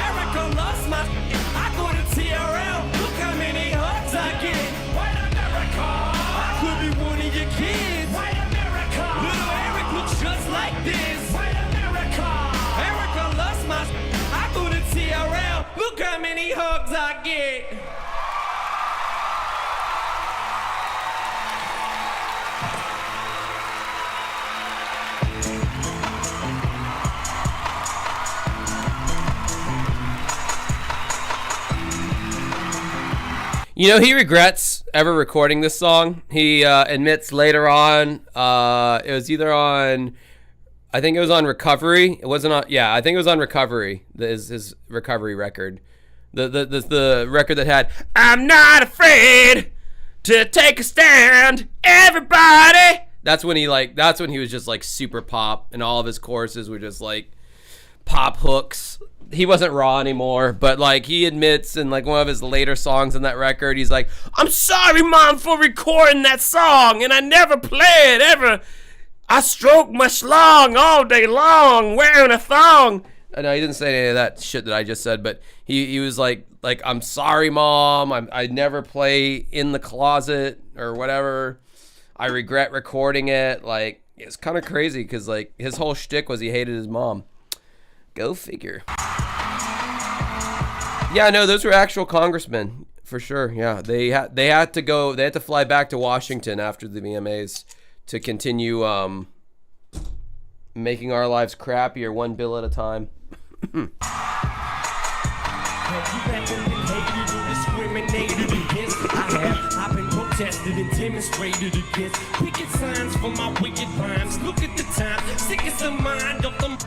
Erica loves my. I go to TRL. Look how many hugs I get. White America. I could be one of your kids. White America. Little Eric looks just like this. White America. Erica loves my. I go to TRL. Look how many hugs I get. You know, he regrets ever recording this song. He admits later on, it was either on, I think it was on Recovery. It wasn't on, yeah, I think it was on Recovery, his Recovery record. The record that had, I'm not afraid to take a stand, everybody. That's when he was just like super pop, and all of his choruses were just like pop hooks. He wasn't raw anymore, but like he admits in like one of his later songs on that record, he's like, I'm sorry, Mom, for recording that song, and I never played ever. I stroke my schlong all day long, wearing a thong. No, he didn't say any of that shit that I just said, but he was like, I'm sorry, Mom, I never play in the closet or whatever. I regret recording it. Like, it's kind of crazy because like his whole shtick was he hated his mom. Go figure. Yeah, no, those were actual congressmen for sure. Yeah, they had to fly back to Washington after the VMAs to continue making our lives crappier one bill at a time. I've been protested and demonstrated against picket signs for my wicked rhymes. Look at the time, sick as the mind of them.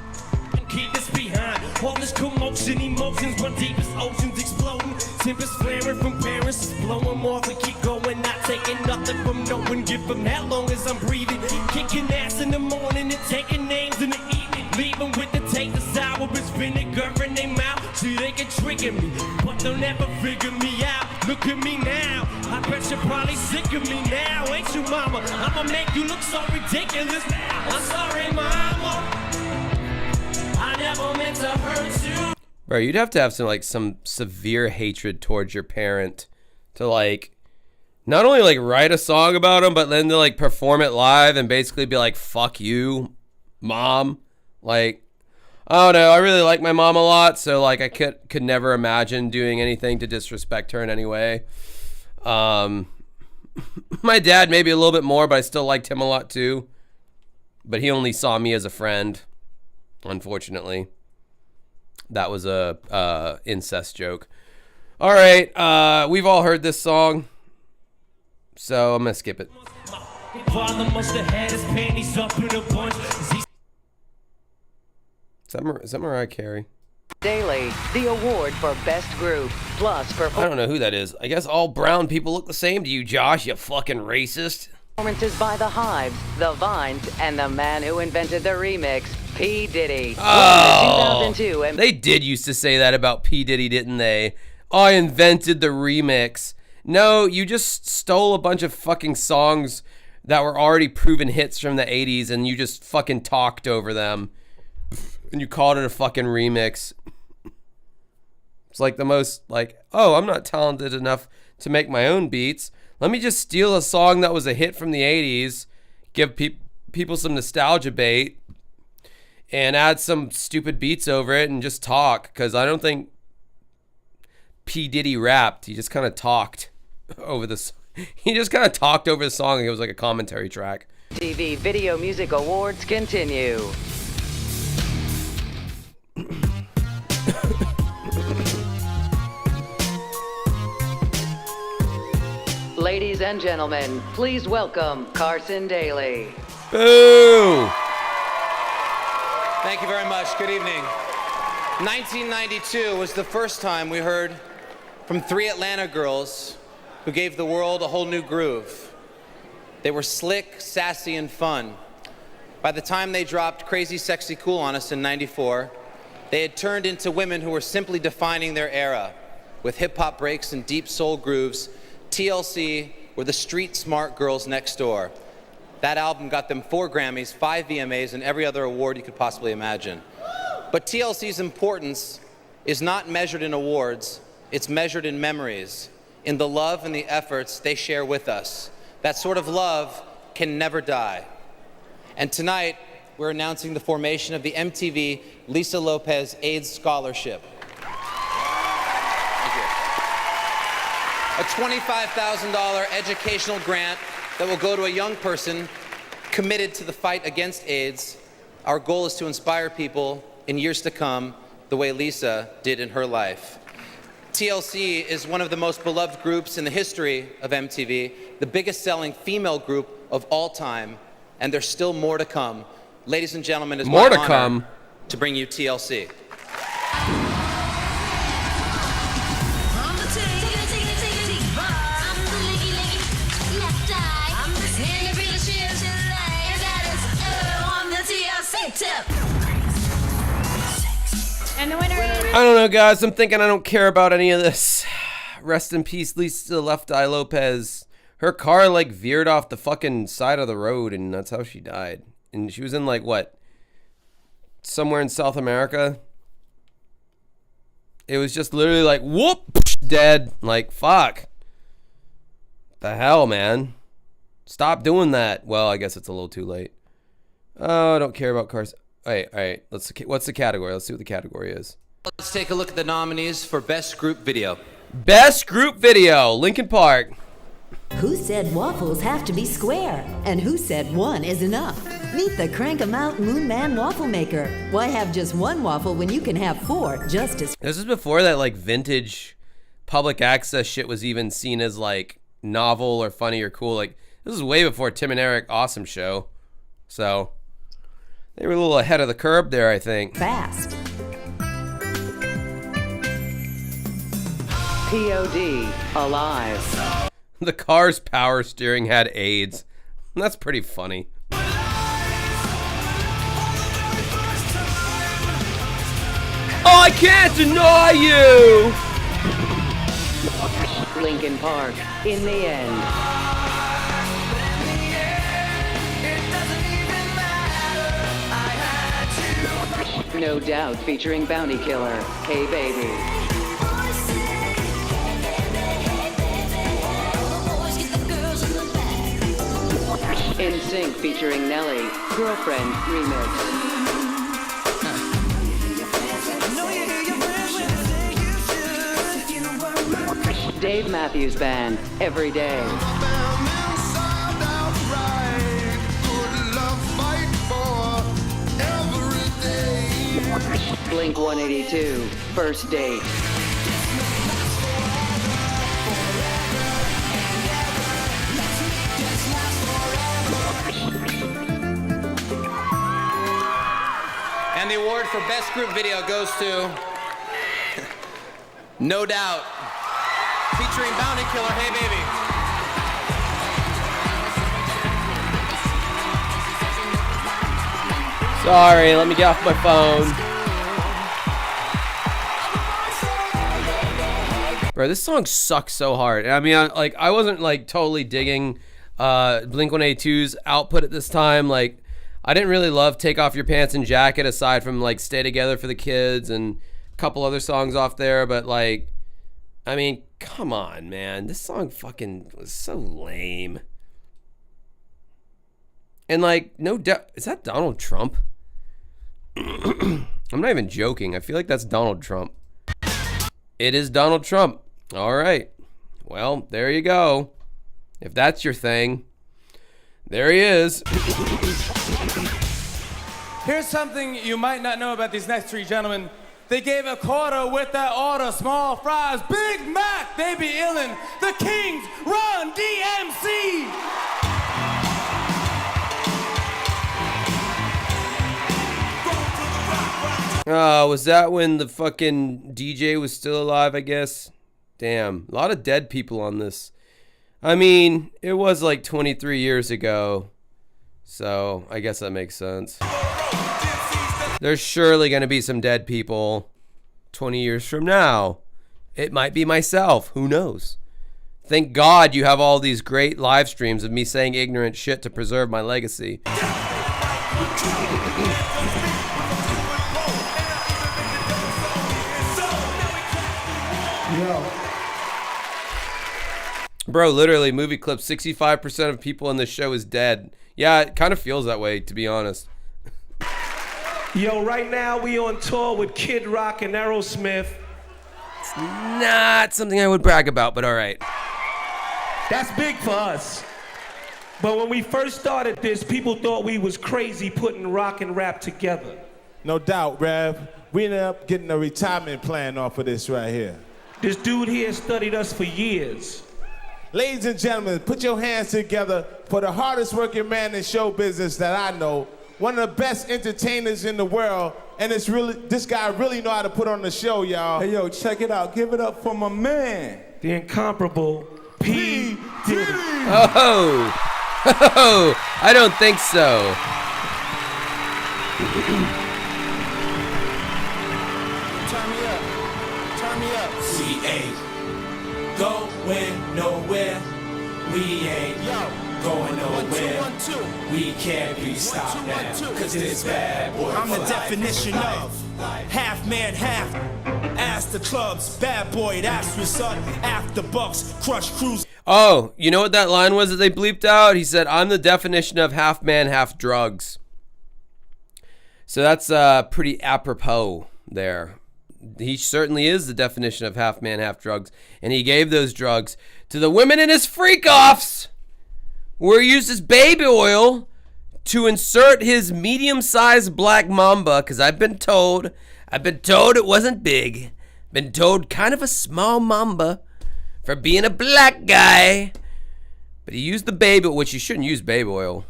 Keep us behind. All this commotion, emotions run deep as oceans exploding. Tempers flaring from parents, blowing more. We keep going, not taking nothing from no one. Give them how long as I'm breathing. Kicking ass in the morning and taking names in the evening. Leaving with the taste of sour as vinegar in their mouth. See, they can trigger me, but they'll never figure me out. Look at me now. I bet you're probably sick of me now, ain't you, mama? I'ma make you look so ridiculous. I'm sorry, mama. I never meant to hurt you. Bro, you'd have to have some severe hatred towards your parent to like not only like write a song about him, but then to like perform it live and basically be like, fuck you, Mom. Like, I don't know, I really like my mom a lot, so like I could never imagine doing anything to disrespect her in any way. My dad maybe a little bit more, but I still liked him a lot too. But he only saw me as a friend. Unfortunately, that was a incest joke. All right, we've all heard this song, so I'm gonna skip it. Is that Mariah Carey? Daily, the award for best group. Plus, I don't know who that is. I guess all brown people look the same to you, Josh. You fucking racist. Performances by the Hives, the Vines, and the man who invented the remix, P. Diddy. Oh, 2002 and they did used to say that about P. Diddy, didn't they? I invented the remix. No, you just stole a bunch of fucking songs that were already proven hits from the 80s and you just fucking talked over them. And you called it a fucking remix. It's like the most, like, oh, I'm not talented enough to make my own beats. Let me just steal a song that was a hit from the 80s, give people some nostalgia bait, and add some stupid beats over it and just talk. Because I don't think P. Diddy rapped. He just kind of talked over this. He just kind of talked over the song. It was like a commentary track. TV Video Music Awards continue. Ladies and gentlemen, please welcome Carson Daly. Boo! Thank you very much. Good evening. 1992 was the first time we heard from 3 Atlanta girls who gave the world a whole new groove. They were slick, sassy, and fun. By the time they dropped Crazy Sexy Cool on us in 94, they had turned into women who were simply defining their era. With hip-hop breaks and deep soul grooves, TLC were the street smart girls next door. That album got them 4 Grammys, 5 VMAs, and every other award you could possibly imagine. But TLC's importance is not measured in awards, it's measured in memories, in the love and the efforts they share with us. That sort of love can never die. And tonight, we're announcing the formation of the MTV Lisa Lopez AIDS Scholarship. A $25,000 educational grant that will go to a young person committed to the fight against AIDS. Our goal is to inspire people in years to come the way Lisa did in her life. TLC is one of the most beloved groups in the history of MTV, the biggest selling female group of all time, and there's still more to come. Ladies and gentlemen, it's my honor to bring you TLC. And the winner is... I don't know, guys. I'm thinking I don't care about any of this. Rest in peace, Lisa Left Eye Lopez. Her car, like, veered off the fucking side of the road, and that's how she died. And she was in, like, what? Somewhere in South America? It was just literally like, whoop, dead. Like, fuck. The hell, man. Stop doing that. Well, I guess it's a little too late. Oh, I don't care about cars. All right. What's the category? Let's see what the category is. Let's take a look at the nominees for Best Group Video. Best Group Video, Linkin Park. Who said waffles have to be square? And who said one is enough? Meet the Crank-A-Mount Moon Man Waffle Maker. Why have just one waffle when you can have 4 just as... This is before that, like, vintage public access shit was even seen as, like, novel or funny or cool. Like, this is way before Tim and Eric Awesome Show. So, they were a little ahead of the curve there, I think. Fast. POD, Alive. The car's power steering had AIDS. That's pretty funny. I can't deny you! Linkin Park, In the End. No Doubt featuring Bounty Killer, Hey Baby. In Sync featuring Nelly, Girlfriend Remix. Dave Matthews Band, Every Day. Blink 182, First Date. And the award for Best Group Video goes to No Doubt, featuring Bounty Killer, Hey Baby. Sorry, let me get off my phone. Bro, this song sucks so hard. I mean, I wasn't like totally digging Blink-182's output at this time. Like, I didn't really love Take Off Your Pants and Jacket aside from like Stay Together for the Kids and a couple other songs off there. But like, I mean, come on, man. This song fucking was so lame. And like, no doubt, is that Donald Trump? I'm not even joking. I feel like that's Donald Trump. It is Donald Trump. All right. Well, there you go. If that's your thing, there he is. Here's something you might not know about these next three gentlemen. They gave a quarter with that order, small fries, Big Mac, they be illin'. The Kings, Run DMC. Was that when the fucking DJ was still alive, I guess? Damn, a lot of dead people on this. I mean, it was like 23 years ago, so I guess that makes sense. There's surely going to be some dead people 20 years from now. It might be myself, who knows? Thank God you have all these great live streams of me saying ignorant shit to preserve my legacy. Bro, literally, movie clip, 65% of people in this show is dead. Yeah, it kind of feels that way, to be honest. Yo, right now we on tour with Kid Rock and Aerosmith. It's not something I would brag about, but all right. That's big for us. But when we first started this, people thought we was crazy putting rock and rap together. No doubt, Rev. We ended up getting a retirement plan off of this right here. This dude here studied us for years. Ladies and gentlemen, put your hands together for the hardest working man in show business that I know, one of the best entertainers in the world, and this guy really know how to put on the show, y'all. Hey, yo, check it out. Give it up for my man. The incomparable P. Diddy. Oh, I don't think so. Turn me up. Turn me up. We ain't going nowhere. We ain't going nowhere. 1, 2, 1, 2. We can't be stopped now. Cause this bad boy I'm the for life. definition of half man, half ass the clubs. Bad boy, that's what's up. After bucks, crush crews. Oh, you know what that line was that they bleeped out? He said, I'm the definition of half man, half drugs. So that's pretty apropos there. He certainly is the definition of half man, half drugs. And he gave those drugs to the women in his freak-offs, where he used his baby oil to insert his medium-sized black mamba, because I've been told it wasn't big. Been told kind of a small mamba for being a black guy. But he used the baby, which you shouldn't use baby oil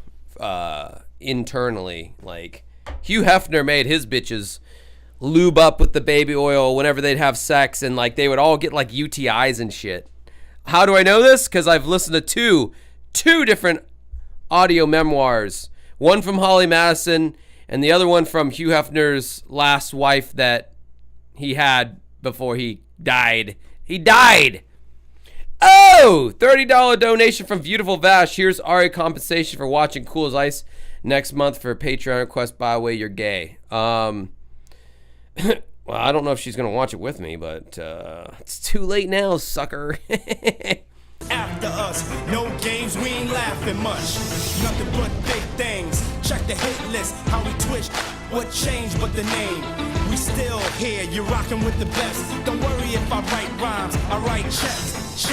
internally. Like, Hugh Hefner made his bitches lube up with the baby oil whenever they'd have sex, and like they would all get like UTIs and shit. How do I know this? Because I've listened to two different audio memoirs. One from Holly Madison and the other one from Hugh Hefner's last wife that he had before he died. He died! Oh! $30 donation from Beautiful Vash. Here's Ari compensation for watching Cool as Ice next month for a Patreon request. By the way, you're gay. Well, I don't know if she's going to watch it with me, but it's too late now, sucker. After us, no games, we ain't laughing much. Nothing but big things. Check the hit list, how we twitch. What changed but the name? We still here, you're rocking with the best. Don't worry if I write rhymes, I write checks. This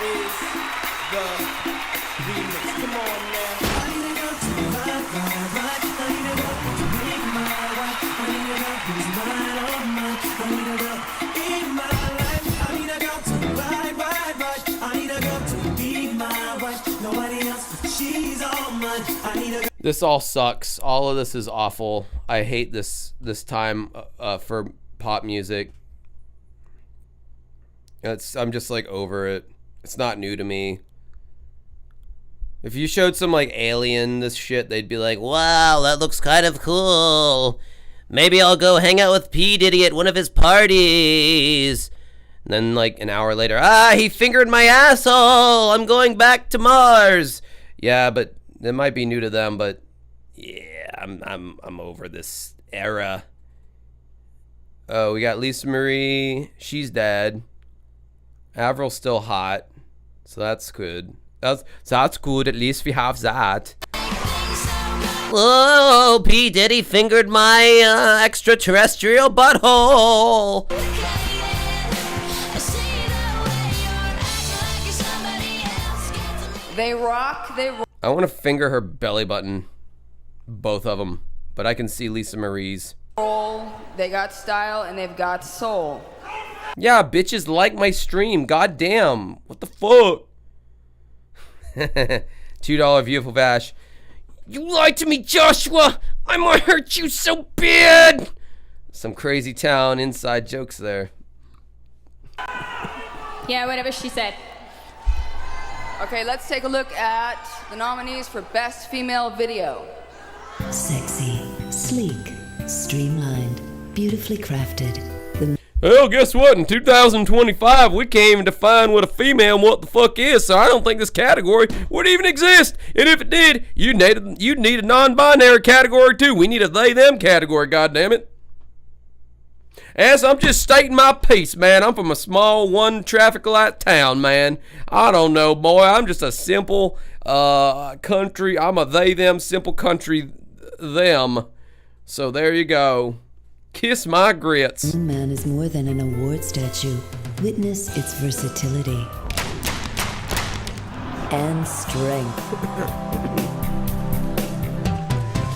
is the remix. Come on now. This all sucks. All of this is awful. I hate this time for pop music. I'm just like over it. It's not new to me. If you showed some like alien this shit, they'd be like, wow, that looks kind of cool. Maybe I'll go hang out with P. Diddy at one of his parties. And then like an hour later, he fingered my asshole. I'm going back to Mars. Yeah, but it might be new to them, but yeah, I'm over this era. Oh, we got Lisa Marie. She's dead. Avril's still hot. So that's good. That's good. At least we have that. Whoa, P. Diddy fingered my extraterrestrial butthole. They rock, they roll. I want to finger her belly button. Both of them. But I can see Lisa Marie's. They got style and they've got soul. Yeah, bitches like my stream. God damn. What the fuck? $2 Beautiful Vash. You lied to me, Joshua. I might hurt you so bad. Some crazy town inside jokes there. Yeah, whatever she said. Okay, let's take a look at the nominees for Best Female Video. Sexy, sleek, streamlined, beautifully crafted. Well, guess what? In 2025, we can't even define what a female and what the fuck is, so I don't think this category would even exist. And if it did, you'd need a non-binary category too. We need a they-them category, goddammit. As I'm just stating my piece, man. I'm from a small one traffic light town, man. I don't know, boy. I'm just a simple country. I'm a they-them, simple country them. So there you go. Kiss my grits. Moon Man is more than an award statue. Witness its versatility and strength.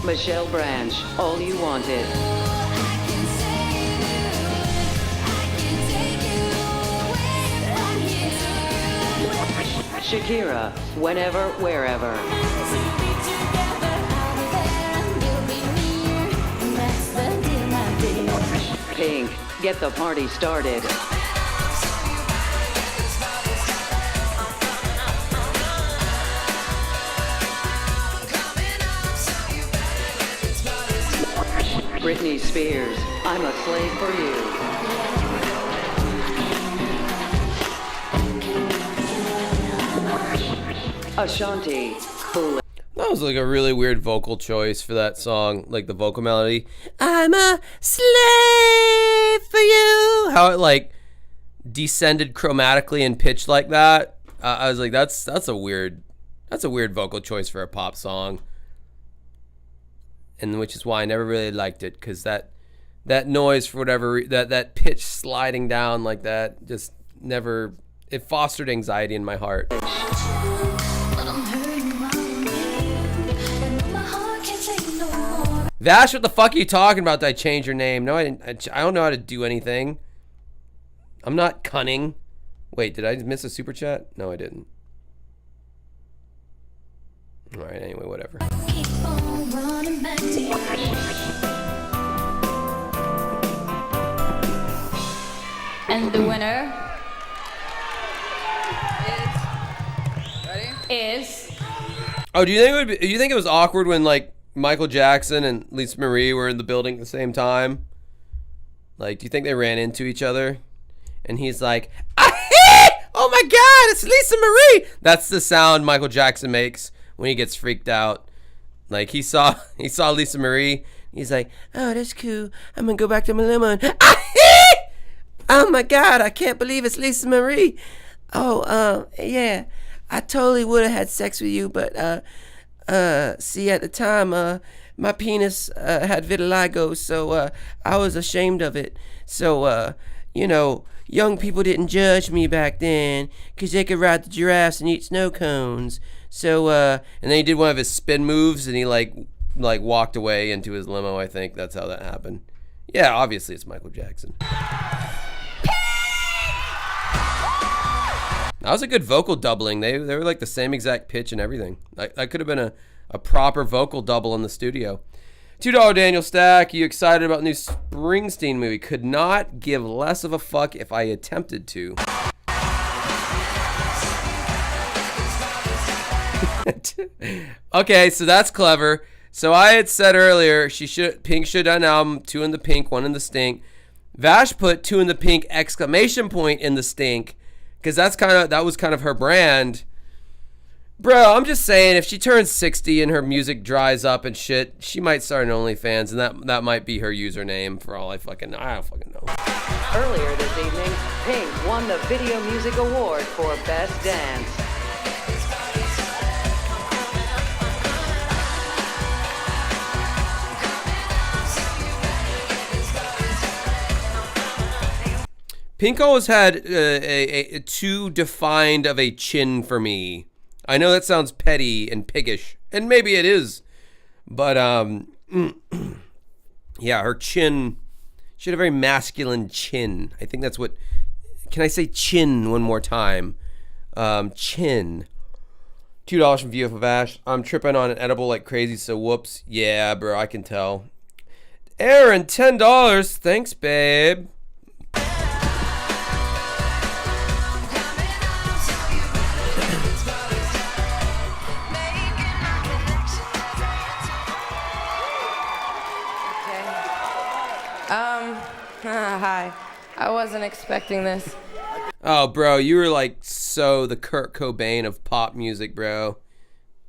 Michelle Branch, All You Wanted. Shakira, Whenever, Wherever. Pink, Get the Party Started. Britney Spears, I'm a Slave for You. Ashanti, Fool. That was like a really weird vocal choice for that song, like the vocal melody. I'm a slave for you. How it like descended chromatically and pitched like that. I was like, that's a weird vocal choice for a pop song. And which is why I never really liked it, because that noise for whatever that pitch sliding down like that just never, it fostered anxiety in my heart. Vash, what the fuck are you talking about? Did I change your name? No, I didn't. I don't know how to do anything. I'm not cunning. Wait, did I miss a super chat? No, I didn't. All right, anyway, whatever. And the winner is. Oh, do you think it was awkward when like Michael Jackson and Lisa Marie were in the building at the same time? Like, do you think they ran into each other? And he's like, oh my God, it's Lisa Marie. That's the sound Michael Jackson makes when he gets freaked out. Like he saw Lisa Marie. He's like, oh, that's cool. I'm gonna go back to my limo. Oh my God, I can't believe it's Lisa Marie. Oh, yeah, I totally would have had sex with you, but see, at the time, my penis had vitiligo, so I was ashamed of it. So, young people didn't judge me back then, because they could ride the giraffes and eat snow cones. So, and then he did one of his spin moves, and he like walked away into his limo, I think. That's how that happened. Yeah, obviously it's Michael Jackson. That was a good vocal doubling. They were like the same exact pitch and everything. That could have been a proper vocal double in the studio. $2 Daniel Stack. You excited about the new Springsteen movie? Could not give less of a fuck if I attempted to. Okay, so that's clever. So I had said earlier Pink should have done an album, 2 in the Pink, 1 in the Stink. Vash put 2 in the Pink exclamation point in the Stink, because that was kind of her brand. Bro, I'm just saying, if she turns 60 and her music dries up and shit, she might start an OnlyFans, and that might be her username for all I fucking know. I don't fucking know. Earlier this evening, Pink won the Video Music Award for Best Dance. Pink always had a too defined of a chin for me. I know that sounds petty and piggish, and maybe it is, but yeah, her chin, she had a very masculine chin. I think that's what, can I say chin one more time? Chin. $2 from VF of Ash. I'm tripping on an edible like crazy, so whoops. Yeah, bro, I can tell. Aaron, $10. Thanks, babe. Hi. I wasn't expecting this. Oh, bro, you were like so the Kurt Cobain of pop music, bro.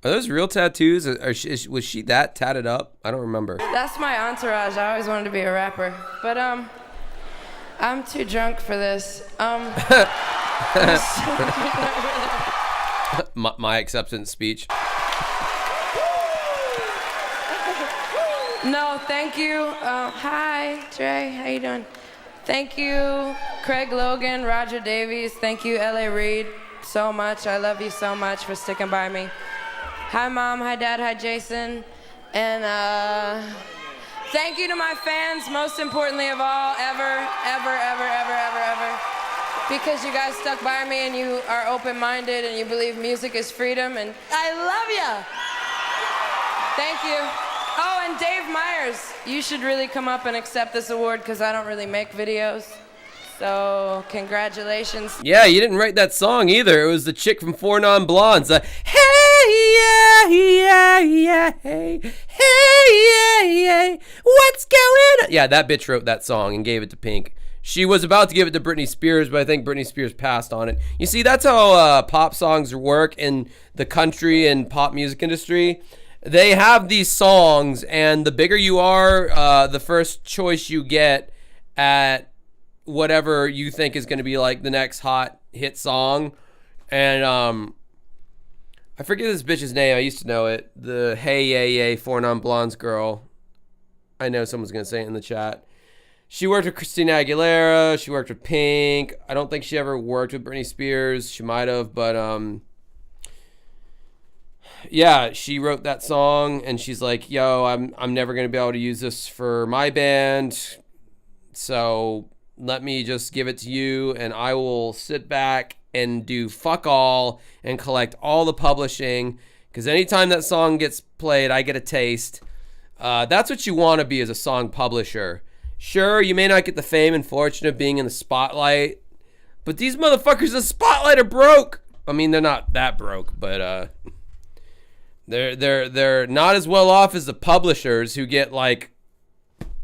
Are those real tattoos? Was she that tatted up? I don't remember. That's my entourage. I always wanted to be a rapper. But, I'm too drunk for this. My acceptance speech. No, thank you. Hi, Dre. How you doing? Thank you, Craig Logan, Roger Davies. Thank you, L.A. Reid, so much. I love you so much for sticking by me. Hi, Mom. Hi, Dad. Hi, Jason. And thank you to my fans, most importantly of all, ever. Because you guys stuck by me and you are open-minded and you believe music is freedom, and I love you. Thank you. Oh, and Dave Myers, you should really come up and accept this award because I don't really make videos. So, congratulations. Yeah, you didn't write that song either. It was the chick from 4 Non-Blondes. Hey, yeah, hey, yeah, what's going on? Yeah, that bitch wrote that song and gave it to Pink. She was about to give it to Britney Spears, but I think Britney Spears passed on it. You see, that's how pop songs work in the country and pop music industry. They have these songs, and the bigger you are, the first choice you get at whatever you think is going to be like the next hot hit song. And I forget this bitch's name. I used to know it. The Hey Yeah 4 Non-Blondes girl. I know someone's going to say it in the chat. She worked with Christina Aguilera. She worked with Pink. I don't think she ever worked with Britney Spears. She might have, but yeah, she wrote that song, and she's like, yo, I'm never going to be able to use this for my band, so let me just give it to you, and I will sit back and do fuck all and collect all the publishing, because anytime that song gets played, I get a taste. That's what you want to be as a song publisher. Sure, you may not get the fame and fortune of being in the spotlight, but these motherfuckers in the spotlight are broke. I mean, they're not that broke, but they're not as well off as the publishers who get like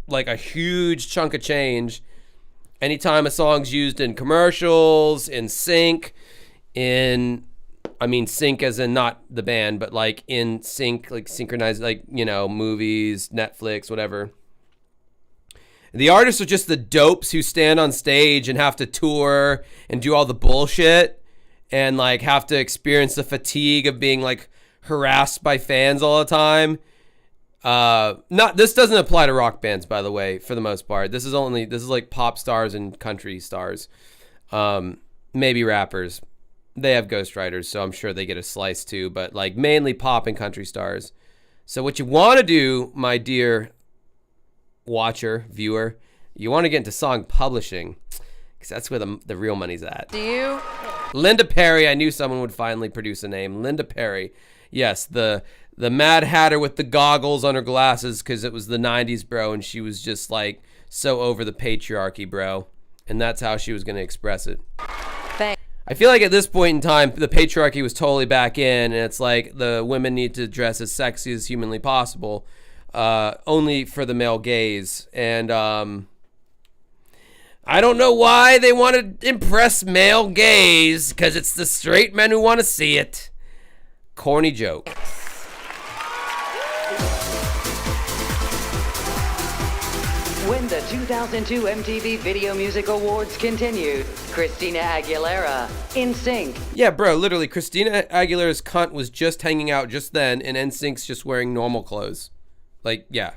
a huge chunk of change anytime a song's used in commercials, in sync, sync as in not the band, but like in sync, like synchronized, like, you know, movies, Netflix, whatever. The artists are just the dopes who stand on stage and have to tour and do all the bullshit and like have to experience the fatigue of being like harassed by fans all the time. This doesn't apply to rock bands, by the way, for the most part. This is like pop stars and country stars. Maybe rappers. They have ghostwriters, so I'm sure they get a slice too, but like mainly pop and country stars. So what you want to do, my dear watcher, viewer, you want to get into song publishing, because that's where the real money's at. Do you? Linda Perry, I knew someone would finally produce a name. Linda Perry. Yes, the Mad Hatter with the goggles on her glasses, because it was the 90s, bro, and she was just like so over the patriarchy, bro. And that's how she was going to express it. Thanks. I feel like at this point in time, the patriarchy was totally back in, and it's like the women need to dress as sexy as humanly possible, only for the male gaze. And I don't know why they want to impress male gaze, because it's the straight men who want to see it. Corny joke. When the 2002 MTV Video Music Awards continued, Christina Aguilera, NSYNC, Yeah, bro, literally, Christina Aguilera's cunt was just hanging out just then, and NSYNC's just wearing normal clothes. Like, yeah.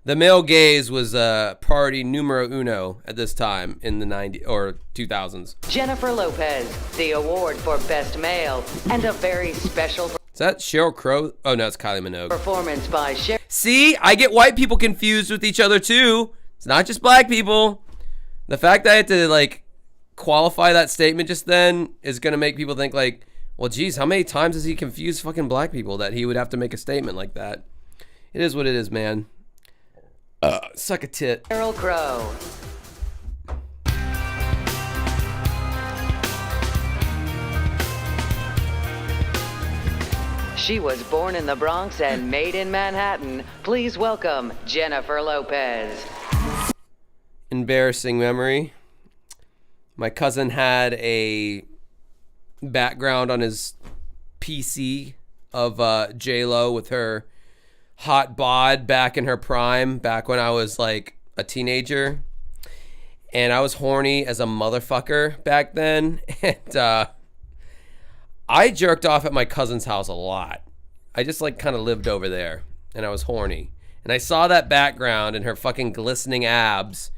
The male gaze was priority numero uno at this time in the 90s or 2000s. Jennifer Lopez, the award for Best Male, and a very special Is that Sheryl Crow? Oh, no, it's Kylie Minogue. performance by Cher. See, I get white people confused with each other too. It's not just black people. The fact that I had to like qualify that statement just then is gonna make people think like, well, geez, how many times has he confused fucking black people that he would have to make a statement like that? It is what it is, man. Suck a tit. Sheryl Crow. She was born in the Bronx and made in Manhattan. Please welcome Jennifer Lopez. Embarrassing memory. My cousin had a background on his PC of J-Lo with her hot bod back in her prime, back when I was like a teenager. And I was horny as a motherfucker back then. And I jerked off at my cousin's house a lot. I just like kind of lived over there, and I was horny. And I saw that background and her fucking glistening abs,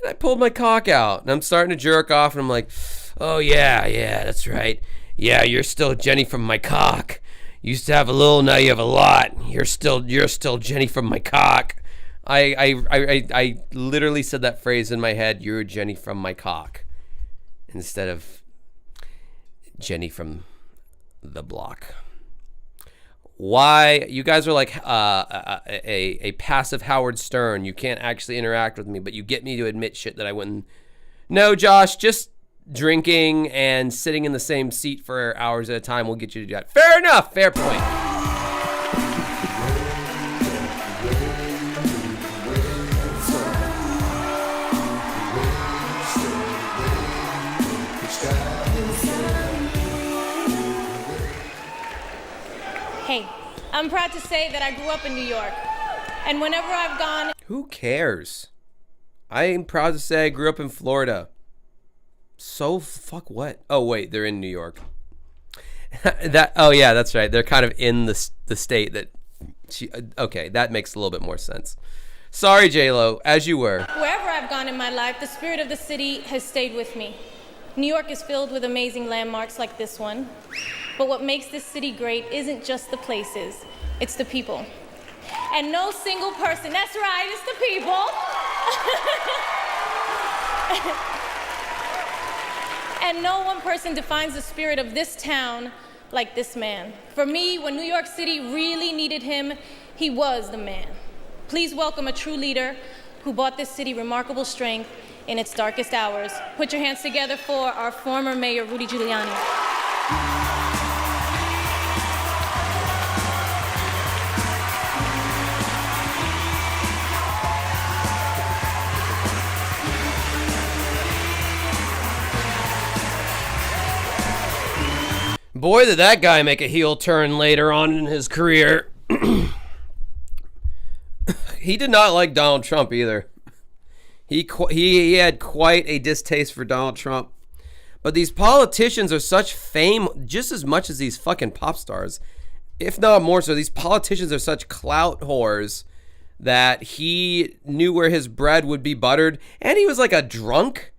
and I pulled my cock out, and I'm starting to jerk off, and I'm like, oh yeah, that's right. Yeah, you're still Jenny from my cock. You used to have a little, now you have a lot. You're still Jenny from my cock. I literally said that phrase in my head, you're Jenny from my cock, instead of Jenny from the block. Why? You guys are like a passive Howard Stern. You can't actually interact with me, but you get me to admit shit that I wouldn't. No, Josh, just drinking and sitting in the same seat for hours at a time will get you to do that. Fair enough. Fair point. Hey, I'm proud to say that I grew up in New York. And whenever I've gone... Who cares? I am proud to say I grew up in Florida. So fuck what? Oh wait, they're in New York. Oh yeah, that's right. They're kind of in the state that she. Okay, that makes a little bit more sense. Sorry, J-Lo, as you were. Wherever I've gone in my life, the spirit of the city has stayed with me. New York is filled with amazing landmarks like this one. But what makes this city great isn't just the places, it's the people. And no single person, that's right, it's the people. And no one person defines the spirit of this town like this man. For me, when New York City really needed him, he was the man. Please welcome a true leader who brought this city remarkable strength in its darkest hours. Put your hands together for our former mayor, Rudy Giuliani. Boy, did that guy make a heel turn later on in his career. He did not like Donald Trump either. He had quite a distaste for Donald Trump. But these politicians are such fame just as much as these fucking pop stars. If not more so, these politicians are such clout whores that he knew where his bread would be buttered. And he was like a drunk.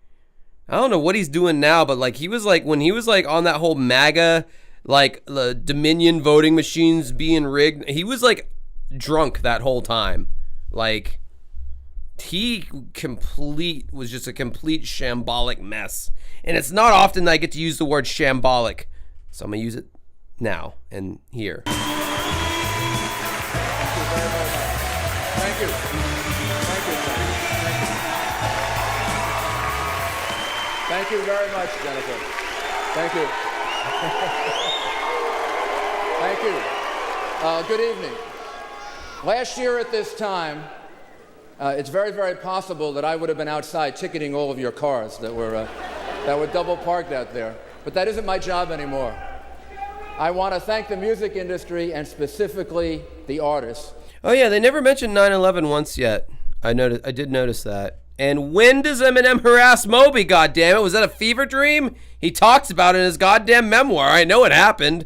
I don't know what he's doing now, but like he was like when he was like on that whole MAGA, like the Dominion voting machines being rigged, he was like drunk that whole time. Like he was just a complete shambolic mess. And it's not often that I get to use the word shambolic, so I'm gonna use it now and here. Thank you. Thank you very much, Jennifer. Thank you. Thank you. Good evening. Last year at this time, it's very, very possible that I would have been outside ticketing all of your cars that were double parked out there. But that isn't my job anymore. I want to thank the music industry and specifically the artists. Oh yeah, they never mentioned 9/11 once yet. I did notice that. And when does Eminem harass Moby, goddammit? Was that a fever dream? He talks about it in his goddamn memoir. I know it happened.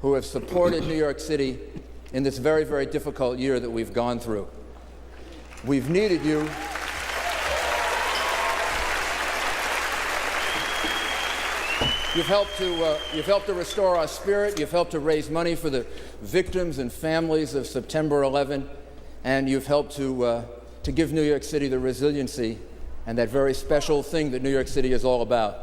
Who have supported New York City in this very, very difficult year that we've gone through. We've needed you. You've helped to restore our spirit. You've helped to raise money for the victims and families of September 11, and you've helped to give New York City the resiliency and that very special thing that New York City is all about.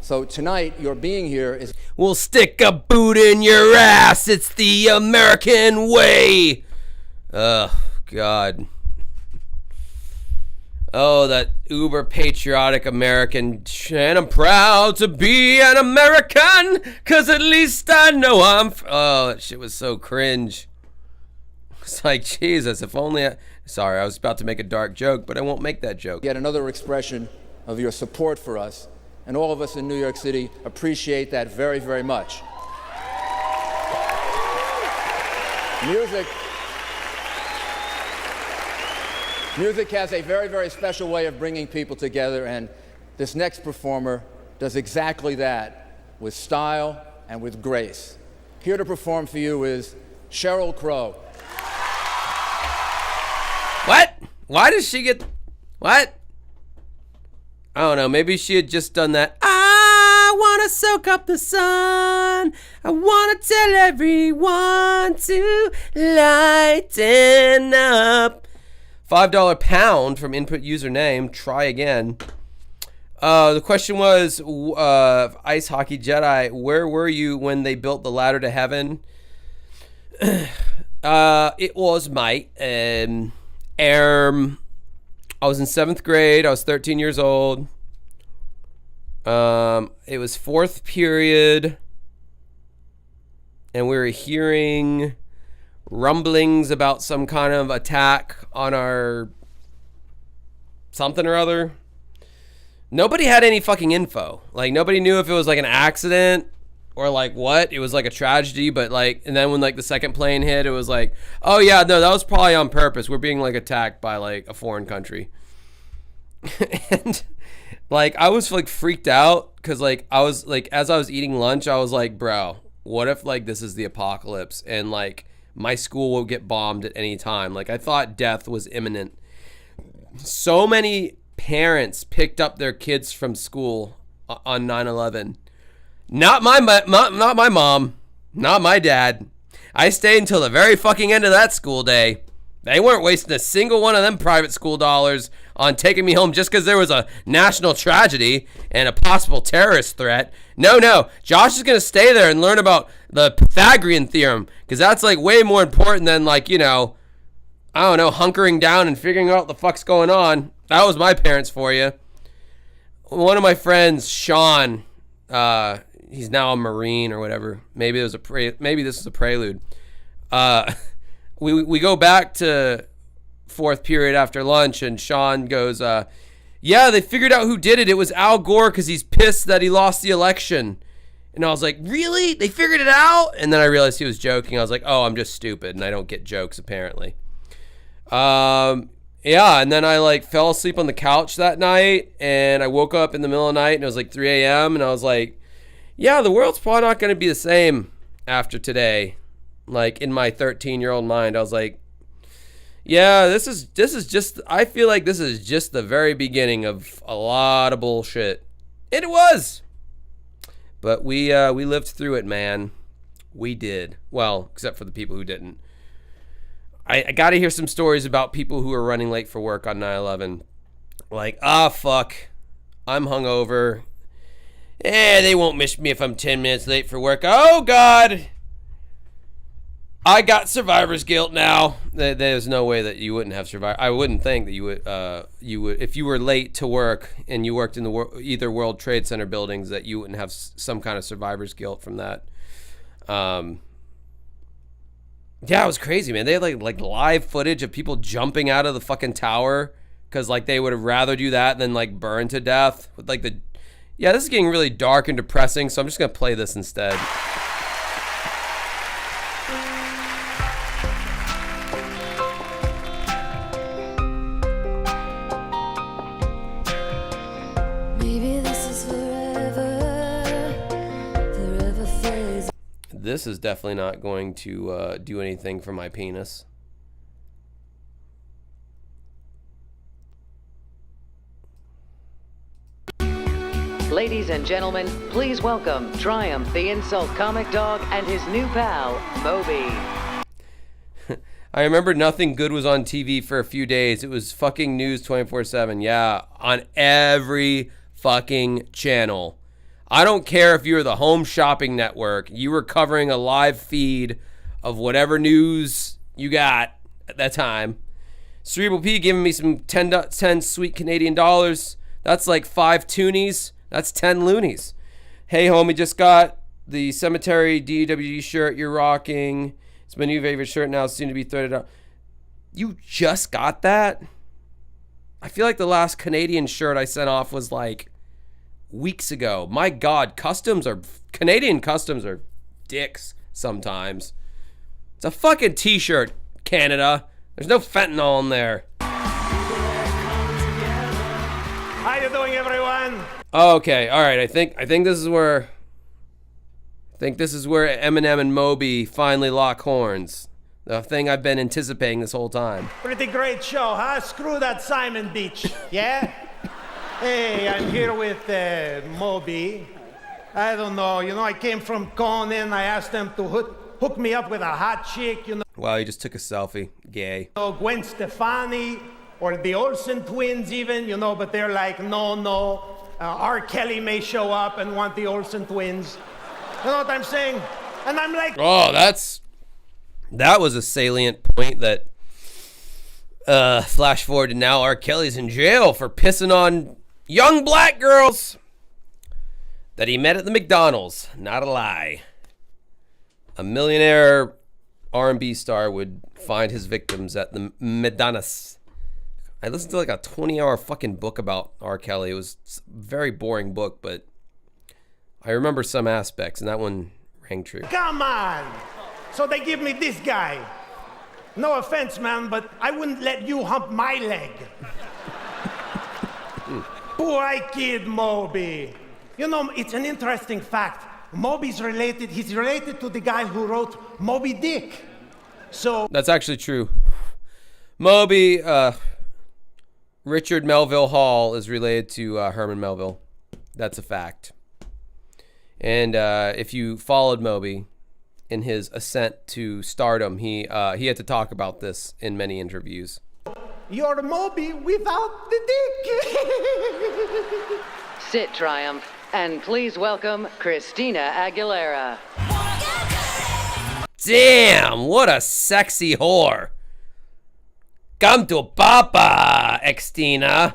So tonight, your being here is... We'll stick a boot in your ass. It's the American way. Oh, God. Oh, that uber patriotic American. And I'm proud to be an American, because at least I know I'm... Oh, that shit was so cringe. It's like, Jesus, if only I... Sorry, I was about to make a dark joke, but I won't make that joke. Yet another expression of your support for us. And all of us in New York City appreciate that very, very much. Music has a very, very special way of bringing people together, and this next performer does exactly that with style and with grace. Here to perform for you is Sheryl Crow. What? Why does she get... What? I don't know. Maybe she had just done that. I want to soak up the sun. I want to tell everyone to lighten up. $5 pound from input username. Try again. The question was, Ice Hockey Jedi, where were you when they built the ladder to heaven? It was, mate, I was in 7th grade. I was 13 years old. It was 4th period. And we were hearing rumblings about some kind of attack on our something or other. Nobody had any fucking info. Like, nobody knew if it was like an accident or like what. It was like a tragedy, but like, and then when like the second plane hit, it was like, oh yeah, no, that was probably on purpose. We're being like attacked by like a foreign country. And like, I was like freaked out because like I was like, as I was eating lunch, I was like, bro, what if like this is the apocalypse and like my school will get bombed at any time? Like, I thought death was imminent. So many parents picked up their kids from school on 9/11. Not my mom, not my dad. I stayed until the very fucking end of that school day. They weren't wasting a single one of them private school dollars on taking me home just because there was a national tragedy and a possible terrorist threat. No. Josh is going to stay there and learn about the Pythagorean theorem, because that's like way more important than like, you know, I don't know, hunkering down and figuring out what the fuck's going on. That was my parents for you. One of my friends, Sean, he's now a Marine or whatever. Maybe this was a prelude. We go back to 4th period after lunch, and Sean goes, yeah, they figured out who did it. It was Al Gore because he's pissed that he lost the election. And I was like, really? They figured it out? And then I realized he was joking. I was like, oh, I'm just stupid, and I don't get jokes, apparently. Yeah, and then I like fell asleep on the couch that night, and I woke up in the middle of the night, and it was like 3 a.m., and I was like, yeah, the world's probably not going to be the same after today. Like, in my 13-year-old mind, I was like, yeah, this is just, I feel like this is just the very beginning of a lot of bullshit. And it was. But we lived through it, man. We did. Well, except for the people who didn't. I got to hear some stories about people who were running late for work on 9/11. Like, fuck, I'm hungover. They won't miss me if I'm 10 minutes late for work. Oh, God. I got survivor's guilt now. There's no way that you wouldn't have survived. I wouldn't think that you would if you were late to work and you worked in the either World Trade Center buildings, that you wouldn't have some kind of survivor's guilt from that. Yeah, it was crazy, man. They had like live footage of people jumping out of the fucking tower because like they would have rather do that than like burn to death with like the. Yeah, this is getting really dark and depressing, so I'm just gonna play this instead. This is definitely not going to do anything for my penis. Ladies and gentlemen, please welcome Triumph the Insult Comic Dog and his new pal, Moby. I remember nothing good was on TV for a few days. It was fucking news 24/7. Yeah, on every fucking channel. I don't care if you were the Home Shopping Network. You were covering a live feed of whatever news you got at that time. Cerebral P giving me some 10 sweet Canadian dollars. That's like 5 toonies. That's 10 loonies. Hey, homie, just got the Cemetery DWG shirt you're rocking. It's my new favorite shirt now, soon to be threaded out. You just got that? I feel like the last Canadian shirt I sent off was like weeks ago. My God, Canadian customs are dicks sometimes. It's a fucking t-shirt, Canada. There's no fentanyl in there. How you doing, everyone? Okay, all right. I think this is where Eminem and Moby finally lock horns. The thing I've been anticipating this whole time. Pretty great show, huh? Screw that Simon Beach, yeah? Hey, I'm here with Moby. I don't know, I came from Conan. I asked them to hook me up with a hot chick, Wow, he just took a selfie. Gay. Gwen Stefani or the Olsen twins even, but they're like, no. R. Kelly may show up and want the Olsen twins. You know what I'm saying? And I'm like... Oh, that was a salient point that flash forward to now R. Kelly's in jail for pissing on young black girls that he met at the McDonald's. Not a lie. A millionaire R&B star would find his victims at the McDonald's. I listened to like a 20-hour fucking book about R. Kelly. It was a very boring book, but I remember some aspects, and that one rang true. Come on! So they give me this guy. No offense, man, but I wouldn't let you hump my leg. Poor kid Moby. It's an interesting fact. Moby's related. He's related to the guy who wrote Moby Dick. So that's actually true. Moby, Richard Melville Hall is related to Herman Melville. That's a fact. And if you followed Moby in his ascent to stardom, he had to talk about this in many interviews. You're Moby without the dick. Sit, Triumph, and please welcome Christina Aguilera. Damn, what a sexy whore. Come to Papa, Extina.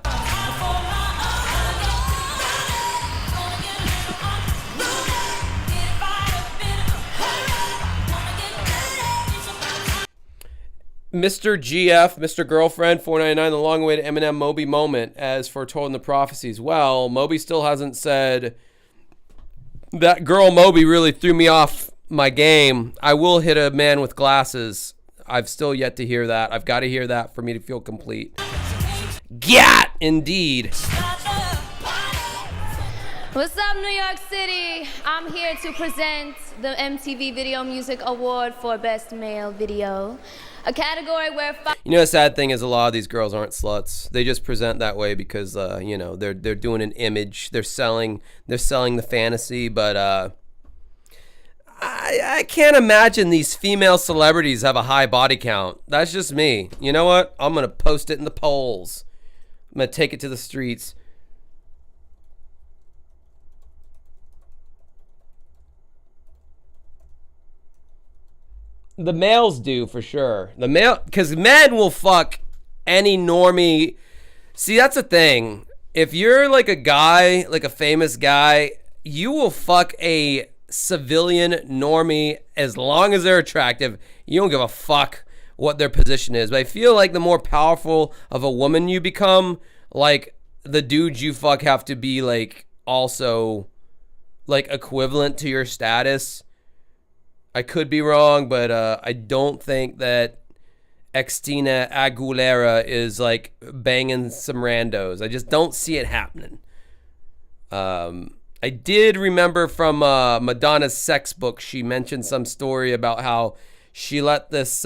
Mr. GF, Mr. Girlfriend, 499, the long-awaited Eminem Moby moment, as foretold in the prophecies. Well, Moby still hasn't said, that girl Moby really threw me off my game. I will hit a man with glasses. I've still yet to hear that. I've got to hear that for me to feel complete. Gat, indeed. What's up, New York City? I'm here to present the MTV Video Music Award for Best Male Video. A category where You know, the sad thing is a lot of these girls aren't sluts. They just present that way because they're doing an image. They're selling the fantasy, but I can't imagine these female celebrities have a high body count. That's just me. You know what? I'm gonna post it in the polls. I'm gonna take it to the streets. The males do for sure. The male, because men will fuck any normie. See, that's the thing. If you're like a guy, like a famous guy, you will fuck a civilian normie as long as they're attractive. You don't give a fuck what their position is. But I feel like the more powerful of a woman you become, like the dudes you fuck have to be like also like equivalent to your status. I could be wrong, but I don't think that Christina Aguilera is like banging some randos. I just don't see it happening. I did remember from Madonna's sex book, she mentioned some story about how she let this,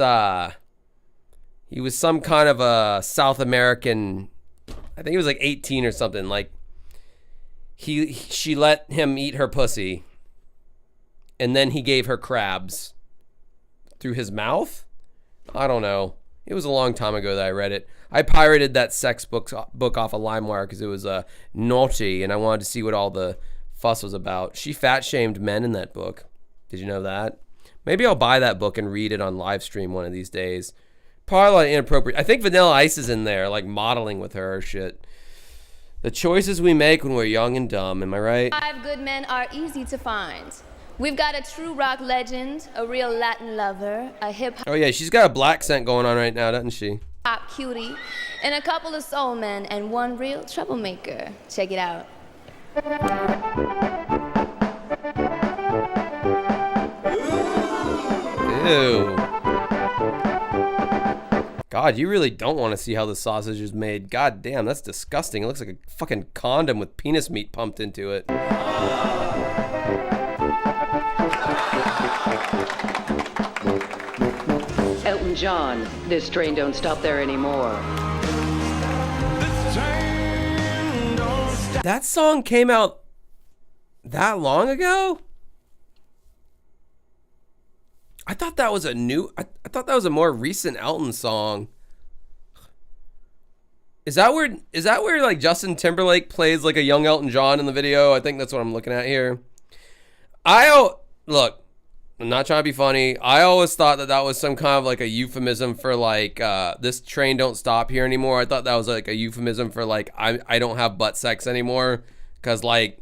he was some kind of a South American, I think he was like 18 or something, like she let him eat her pussy, and then he gave her crabs through his mouth. I don't know. It was a long time ago that I read it. I pirated that sex book off of LimeWire because it was naughty, and I wanted to see what all the fuss was about. She fat shamed men in that book. Did you know that? Maybe I'll buy that book and read it on live stream one of these days. Probably a lot of inappropriate. I think Vanilla Ice is in there, like modeling with her or shit. The choices we make when we're young and dumb. Am I right? 5 good men are easy to find. We've got a true rock legend, a real Latin lover, a hip-hop Oh yeah, she's got a black scent going on right now, doesn't she? cutie, and a couple of soul men and one real troublemaker. Check it out. Ew. God, you really don't want to see how the sausage is made. God damn, that's disgusting. It looks like a fucking condom with penis meat pumped into it. Elton John, This Train Don't Stop There Anymore. That song came out that long ago? I thought that was a new... I thought that was a more recent Elton song. Is that where like Justin Timberlake plays like a young Elton John in the video? I think that's what I'm looking at here. Look, I'm not trying to be funny. I always thought that was some kind of like a euphemism for like this train don't stop here anymore. I thought that was like a euphemism for like I don't have butt sex anymore, because like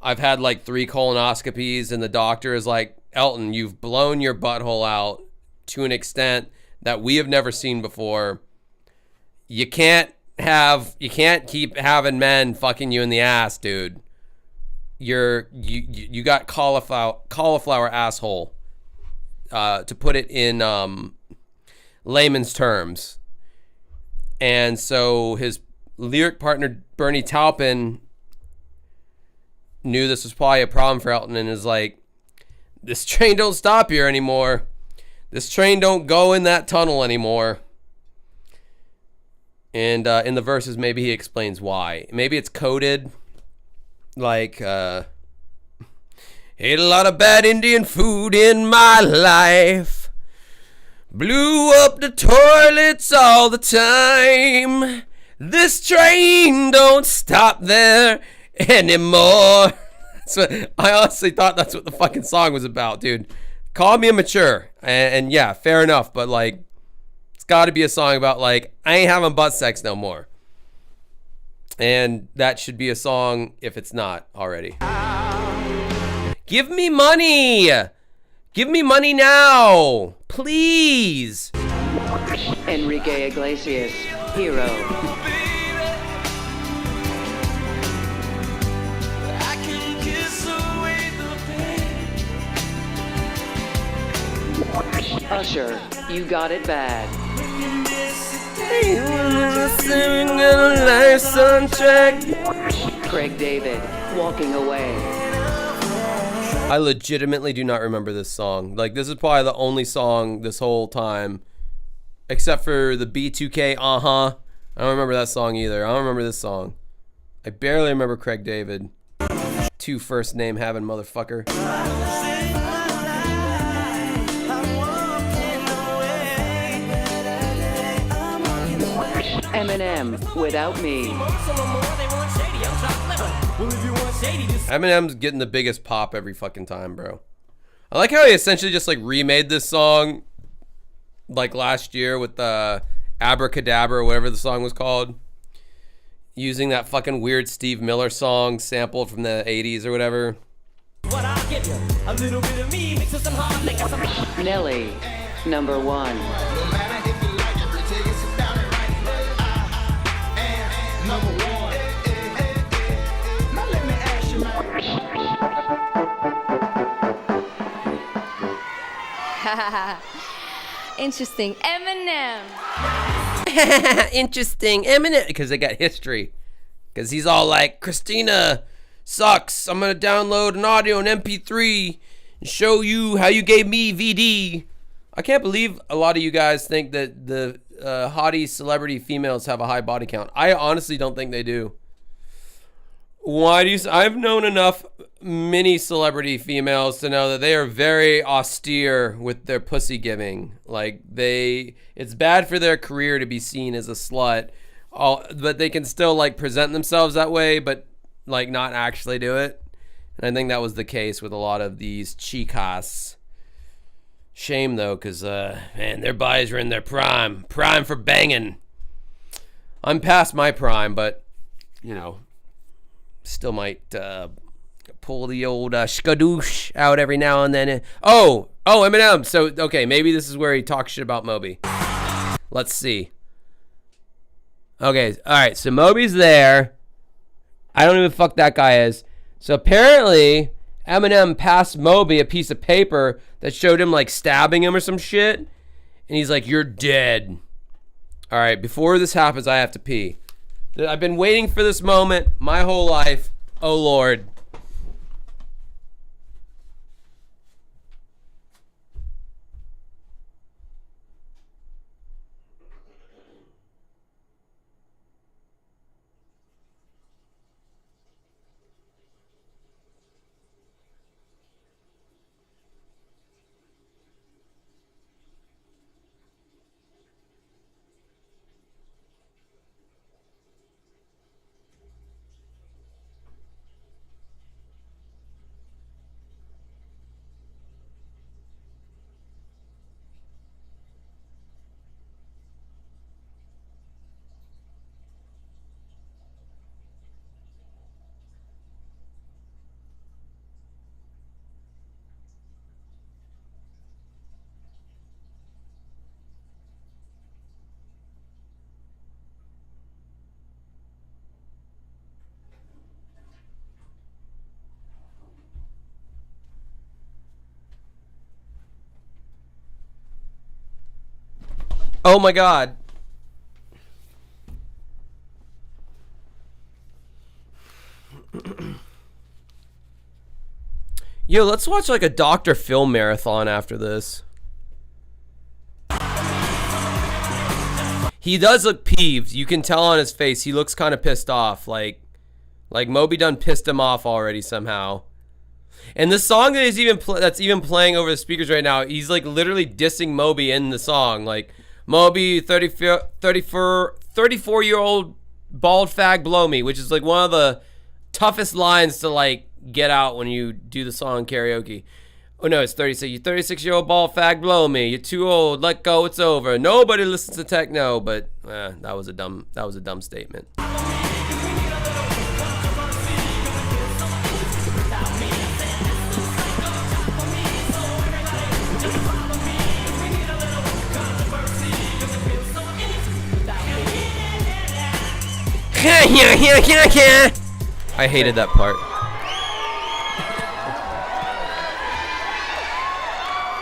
I've had like 3 colonoscopies and the doctor is like, Elton, you've blown your butthole out to an extent that we have never seen before. You can't keep having men fucking you in the ass, dude. You got cauliflower asshole, to put it in layman's terms. And so his lyric partner Bernie Taupin knew this was probably a problem for Elton and is like, this train don't stop here anymore. This train don't go in that tunnel anymore. And in the verses, maybe he explains why. Maybe it's coded like, ate a lot of bad Indian food in my life. Blew up the toilets all the time. This train don't stop there anymore. So I honestly thought that's what the fucking song was about, dude. Call me immature, and yeah, fair enough, but like, it's got to be a song about like, I ain't having butt sex no more. And that should be a song if it's not already. Give me money! Give me money now! Please! Enrique Iglesias, Hero. Usher, You Got It Bad. Craig David, Walking Away. I legitimately do not remember this song. Like, this is probably the only song this whole time, except for the B2K I don't remember that song either. I don't remember this song. I barely remember Craig David. 2 first name having motherfucker. Eminem, Without Me. Eminem's getting the biggest pop every fucking time, bro. I like how he essentially just like remade this song like last year with the Abracadabra or whatever the song was called, using that fucking weird Steve Miller song sampled from the 80s or whatever. What I'll give you, a little bit of me, mix with some hard liquor, some Nelly, number 1. Interesting. Eminem. Interesting. Eminem. Because they got history. Because he's all like, Christina sucks. I'm going to download an audio and MP3 and show you how you gave me VD. I can't believe a lot of you guys think that the hottie celebrity females have a high body count. I honestly don't think they do. Why do you? I've known enough mini celebrity females to know that they are very austere with their pussy giving. Like it's bad for their career to be seen as a slut. But they can still like present themselves that way, but like not actually do it. And I think that was the case with a lot of these chicas. Shame though, because man, their bodies were in their prime for banging. I'm past my prime, but you know. Still might pull the old skadoosh out every now and then. Oh, Eminem. So, okay, maybe this is where he talks shit about Moby. Let's see. Okay, all right, so Moby's there. I don't even fuck that guy is. So apparently, Eminem passed Moby a piece of paper that showed him, like, stabbing him or some shit. And he's like, you're dead. All right, before this happens, I have to pee. I've been waiting for this moment my whole life. Oh, Lord. Oh my God. Yo, let's watch like a Dr. Phil marathon after this. He does look peeved. You can tell on his face. He looks kind of pissed off. Like Moby done pissed him off already somehow. And the song that is that's even playing over the speakers right now, he's like literally dissing Moby in the song. Like, Moby, 34-year-old bald fag blow me, which is like one of the toughest lines to like get out when you do the song karaoke. Oh no, it's 36. You 36-year-old bald fag blow me. You're too old. Let go. It's over. Nobody listens to techno, but that was a dumb statement. I hated that part.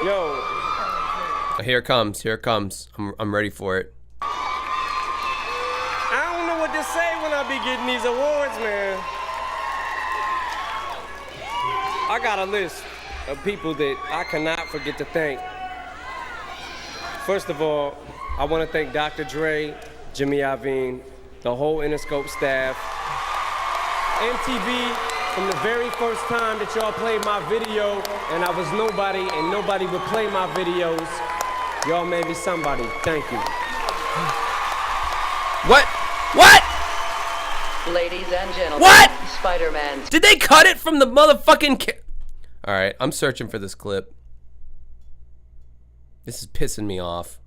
Yo. Here it comes. I'm ready for it. I don't know what to say when I be getting these awards, man. I got a list of people that I cannot forget to thank. First of all, I want to thank Dr. Dre, Jimmy Iovine, the whole Interscope staff, MTV, from the very first time that y'all played my video and I was nobody and nobody would play my videos, y'all made me somebody. Thank you. What? Ladies and gentlemen, What? Spider-Man. Did they cut it from the motherfucking All right, I'm searching for this clip. This is pissing me off.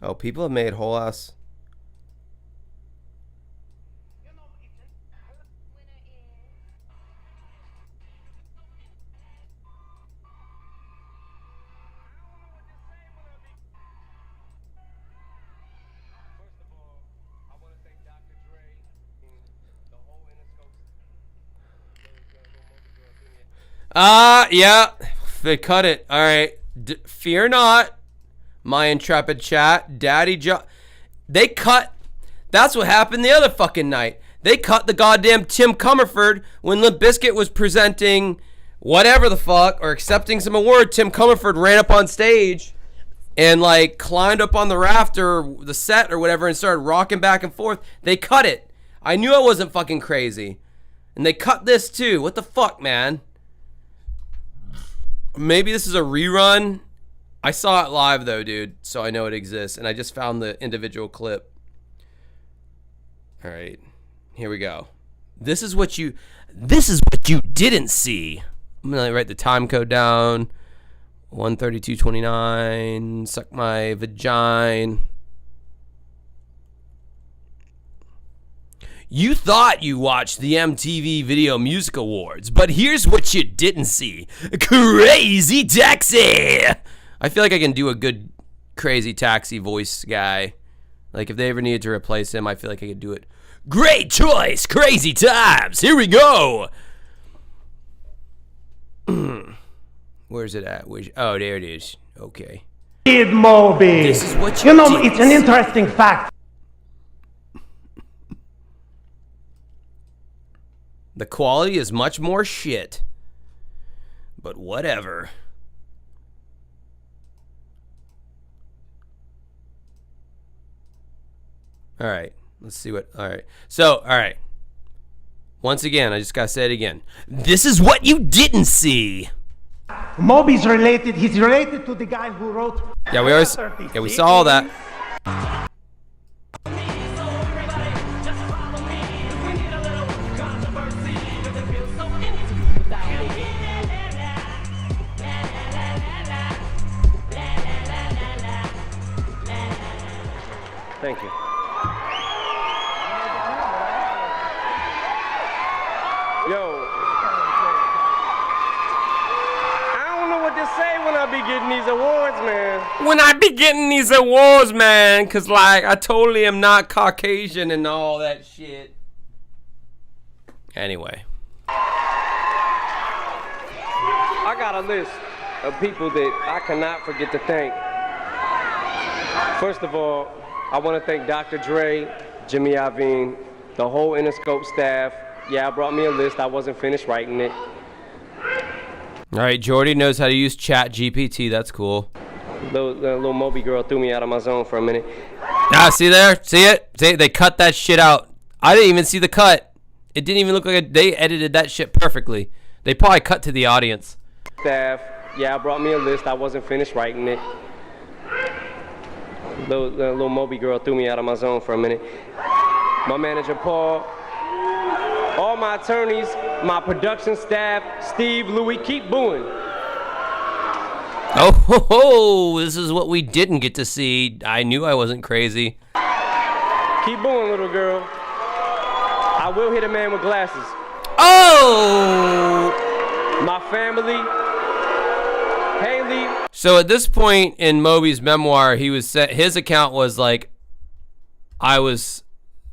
Oh, people have made whole ass. Yeah, they cut it. All right, fear not, my intrepid chat, Daddy Joe. They cut. That's what happened the other fucking night. They cut the goddamn Tim Comerford when Limp Bizkit was presenting whatever the fuck or accepting some award. Tim Comerford ran up on stage and like climbed up on the rafter, the set or whatever, and started rocking back and forth. They cut it. I knew I wasn't fucking crazy, and they cut this too. What the fuck, man? Maybe this is a rerun. I saw it live though, dude, so I know it exists, and I just found the individual clip. All right, here we go. This is what you didn't see. I'm gonna write the time code down. 1:32:29. Suck my vagina. You thought you watched the MTV Video Music Awards, but here's what you didn't see. Crazy Taxi! I feel like I can do a good Crazy Taxi voice guy. Like, if they ever needed to replace him, I feel like I could do it. Great choice! Crazy times! Here we go! Where's it at? Oh, there it is. Okay. Kid Moby. This is what you know, it's an interesting fact. The quality is much more shit. But whatever. All right. Let's see what. All right. So, all right. Once again, I just got to say it again. This is what you didn't see. Moby's related. He's related to the guy who wrote. Yeah, we saw all that. Thank you. Yo, I don't know what to say when I be getting these awards, man. When I be getting these awards, man, because, like, I totally am not Caucasian and all that shit. Anyway. I got a list of people that I cannot forget to thank. First of all, I want to thank Dr. Dre, Jimmy Iovine, the whole Interscope staff. Yeah, I brought me a list. I wasn't finished writing it. All right, Jordy knows how to use Chat GPT. That's cool. The little Moby girl threw me out of my zone for a minute. Ah, see there? See it? See, they cut that shit out. I didn't even see the cut. It didn't even look like they edited that shit perfectly. They probably cut to the audience. Staff, yeah, I brought me a list. I wasn't finished writing it. The little Moby girl threw me out of my zone for a minute. My manager, Paul. All my attorneys, my production staff, Steve, Louis, keep booing. Oh, ho, ho, this is what we didn't get to see. I knew I wasn't crazy. Keep booing, little girl. I will hit a man with glasses. Oh! My family, Haley. So at this point in Moby's memoir, his account was like, I was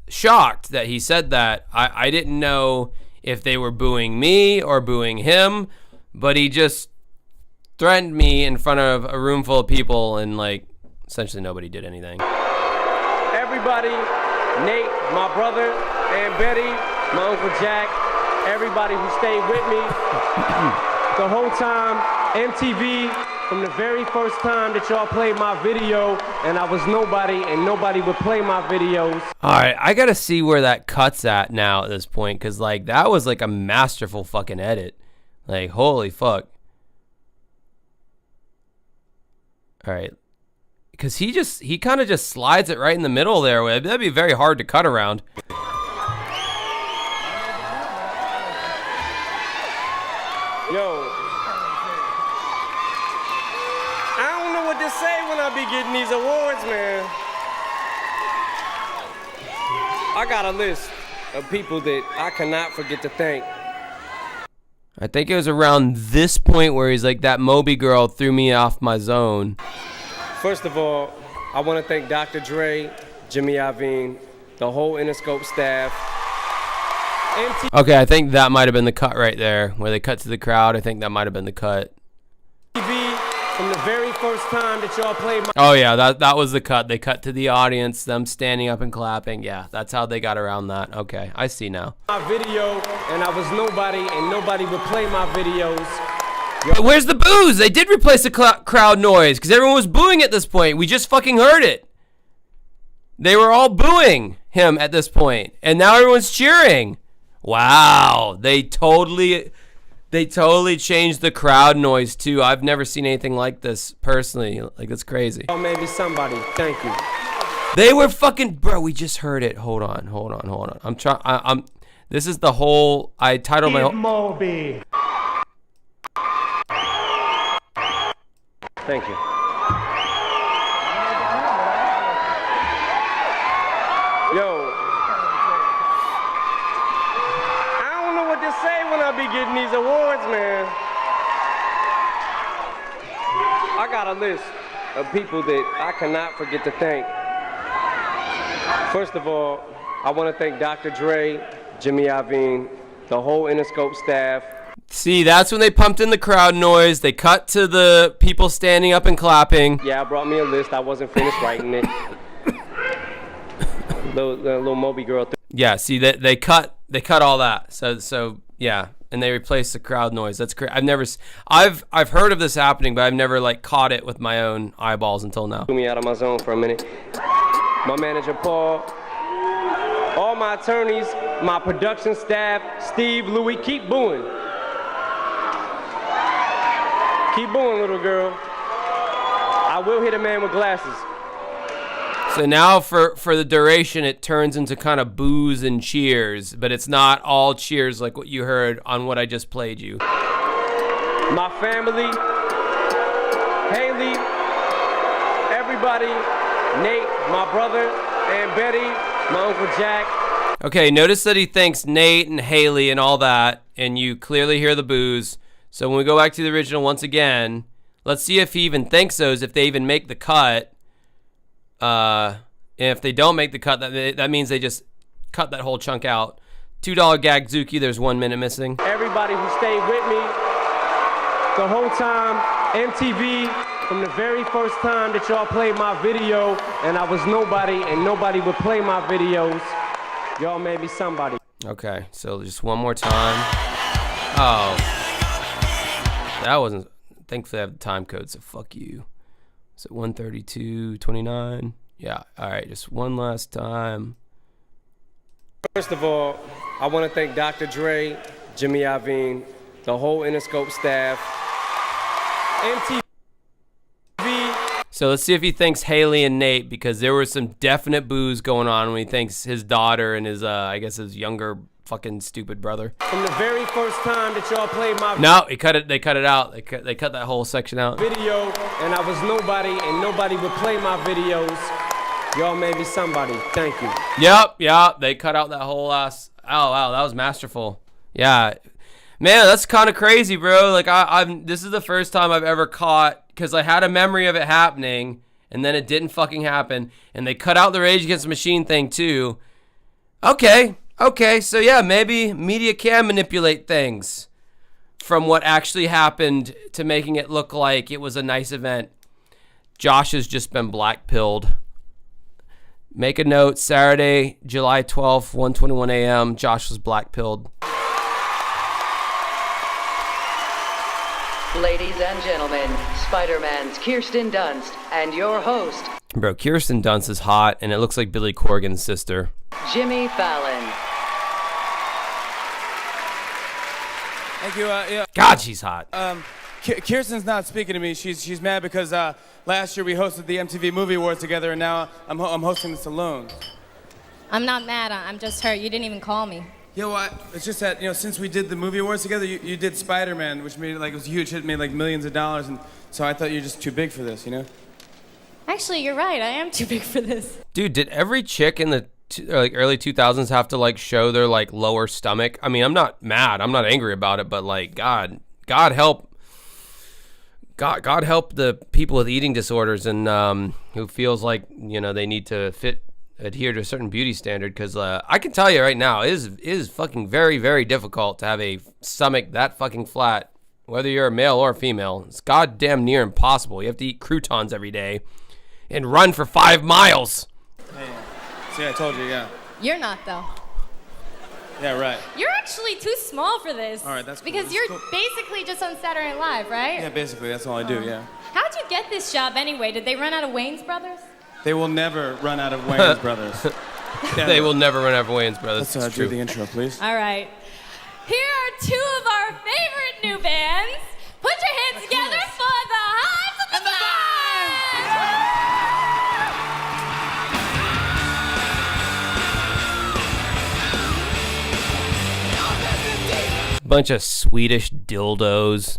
shocked that he said that. I didn't know if they were booing me or booing him, but he just threatened me in front of a room full of people, and like essentially nobody did anything. Everybody, Nate, my brother, Aunt Betty, my Uncle Jack, everybody who stayed with me the whole time. MTV, from the very first time that y'all played my video and I was nobody and nobody would play my videos. All right, I gotta see where that cuts at now at this point, because like that was like a masterful fucking edit. Like, holy fuck. All right. Because he kind of just slides it right in the middle there. That'd be very hard to cut around. Yo, I don't know what to say when I be getting these awards, man. I got a list of people that I cannot forget to thank. I think it was around this point where he's like, that Moby girl threw me off my zone. First of all, I want to thank Dr. Dre, Jimmy Iovine, the whole Interscope staff. Okay, I think that might have been the cut right there, where they cut to the crowd. I think that might have been the cut. MTV, from the very first time that y'all played my... Oh yeah, that was the cut. They cut to the audience, them standing up and clapping. Yeah, that's how they got around that. Okay, I see now. My video, and I was nobody, and nobody would play my videos. But where's the boos? They did replace the crowd noise, because everyone was booing at this point. We just fucking heard it. They were all booing him at this point, and now everyone's cheering. Wow, they totally changed the crowd noise too. I've never seen anything like this personally. Like, it's crazy. Oh, maybe somebody. Thank you. They were fucking, bro. We just heard it. Hold on. I'm trying. This is the whole. I titled my whole. Moby. Thank you. Yo. To say when I be getting these awards, man. I got a list of people that I cannot forget to thank. First of all, I want to thank Dr. Dre, Jimmy Iovine, the whole Interscope staff. See, that's when they pumped in the crowd noise. They cut to the people standing up and clapping. Yeah, I brought me a list. I wasn't finished writing it. little Moby girl. Yeah, see, they cut all that. So yeah, and they replaced the crowd noise. That's crazy. I've heard of this happening, but I've never like caught it with my own eyeballs until now. Threw me out of my zone for a minute. My manager Paul, all my attorneys, my production staff, Steve, Louis, keep booing. Keep booing, little girl. I will hit a man with glasses. So now for the duration, it turns into kind of boos and cheers, but it's not all cheers like what you heard on what I just played you. My family, Haley, everybody, Nate, my brother, and Betty, my Uncle Jack. Okay, notice that he thanks Nate and Haley and all that, and you clearly hear the boos. So when we go back to the original once again, let's see if he even thanks those, if they even make the cut. If they don't make the cut, that means they just cut that whole chunk out. $2 gag Zuki, there's 1 minute missing. Everybody who stayed with me the whole time, MTV, from the very first time that y'all played my video, and I was nobody, and nobody would play my videos, y'all made me somebody. Okay, so just one more time. Oh. That wasn't, thankfully I have the time code, so fuck you. Is it 132.29? Yeah, all right, just one last time. First of all, I want to thank Dr. Dre, Jimmy Iovine, the whole Interscope staff, MTV. So let's see if he thanks Haley and Nate, because there was some definite boos going on when he thanks his daughter and his, I guess his younger fucking stupid brother. From the very first time that y'all played my No, they cut it out. They cut that whole section out. Video, and I was nobody, and nobody would play my videos. Y'all made me somebody. Thank you. Yep. They cut out that whole ass. Oh wow, that was masterful. Yeah, man, that's kind of crazy, bro. Like this is the first time I've ever caught, because I had a memory of it happening, and then it didn't fucking happen, and they cut out the Rage Against the Machine thing too. Okay, so yeah, maybe media can manipulate things from what actually happened to making it look like it was a nice event. Josh has just been black-pilled. Make a note, Saturday, July 12th, 1:21 a.m., Josh was black-pilled. Ladies and gentlemen, Spider-Man's Kirsten Dunst and your host, Bro, Kirsten Dunst is hot, and it looks like Billy Corgan's sister. Jimmy Fallon. Thank you. Yeah. God, she's hot. Kirsten's not speaking to me. She's mad because last year we hosted the MTV Movie Awards together, and now I'm hosting this alone. I'm not mad. I'm just hurt. You didn't even call me. Yeah, well, it's just that, since we did the movie awards together, you did Spider-Man, which made it was a huge hit, made millions of dollars, and so I thought you were just too big for this, Actually, you're right. I am too big for this. Dude, did every chick in the early 2000s have to show their lower stomach? I mean, I'm not mad. I'm not angry about it, but God help the people with eating disorders and who feels like they need to adhere to a certain beauty standard, because I can tell you right now, it is fucking very, very difficult to have a stomach that fucking flat, whether you're a male or a female. It's goddamn near impossible. You have to eat croutons every day and run for 5 miles. Hey, see, I told you, yeah. You're not, though. Yeah, right. You're actually too small for this. All right, that's cool. Because you're basically just on Saturday Night Live, right? Yeah, basically, that's all I do, yeah. How'd you get this job anyway? Did they run out of Wayans Brothers? They will never run out of Wayans Brothers. They will never run out of Wayans Brothers. Let's do the intro, please. All right. Here are 2 of our favorite new bands. Put your hands together for the Hives and the Bunch of Swedish dildos.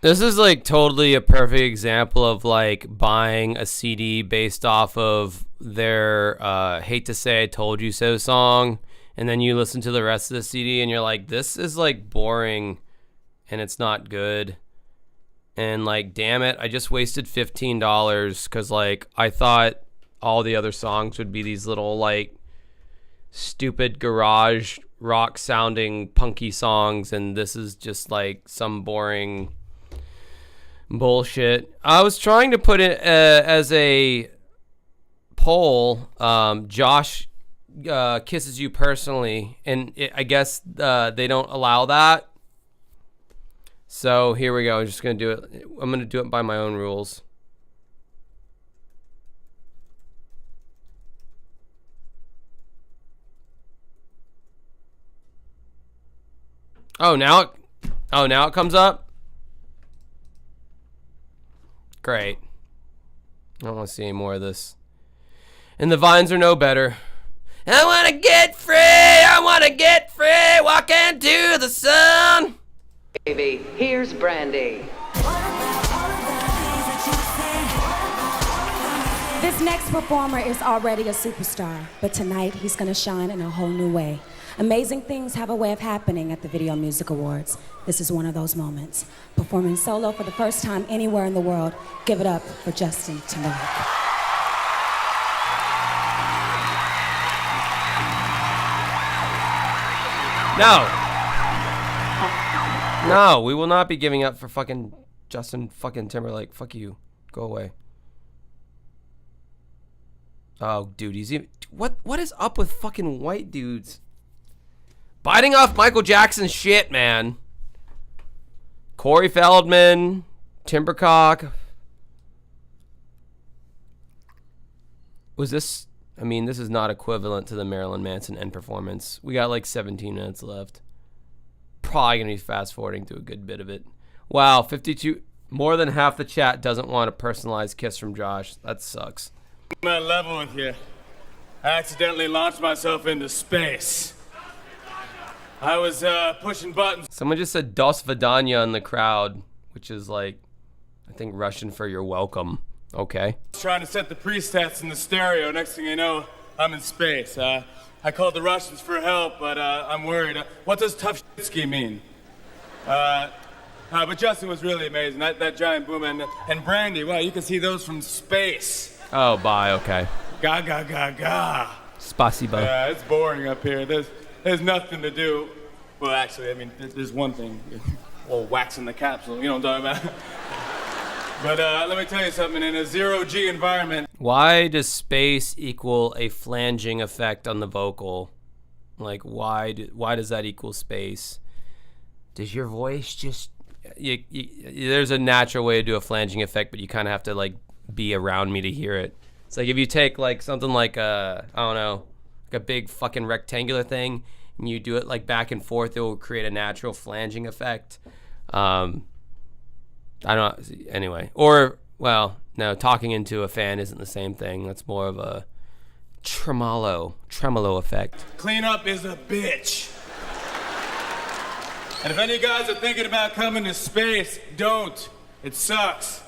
This is totally a perfect example of buying a CD based off of their Hate to Say I Told You So song, and then you listen to the rest of the CD and you're like, this is boring and it's not good. And damn it, I just wasted $15 because I thought all the other songs would be these little stupid garage rock sounding punky songs, and this is just some boring bullshit. I was trying to put it as a poll. Josh kisses you personally, and I guess they don't allow that. So here we go. I'm just gonna do it. I'm gonna do it by my own rules. Now it comes up. Great. I don't want to see any more of this. And the vines are no better. I want to get free. I want to get free. Walk into the sun. Baby, here's Brandy. This next performer is already a superstar, but tonight he's gonna shine in a whole new way. Amazing things have a way of happening at the Video Music Awards. This is one of those moments. Performing solo for the first time anywhere in the world, give it up for Justin Timberlake. No, we will not be giving up for fucking Justin fucking Timberlake. Fuck you. Go away. Oh, dude, what is up with fucking white dudes biting off Michael Jackson's shit, man? Corey Feldman, Timbercock. Was this? I mean, this is not equivalent to the Marilyn Manson end performance. We got like 17 minutes left. Probably gonna be fast forwarding to a good bit of it. Wow, 52. More than half the chat doesn't want a personalized kiss from Josh. That sucks. I'm at level with you. I accidentally launched myself into space. I was pushing buttons. Someone just said Dos Vidania in the crowd, which is like, I think Russian for you're welcome. Okay. Trying to set the presets in the stereo. Next thing you know, I'm in space. I called the Russians for help, but I'm worried. What does tough ski mean? But Justin was really amazing. That giant boom and Brandy. Wow, you can see those from space. Oh, bye. Okay. Ga ga ga ga. Spasibo. Yeah, it's boring up here. There's nothing to do. Well, actually, I mean, there's one thing. Well, waxing the capsule. You know what I'm talking about? But let me tell you something. In a zero-G environment. Why does space equal a flanging effect on the vocal? Like, why does that equal space? Does your voice just... there's a natural way to do a flanging effect, but you kind of have to, like, be around me to hear it. It's like if you take, like, something like I don't know, like a big fucking rectangular thing, and you do it, like, back and forth, it will create a natural flanging effect. I don't. Anyway, or well, no. Talking into a fan isn't the same thing. That's more of a tremolo effect. Cleanup is a bitch. And if any of you guys are thinking about coming to space, don't. It sucks.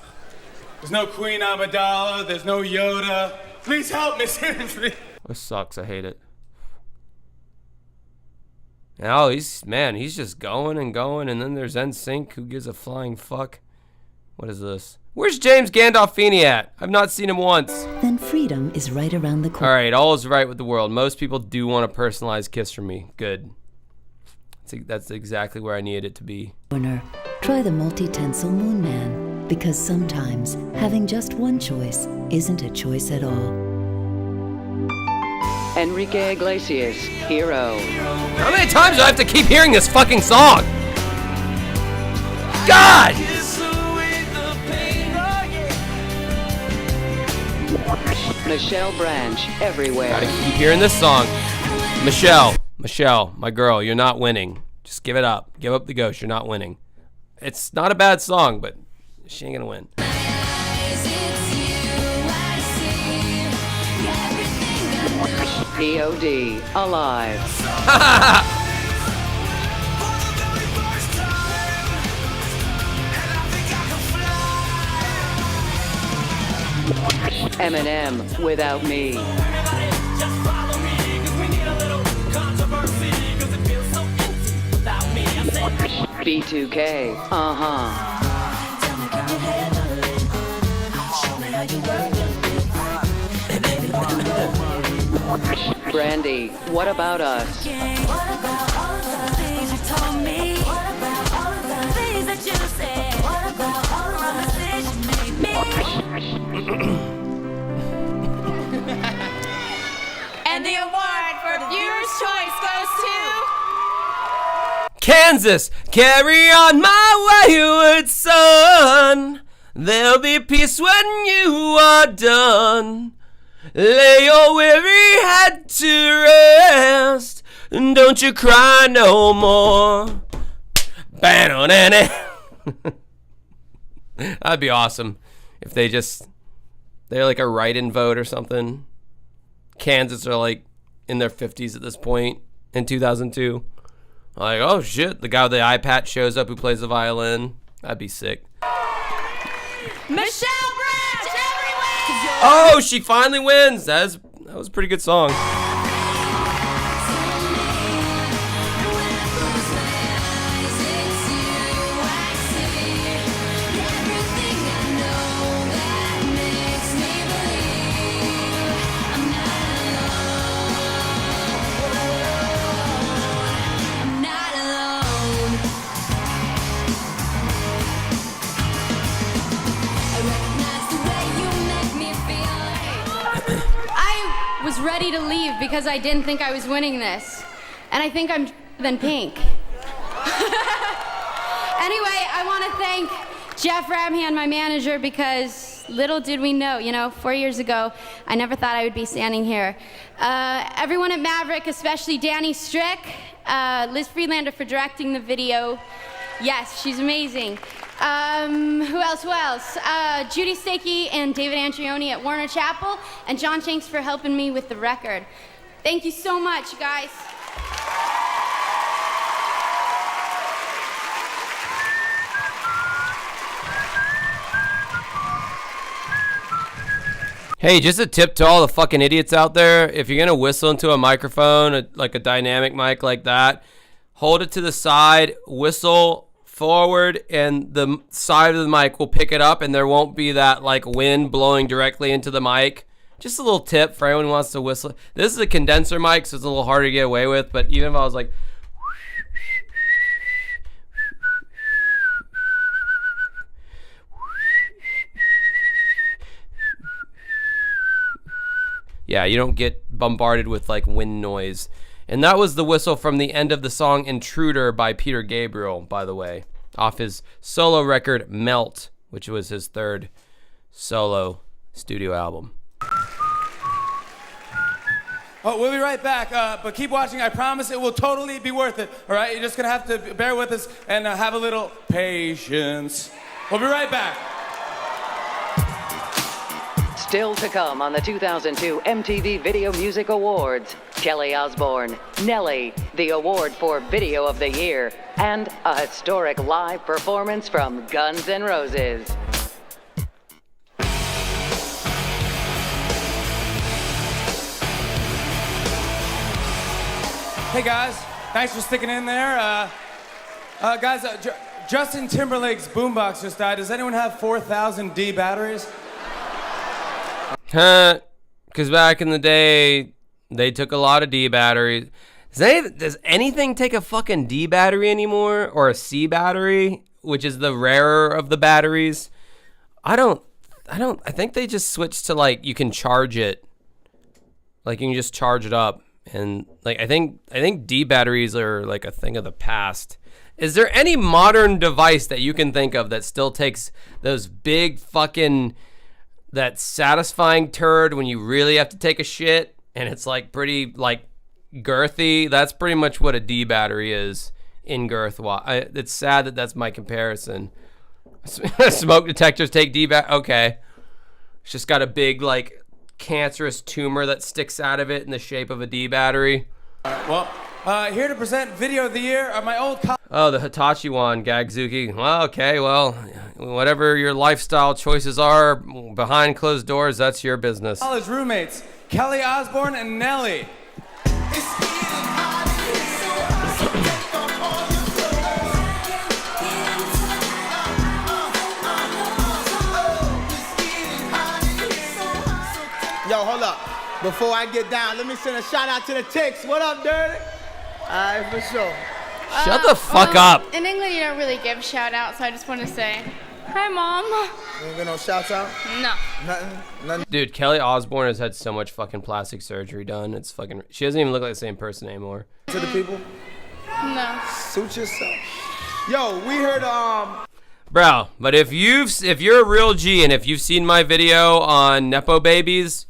There's no Queen Amidala. There's no Yoda. Please help me, seriously. It sucks. I hate it. Oh, he's just going and going, and then there's NSYNC. Who gives a flying fuck? What is this? Where's James Gandolfini at? I've not seen him once. Then freedom is right around the corner. All right, all is right with the world. Most people do want a personalized kiss from me. Good. That's exactly where I needed it to be. Try the multi-tensile Moon Man, because sometimes having just one choice isn't a choice at all. Enrique Iglesias, Hero. How many times do I have to keep hearing this fucking song? God! Michelle Branch, Everywhere. Gotta keep hearing this song. Michelle, my girl, you're not winning. Just give it up. Give up the ghost. You're not winning. It's not a bad song, but she ain't gonna win. POD, Alive. Eminem, Without Me. B2K, Brandy, What About Us? And the award for Viewer's Choice goes to... Kansas, carry on my wayward son. There'll be peace when you are done. Lay your weary head to rest, and don't you cry no more. That'd be awesome if they're like a write-in vote or something. Kansas are like in their 50s at this point in 2002. Like, oh shit, the guy with the eye patch shows up who plays the violin. That'd be sick. Michelle Branch, Everywhere! Oh, she finally wins. That was a pretty good song. was ready to leave because I didn't think I was winning this. And I think I'm than Pink. Anyway, I want to thank Jeff Ramhan, my manager, because little did we know, 4 years ago, I never thought I would be standing here. Everyone at Maverick, especially Danny Strick, Liz Friedlander for directing the video. Yes, she's amazing. Who else? Judy Stakey and David Andrioni at Warner Chappell, and John Shanks for helping me with the record. Thank you so much, guys. Hey, just a tip to all the fucking idiots out there. If you're going to whistle into a microphone, like a dynamic mic like that, hold it to the side, whistle forward, and the side of the mic will pick it up, and there won't be that like wind blowing directly into the mic. Just a little tip for anyone who wants to whistle. This is a condenser mic, so it's a little harder to get away with, but even if I was like... Yeah, you don't get bombarded with like wind noise. And that was the whistle from the end of the song Intruder by Peter Gabriel, by the way, off his solo record Melt, which was his third solo studio album. Oh, we'll be right back, but keep watching. I promise it will totally be worth it, all right? You're just going to have to bear with us and have a little patience. We'll be right back. Still to come on the 2002 MTV Video Music Awards, Kelly Osbourne, Nelly, the award for Video of the Year, and a historic live performance from Guns N' Roses. Hey guys, thanks for sticking in there. Guys, Justin Timberlake's boombox just died. Does anyone have 4,000 D batteries? Because back in the day, they took a lot of D batteries. Does anything take a fucking D battery anymore? Or a C battery, which is the rarer of the batteries? I think they just switched to like, you can charge it. Like you can just charge it up. And like, I think D batteries are like a thing of the past. Is there any modern device that you can think of that still takes those big fucking... that satisfying turd when you really have to take a shit and it's like pretty like girthy? That's pretty much what a D battery is in girth. It's sad that that's my comparison. Smoke detectors take D battery. Okay. It's just got a big like cancerous tumor that sticks out of it in the shape of a D battery. Here to present Video of the Year are my old Oh, the Hitachi one, Gagzuki. Well, okay, well, whatever your lifestyle choices are behind closed doors, that's your business. college roommates, Kelly Osbourne and Nelly. Yo, hold up. Before I get down, let me send a shout out to the Ticks. What up, Dirty? All right, for sure. Shut the fuck up. In England, you don't really give shout outs, so I just want to say, hi, Mom. You ain't get no shouts out? No. Nothing? Dude, Kelly Osbourne has had so much fucking plastic surgery done. It's fucking... She doesn't even look like the same person anymore. To the people? No. Suit yourself. Yo, we heard, Bro, but if you're a real G and if you've seen my video on Nepo Babies,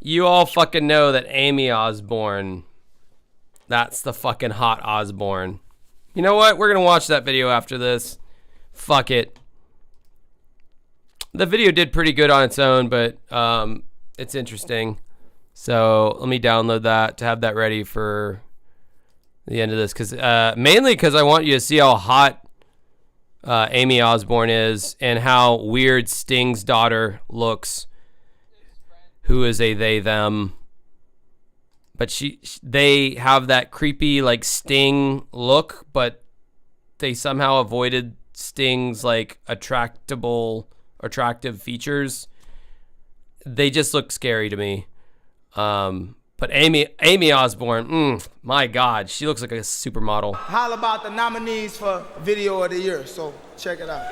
you all fucking know that Amy Osbourne... That's the fucking hot Osbourne. You know what? We're going to watch that video after this. Fuck it. The video did pretty good on its own, but it's interesting. So let me download that to have that ready for the end of this. Mainly because I want you to see how hot Amy Osbourne is and how weird Sting's daughter looks. Who is a they, them. But they have that creepy like Sting look, but they somehow avoided Sting's like attractive features. They just look scary to me. But Amy Osbourne, my God, she looks like a supermodel. How about the nominees for Video of the Year? So check it out.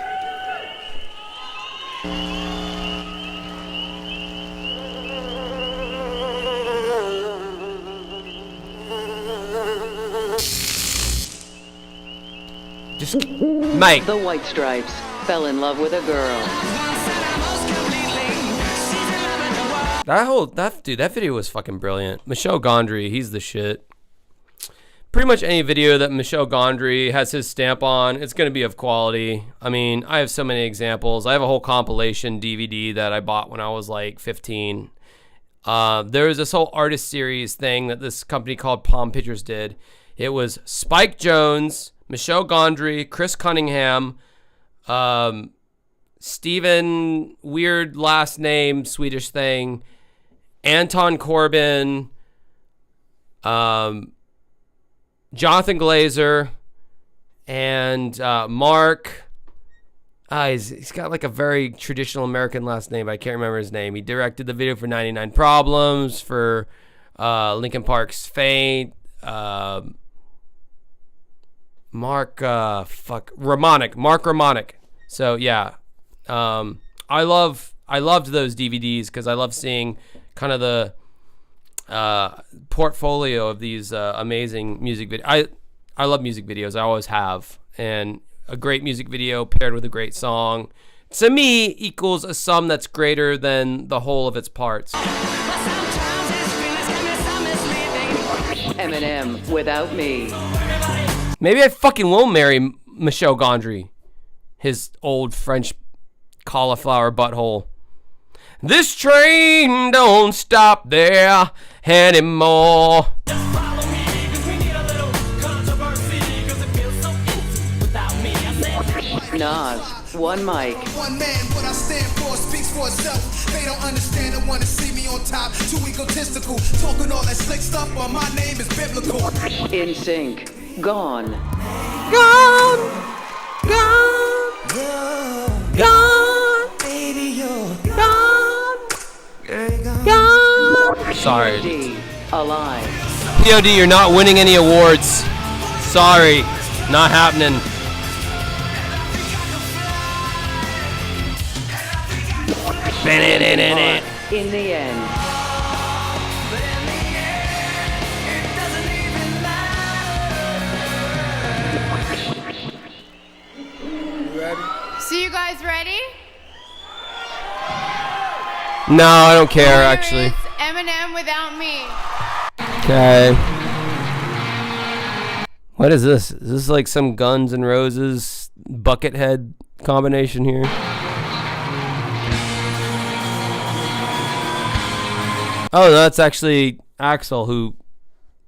Just, Mike. The White Stripes fell in love with a girl. That video was fucking brilliant. Michel Gondry, he's the shit. Pretty much any video that Michel Gondry has his stamp on, it's going to be of quality. I mean, I have so many examples. I have a whole compilation DVD that I bought when I was like 15. There was this whole artist series thing that this company called Palm Pictures did. It was Spike Jonze, Michel Gondry, Chris Cunningham, Steven, weird last name, Swedish thing, Anton Corbin, Jonathan Glazer, and Mark. He's got like a very traditional American last name. I can't remember his name. He directed the video for 99 Problems, for Linkin Park's Faint. Mark Romanic. So yeah, I loved those DVDs because I love seeing kind of the portfolio of these amazing music videos. I love music videos. I always have. And a great music video paired with a great song, to me, equals a sum that's greater than the whole of its parts. Eminem, Without Me. Maybe I fucking won't marry Michel Gondry, his old French cauliflower butthole. This train don't stop there anymore. Nas, One Mic. One man, what I stand for speaks for itself. They don't understand and want to see me on top. Too egotistical, talking all that slick stuff, but my name is biblical. In Sync, Gone. Gone, gone, gone, baby, you're gone. Sorry. POD, Alive. POD, you're not winning any awards. Sorry, not happening. In the End. So you guys ready? No, I don't care, actually. It's Eminem, Without Me. Okay. What is this? Is this like some Guns N' Roses Buckethead combination here? Oh, that's actually Axl, who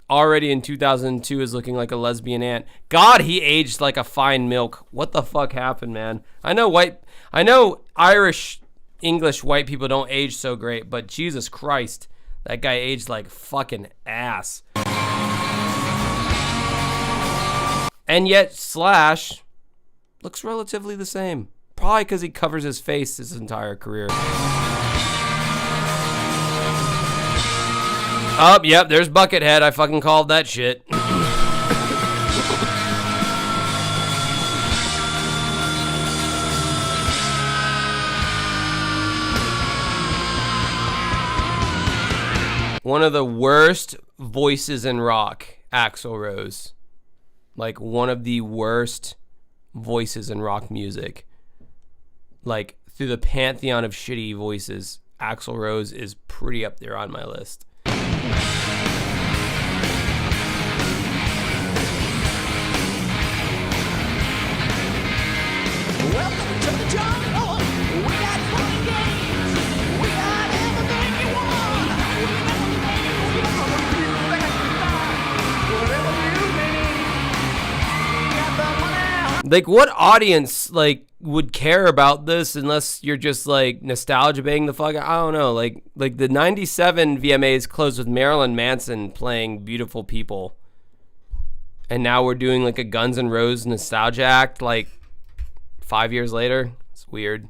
already in 2002 is looking like a lesbian aunt. God, he aged like a fine milk. What the fuck happened, man? I know Irish, English white people don't age so great, but Jesus Christ, that guy aged like fucking ass. And yet Slash looks relatively the same. Probably because he covers his face his entire career. Oh, yep, there's Buckethead. I fucking called that shit. One of the worst voices in rock, Axl Rose. Like, one of the worst voices in rock music. Like, through the pantheon of shitty voices, Axl Rose is pretty up there on my list. Welcome to the jungle. We got fun games. We got everything you want. Like, what audience, like, would care about this unless you're just, like, nostalgia banging the fuck? I don't know. Like the 97 VMAs closed with Marilyn Manson playing Beautiful People. And now we're doing, like, a Guns N' Roses nostalgia act, like, 5 years later. It's weird.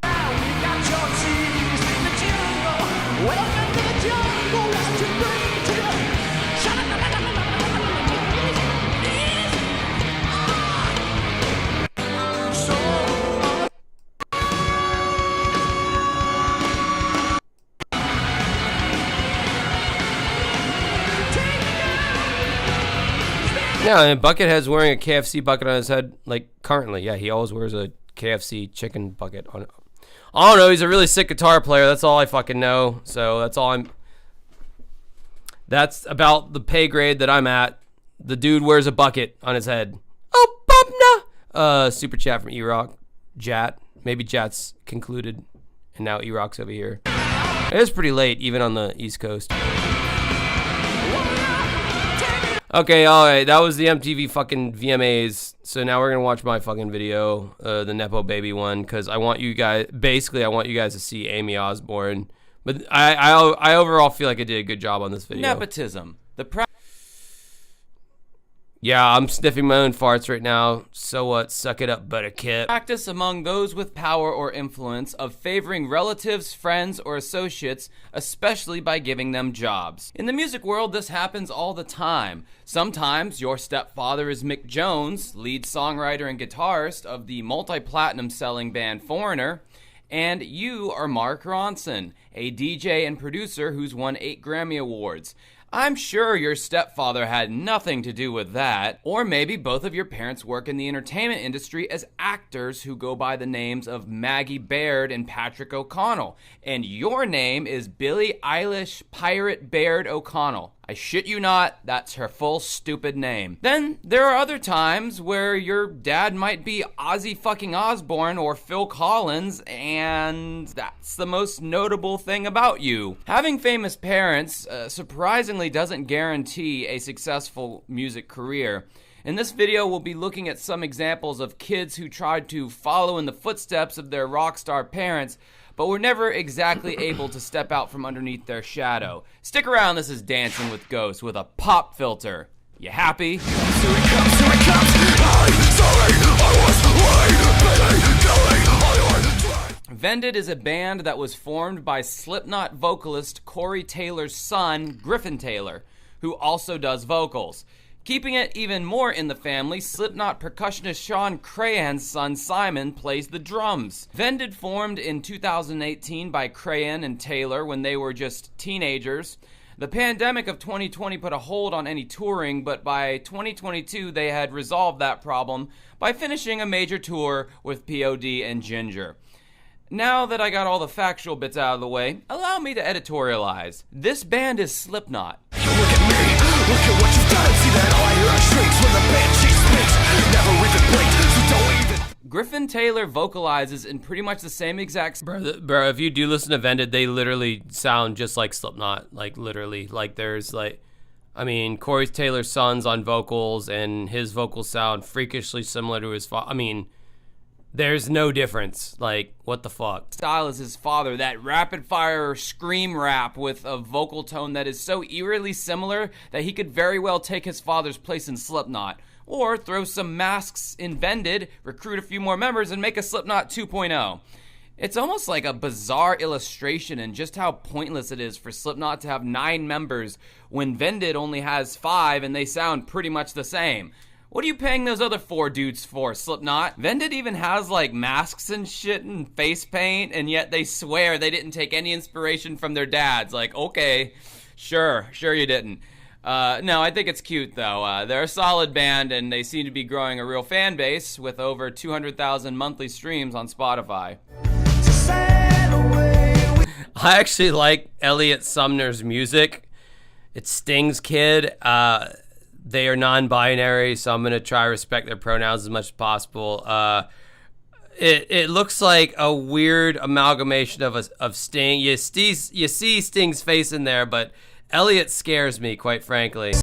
Yeah, and Buckethead's wearing a KFC bucket on his head, like, currently. Yeah, he always wears a KFC chicken bucket on. I don't know, he's a really sick guitar player. That's all I fucking know. So that's about the pay grade that I'm at. The dude wears a bucket on his head. Oh, bumna! Super chat from E-Rock. Jat. Maybe Jat's concluded, and now E-Rock's over here. It is pretty late, even on the East Coast. Okay, alright, that was the MTV fucking VMAs. So now we're gonna watch my fucking video, the Nepo Baby one, because I want you guys to see Amy Osbourne. But I overall feel like I did a good job on this video. Nepotism. Yeah, I'm sniffing my own farts right now. So what? Suck it up, buttercup. Practice among those with power or influence of favoring relatives, friends, or associates, especially by giving them jobs. In the music world, this happens all the time. Sometimes your stepfather is Mick Jones, lead songwriter and guitarist of the multi-platinum selling band Foreigner, and you are Mark Ronson, a DJ and producer who's won 8 Grammy Awards. I'm sure your stepfather had nothing to do with that. Or maybe both of your parents work in the entertainment industry as actors who go by the names of Maggie Baird and Patrick O'Connell. And your name is Billie Eilish Pirate Baird O'Connell. I shit you not, that's her full stupid name. Then there are other times where your dad might be Ozzy fucking Osbourne or Phil Collins, and that's the most notable thing about you. Having famous parents surprisingly doesn't guarantee a successful music career. In this video, we'll be looking at some examples of kids who tried to follow in the footsteps of their rock star parents, but were never exactly able to step out from underneath their shadow. Stick around, this is Dancing with Ghosts with a pop filter. You happy? Vended is a band that was formed by Slipknot vocalist Corey Taylor's son, Griffin Taylor, who also does vocals. Keeping it even more in the family, Slipknot percussionist Sean Crahan's son Simon plays the drums. Vended formed in 2018 by Crahan and Taylor when they were just teenagers. The pandemic of 2020 put a hold on any touring, but by 2022 they had resolved that problem by finishing a major tour with POD and Ginger. Now that I got all the factual bits out of the way, allow me to editorialize. This band is Slipknot. Look at what you've done. See that all I hear are shrieks when the band she speaks. Never even blinked, so don't even. Griffin Taylor vocalizes in pretty much the same exact. Bro, if you do listen to Vended, they literally sound just like Slipknot. Like, literally. Like, there's, like, I mean, Corey Taylor's son's on vocals, and his vocals sound freakishly similar to his father. I mean, there's no difference. Like, what the fuck? Style is his father, that rapid-fire scream rap with a vocal tone that is so eerily similar that he could very well take his father's place in Slipknot. Or throw some masks in Vended, recruit a few more members, and make a Slipknot 2.0. It's almost like a bizarre illustration in just how pointless it is for Slipknot to have 9 members when Vended only has 5 and they sound pretty much the same. What are you paying those other 4 dudes for, Slipknot? Vended even has, like, masks and shit and face paint, and yet they swear they didn't take any inspiration from their dads. Like, okay, sure you didn't. No, I think it's cute, though. They're a solid band, and they seem to be growing a real fan base with over 200,000 monthly streams on Spotify. I actually like Elliot Sumner's music. It's Sting's kid. They are non-binary, so I'm going to try to respect their pronouns as much as possible. It looks like a weird amalgamation of Sting. You see Sting's face in there, but Elliot scares me, quite frankly.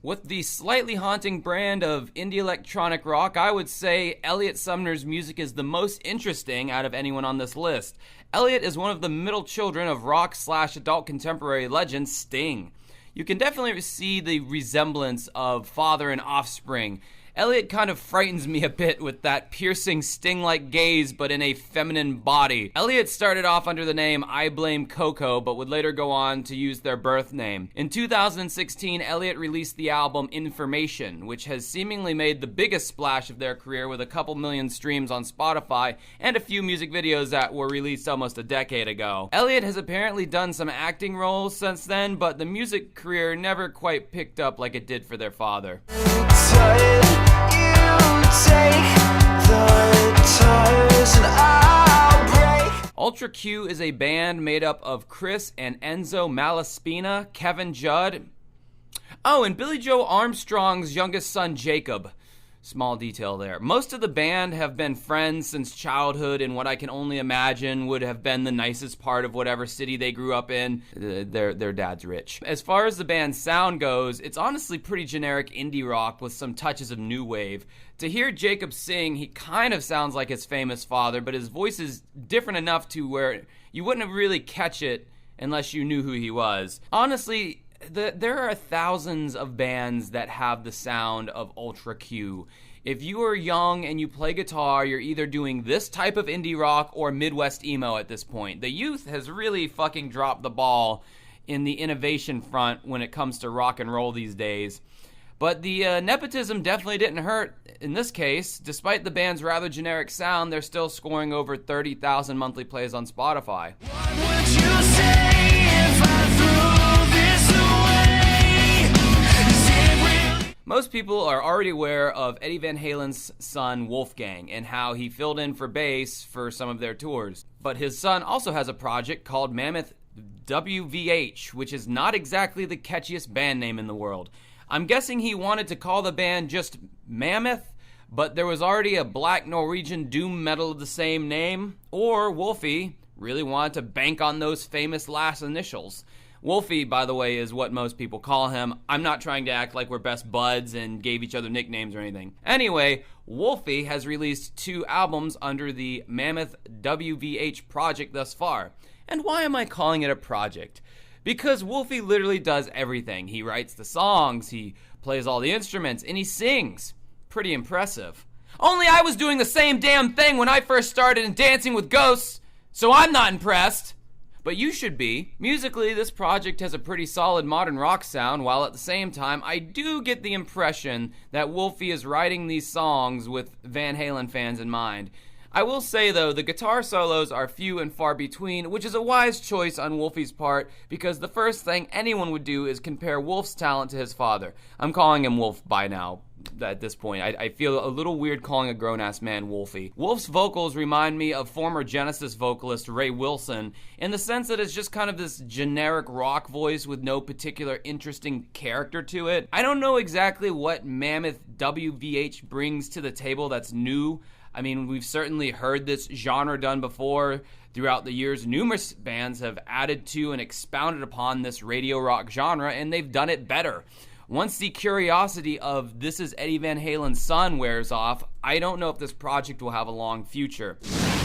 With the slightly haunting brand of indie electronic rock, I would say Elliot Sumner's music is the most interesting out of anyone on this list. Elliot is one of the middle children of rock/adult contemporary legend Sting. You can definitely see the resemblance of father and offspring. Elliot kind of frightens me a bit with that piercing sting-like gaze but in a feminine body. Elliot started off under the name I Blame Coco but would later go on to use their birth name. In 2016, Elliot released the album Information, which has seemingly made the biggest splash of their career with a couple million streams on Spotify and a few music videos that were released almost a decade ago. Elliot has apparently done some acting roles since then, but the music career never quite picked up like it did for their father. Ultra Q is a band made up of Chris and Enzo Malaspina, Kevin Judd, and Billy Joe Armstrong's youngest son, Jacob. Small detail there. Most of the band have been friends since childhood in what I can only imagine would have been the nicest part of whatever city they grew up in. Their dad's rich. As far as the band's sound goes, it's honestly pretty generic indie rock with some touches of new wave. To hear Jacob sing, he kind of sounds like his famous father, but his voice is different enough to where you wouldn't really catch it unless you knew who he was. Honestly, there are thousands of bands that have the sound of Ultra Q. If you are young and you play guitar, you're either doing this type of indie rock or Midwest emo at this point. The youth has really fucking dropped the ball in the innovation front when it comes to rock and roll these days. But the nepotism definitely didn't hurt in this case. Despite the band's rather generic sound, they're still scoring over 30,000 monthly plays on Spotify. What would you say if I threw this away? Is it real? Most people are already aware of Eddie Van Halen's son Wolfgang and how he filled in for bass for some of their tours. But his son also has a project called Mammoth WVH, which is not exactly the catchiest band name in the world. I'm guessing he wanted to call the band just Mammoth, but there was already a black Norwegian doom metal of the same name, or Wolfie really wanted to bank on those famous last initials. Wolfie, by the way, is what most people call him. I'm not trying to act like we're best buds and gave each other nicknames or anything. Anyway, Wolfie has released 2 albums under the Mammoth WVH project thus far. And why am I calling it a project? Because Wolfie literally does everything. He writes the songs, he plays all the instruments, and he sings. Pretty impressive. Only I was doing the same damn thing when I first started in Dancing with Ghosts, so I'm not impressed. But you should be. Musically, this project has a pretty solid modern rock sound, while at the same time, I do get the impression that Wolfie is writing these songs with Van Halen fans in mind. I will say, though, the guitar solos are few and far between, which is a wise choice on Wolfie's part, because the first thing anyone would do is compare Wolf's talent to his father. I'm calling him Wolf by now. At this point, I feel a little weird calling a grown-ass man Wolfie. Wolf's vocals remind me of former Genesis vocalist Ray Wilson, in the sense that it's just kind of this generic rock voice with no particular interesting character to it. I don't know exactly what Mammoth WVH brings to the table that's new. I mean, we've certainly heard this genre done before. Throughout the years, numerous bands have added to and expounded upon this radio rock genre, and they've done it better. Once the curiosity of this is Eddie Van Halen's son wears off, I don't know if this project will have a long future.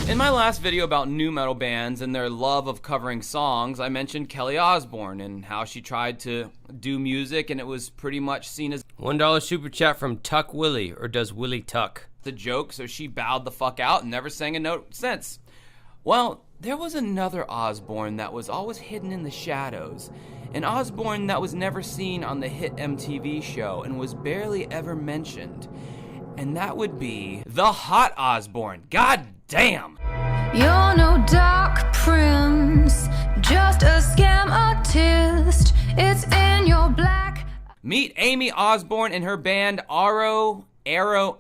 In my last video about nu metal bands and their love of covering songs, I mentioned Kelly Osbourne and how she tried to do music and it was pretty much seen as $1 super chat from Tuck Willie, or does Willie Tuck? The joke, so she bowed the fuck out and never sang a note since. Well, there was another Osbourne that was always hidden in the shadows. An Osbourne that was never seen on the hit MTV show and was barely ever mentioned. And that would be the Hot Osbourne. God damn! You're no dark prince, just a scam artist. It's in your black. Meet Amy Osbourne and her band Arrow,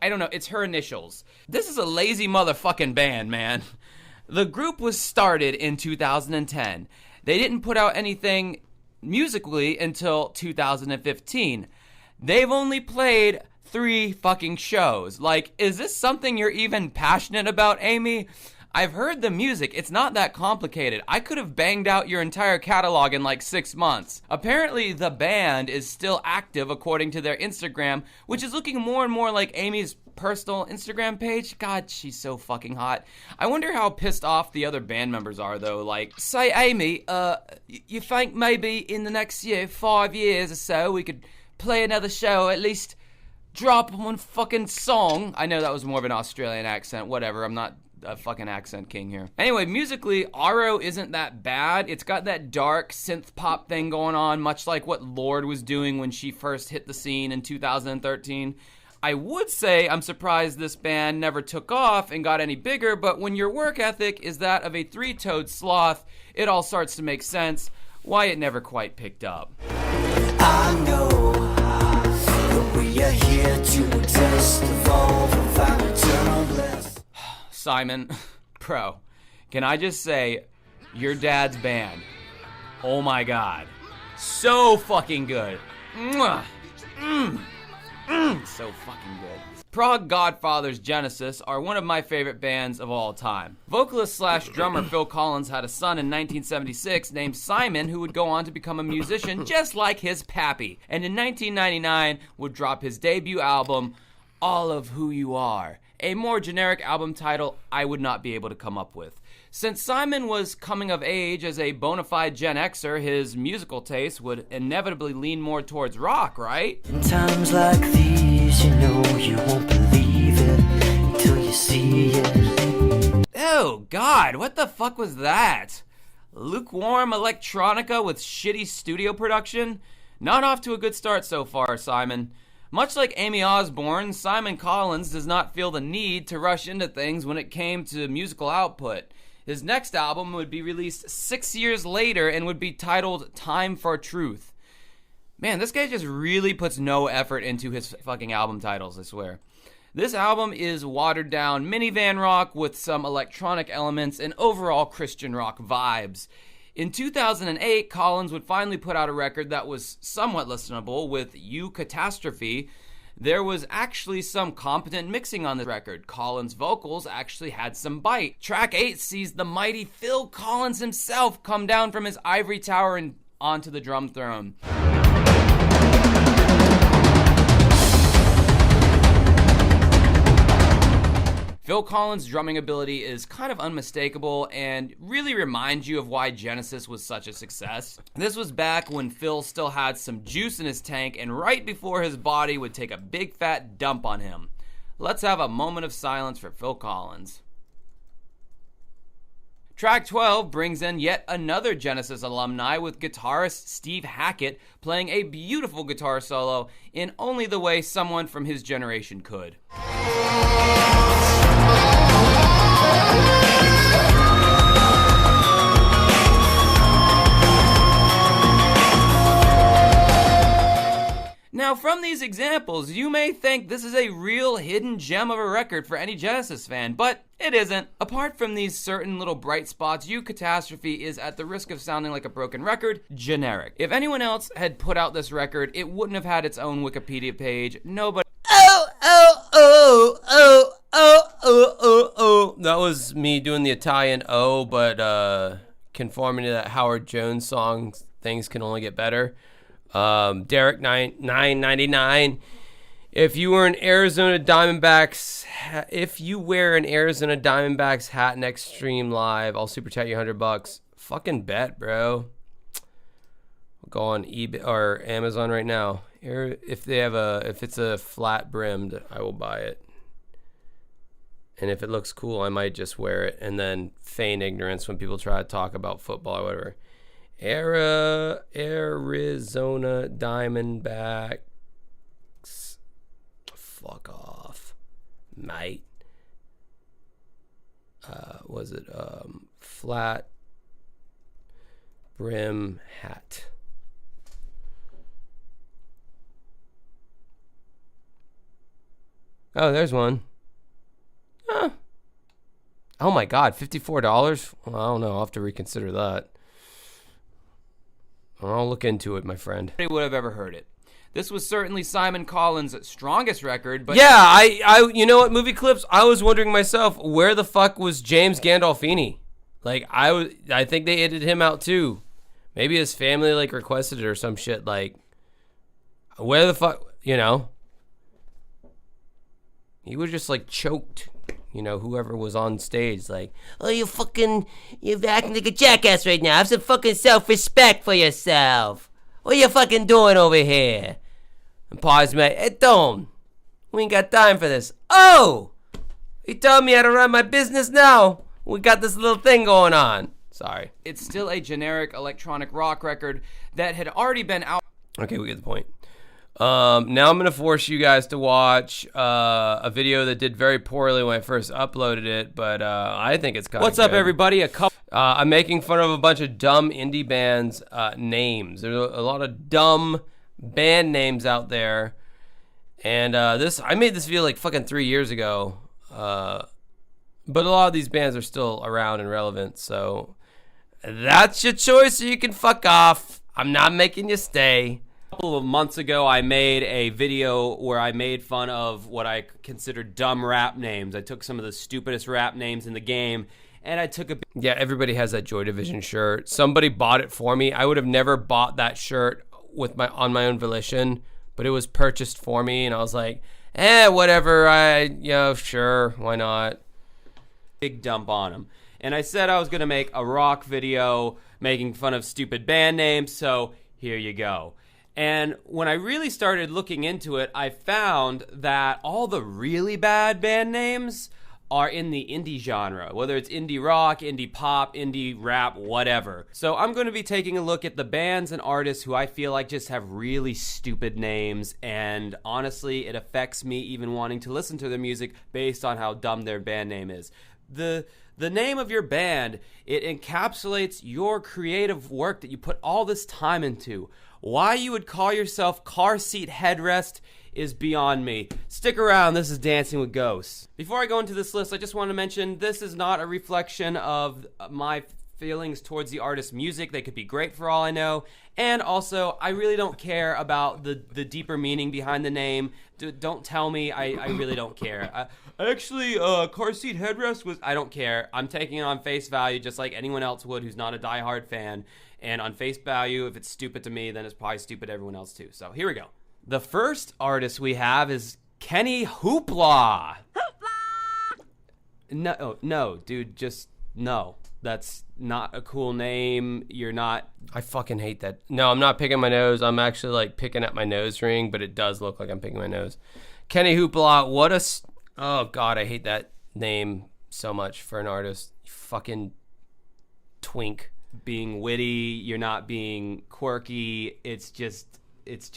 I don't know, it's her initials. This is a lazy motherfucking band, man. The group was started in 2010. They didn't put out anything musically until 2015. They've only played 3 fucking shows. Like, is this something you're even passionate about, Amy? I've heard the music. It's not that complicated. I could have banged out your entire catalog in like 6 months. Apparently, the band is still active according to their Instagram, which is looking more and more like Amy's personal Instagram page. God, she's so fucking hot. I wonder how pissed off the other band members are, though. Like, say, Amy, you think maybe in the next 5 years or so we could play another show, at least drop one fucking song. I know that was more of an Australian accent. Whatever, I'm not a fucking accent king here. Anyway, musically, Aro isn't that bad. It's got that dark synth pop thing going on, much like what Lorde was doing when she first hit the scene in 2013. I would say I'm surprised this band never took off and got any bigger, but when your work ethic is that of a three-toed sloth, it all starts to make sense why it never quite picked up. I know that we are here to test, evolve, and find eternal bliss. Simon, bro, can I just say, your dad's band, oh my god, so fucking good. Mwah. So fucking good. Prog Godfathers Genesis are one of my favorite bands of all time. Vocalist slash drummer Phil Collins had a son in 1976 named Simon who would go on to become a musician just like his pappy, and in 1999 would drop his debut album, All of Who You Are, a more generic album title I would not be able to come up with. Since Simon was coming of age as a bona fide Gen Xer, his musical taste would inevitably lean more towards rock, right? In times like these, you know you won't believe it until you see it. Oh, God, what the fuck was that? Lukewarm electronica with shitty studio production? Not off to a good start so far, Simon. Much like Amy Osbourne, Simon Collins does not feel the need to rush into things when it came to musical output. His next album would be released 6 years later and would be titled Time for Truth. Man, this guy just really puts no effort into his fucking album titles, I swear. This album is watered down minivan rock with some electronic elements and overall Christian rock vibes. In 2008, Collins would finally put out a record that was somewhat listenable with You Catastrophe. There was actually some competent mixing on the record. Collins' vocals actually had some bite. Track 8 sees the mighty Phil Collins himself come down from his ivory tower and onto the drum throne. Phil Collins' drumming ability is kind of unmistakable and really reminds you of why Genesis was such a success. This was back when Phil still had some juice in his tank and right before his body would take a big fat dump on him. Let's have a moment of silence for Phil Collins. Track 12 brings in yet another Genesis alumni with guitarist Steve Hackett playing a beautiful guitar solo in only the way someone from his generation could. Now, from these examples, you may think this is a real hidden gem of a record for any Genesis fan, but it isn't. Apart from these certain little bright spots, You Catastrophe is, at the risk of sounding like a broken record, generic. If anyone else had put out this record, it wouldn't have had its own Wikipedia page. Nobody... That was me doing the Italian O, but conforming to that Howard Jones song, Things Can Only Get Better. Derek 999. If you wear an Arizona Diamondbacks hat next stream live, I'll super chat you $100. Fucking bet, bro. I'll go on eBay or Amazon right now. If it's a flat brimmed, I will buy it. And if it looks cool, I might just wear it and then feign ignorance when people try to talk about football or whatever. Arizona Diamondbacks. Fuck off, mate. Was it flat brim hat? Oh, there's one. Oh my God, $54? Well, I don't know. I'll have to reconsider that. I'll look into it, my friend. Nobody would have ever heard it. This was certainly Simon Collins' strongest record, but... Yeah, I you know what, Movie Clips? I was wondering myself, where the fuck was James Gandolfini? Like, I think they edited him out too. Maybe his family, like, requested it or some shit, like... Where the fuck, you know? He was just, like, choked. You know, whoever was on stage, like, oh, you're acting like a jackass right now. Have some fucking self-respect for yourself. What are you fucking doing over here? And pause, mate. Hey, don't. We ain't got time for this. Oh! He told me how to run my business now. We got this little thing going on. Sorry. It's still a generic electronic rock record that had already been out. Okay, we get the point. Now I'm going to force you guys to watch a video that did very poorly when I first uploaded it, but I think it's kind of What's up, everybody? I'm making fun of a bunch of dumb indie bands' names. There's a lot of dumb band names out there, and I made this video like fucking 3 years ago, but a lot of these bands are still around and relevant, so that's your choice, or you can fuck off. I'm not making you stay. A couple of months ago, I made a video where I made fun of what I consider dumb rap names. I took some of the stupidest rap names in the game, and I took a... Yeah, everybody has that Joy Division shirt. Somebody bought it for me. I would have never bought that shirt on my own volition, but it was purchased for me, and I was like, whatever, sure, why not? Big dump on them. And I said I was going to make a rock video making fun of stupid band names, so here you go. And when I really started looking into it, I found that all the really bad band names are in the indie genre, whether it's indie rock, indie pop, indie rap, whatever. So I'm going to be taking a look at the bands and artists who I feel like just have really stupid names, and honestly, it affects me even wanting to listen to their music based on how dumb their band name is. The name of your band, it encapsulates your creative work that you put all this time into. Why you would call yourself Car Seat Headrest is beyond me. Stick around, this is Dancing with Ghosts. Before I go into this list, I just want to mention this is not a reflection of my feelings towards the artist's music. They could be great for all I know. And also, I really don't care about the deeper meaning behind the name. Don't tell me, I really don't care. Actually, Car Seat Headrest was... I don't care. I'm taking it on face value just like anyone else would who's not a diehard fan. And on face value, if it's stupid to me, then it's probably stupid to everyone else too. So here we go. The first artist we have is Kenny Hoopla. No, dude, just no. That's not a cool name. You're not... I fucking hate that. No, I'm not picking my nose. I'm actually like picking at my nose ring, but it does look like I'm picking my nose. Kenny Hoopla, what a... Oh, God, I hate that name so much for an artist. You fucking twink. Being witty, you're not being quirky. It's just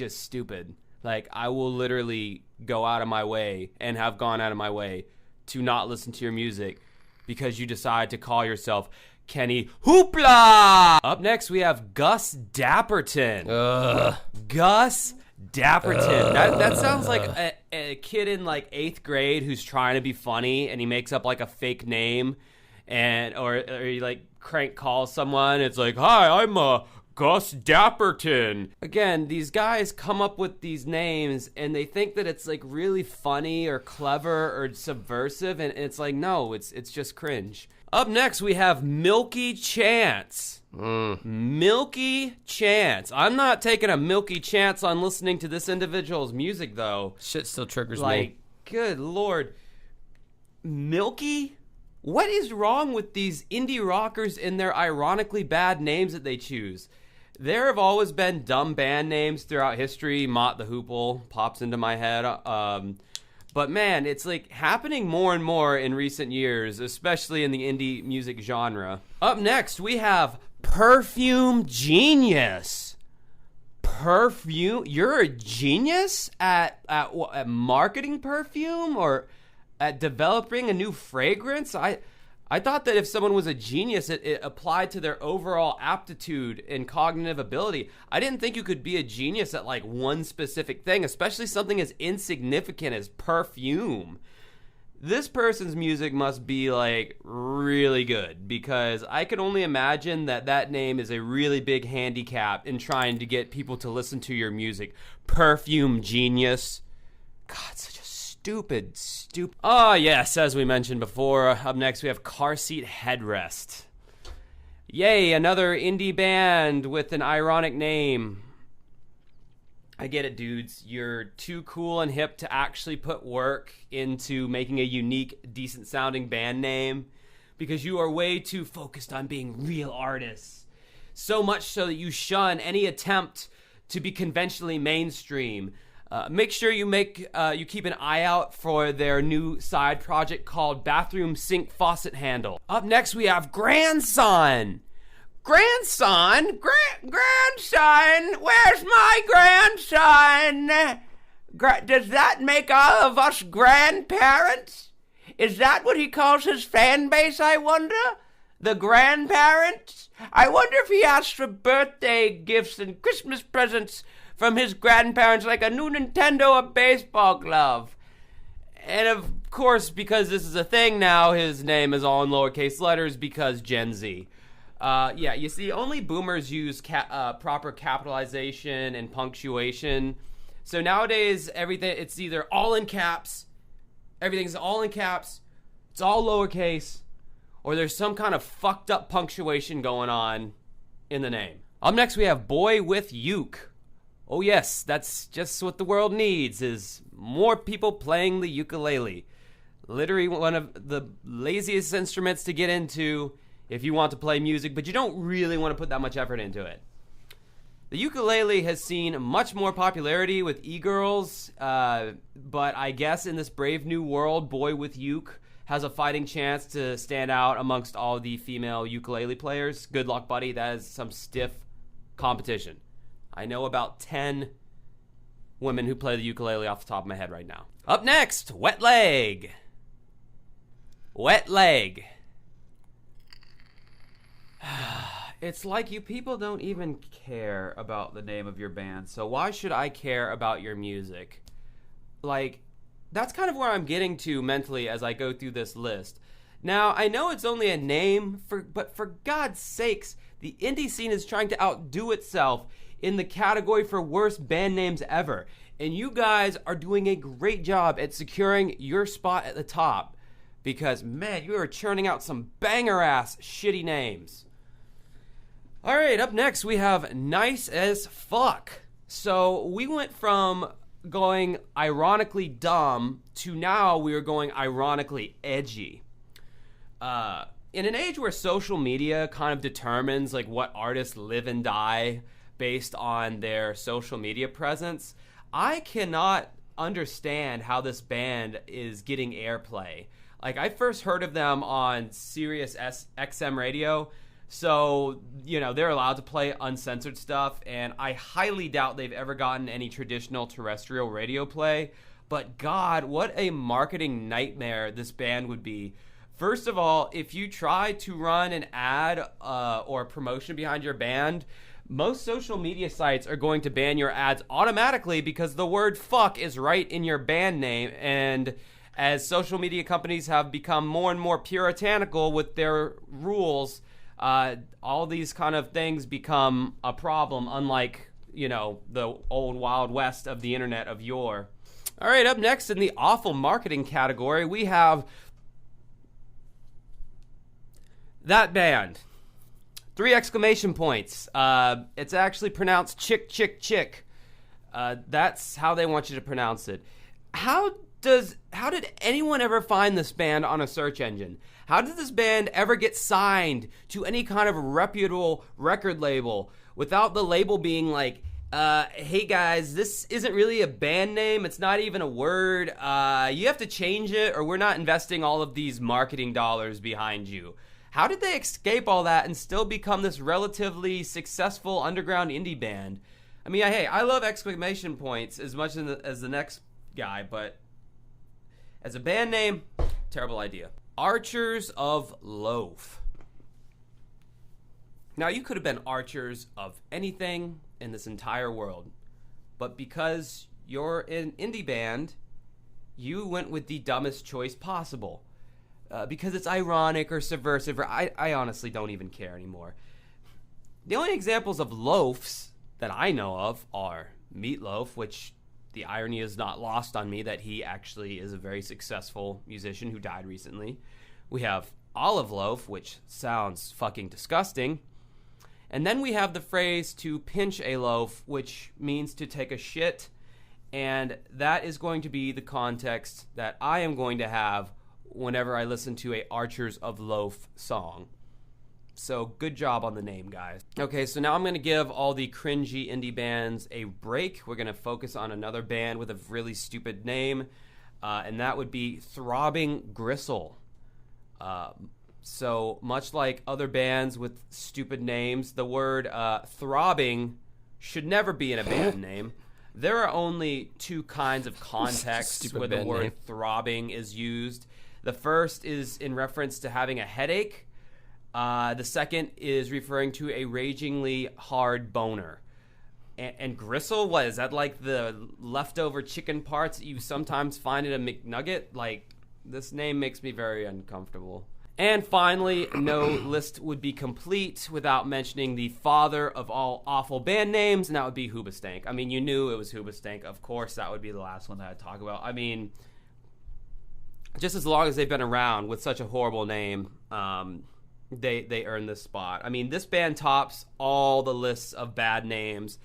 stupid. Like, I will literally go out of my way and have gone out of my way to not listen to your music because you decide to call yourself Kenny Hoopla. Up next, we have Gus Dapperton. Ugh. Gus Dapperton. That sounds like a kid in like 8th grade who's trying to be funny and he makes up like a fake name, and or he like crank calls someone. It's like, hi, I'm Gus Dapperton. Again, these guys come up with these names and they think that it's like really funny or clever or subversive, and it's like, no, it's just cringe. Up next, we have Milky Chance. Milky Chance. I'm not taking a Milky Chance on listening to this individual's music, though. Shit still triggers me. Like, good Lord. Milky? What is wrong with these indie rockers and their ironically bad names that they choose? There have always been dumb band names throughout history. Mott the Hoople pops into my head. But man, it's like happening more and more in recent years, especially in the indie music genre. Up next, we have Perfume Genius. Perfume? You're a genius at marketing perfume or at developing a new fragrance? I thought that if someone was a genius, it applied to their overall aptitude and cognitive ability. I didn't think you could be a genius at like one specific thing, especially something as insignificant as perfume. This person's music must be like really good, because I can only imagine that name is a really big handicap in trying to get people to listen to your music. Perfume Genius. God, such a stupid. Oh, yes, as we mentioned before, up next we have Car Seat Headrest. Yay, another indie band with an ironic name. I get it, dudes. You're too cool and hip to actually put work into making a unique, decent-sounding band name because you are way too focused on being real artists. So much so that you shun any attempt to be conventionally mainstream. Make sure you keep an eye out for their new side project called Bathroom Sink Faucet Handle. Up next, we have Grandson. Grandson? Grandson? Where's my grandson? Does that make all of us grandparents? Is that what he calls his fan base, I wonder? The grandparents? I wonder if he asks for birthday gifts and Christmas presents from his grandparents like a new Nintendo or baseball glove. And of course, because this is a thing now, his name is all in lowercase letters because Gen Z. Yeah, you see, only boomers use proper capitalization and punctuation. So nowadays, it's either all in caps, everything's all in caps, it's all lowercase, or there's some kind of fucked up punctuation going on in the name. Up next, we have Boy with Uke. Oh yes, that's just what the world needs, is more people playing the ukulele. Literally one of the laziest instruments to get into if you want to play music, but you don't really want to put that much effort into it. The ukulele has seen much more popularity with e-girls, but I guess in this brave new world, Boy with Uke has a fighting chance to stand out amongst all the female ukulele players. Good luck, buddy. That is some stiff competition. I know about 10 women who play the ukulele off the top of my head right now. Up next, Wet Leg. Wet Leg. It's like you people don't even care about the name of your band, so why should I care about your music? Like, that's kind of where I'm getting to mentally as I go through this list. Now, I know it's only a name, but for God's sakes, the indie scene is trying to outdo itself in the category for worst band names ever. And you guys are doing a great job at securing your spot at the top. Because, man, you are churning out some banger-ass shitty names. All right, up next we have Nice as Fuck. So we went from going ironically dumb to now we are going ironically edgy. In an age where social media kind of determines like what artists live and die based on their social media presence, I cannot understand how this band is getting airplay. Like, I first heard of them on Sirius XM radio, so, you know, they're allowed to play uncensored stuff, and I highly doubt they've ever gotten any traditional terrestrial radio play. But God, what a marketing nightmare this band would be. First of all, if you try to run an ad or promotion behind your band, most social media sites are going to ban your ads automatically because the word fuck is right in your band name. And as social media companies have become more and more puritanical with their rules, all these kind of things become a problem, unlike, you know, the old Wild West of the internet of yore. All right, up next in the awful marketing category, we have that band. 3 exclamation points. It's actually pronounced chick, chick, chick. That's how they want you to pronounce it. How did anyone ever find this band on a search engine? How did this band ever get signed to any kind of reputable record label without the label being like, hey guys, this isn't really a band name, it's not even a word, you have to change it or we're not investing all of these marketing dollars behind you? How did they escape all that and still become this relatively successful underground indie band? I mean, hey, I love exclamation points as much as the next guy, but as a band name, terrible idea. Archers of Loaf. Now, you could have been archers of anything in this entire world, but because you're an indie band, you went with the dumbest choice possible. Because it's ironic or subversive, or I honestly don't even care anymore. The only examples of loafs that I know of are Meatloaf, which the irony is not lost on me that he actually is a very successful musician who died recently. We have Olive Loaf, which sounds fucking disgusting. And then we have the phrase to pinch a loaf, which means to take a shit. And that is going to be the context that I am going to have whenever I listen to a Archers of Loaf song. So good job on the name, guys. Okay, so now I'm going to give all the cringy indie bands a break. We're going to focus on another band with a really stupid name, and that would be Throbbing Gristle. So much like other bands with stupid names, the word throbbing should never be in a band name. There are only two kinds of contexts where the word throbbing is used. The first is in reference to having a headache. The second is referring to a ragingly hard boner. And gristle, what is that, like the leftover chicken parts that you sometimes find in a McNugget? Like, this name makes me very uncomfortable. And finally, no list would be complete without mentioning the father of all awful band names, and that would be Hoobastank. I mean, you knew it was Hoobastank. Of course, that would be the last one that I'd talk about. I mean, just as long as they've been around with such a horrible name, they earn this spot. I mean, this band tops all the lists of bad names,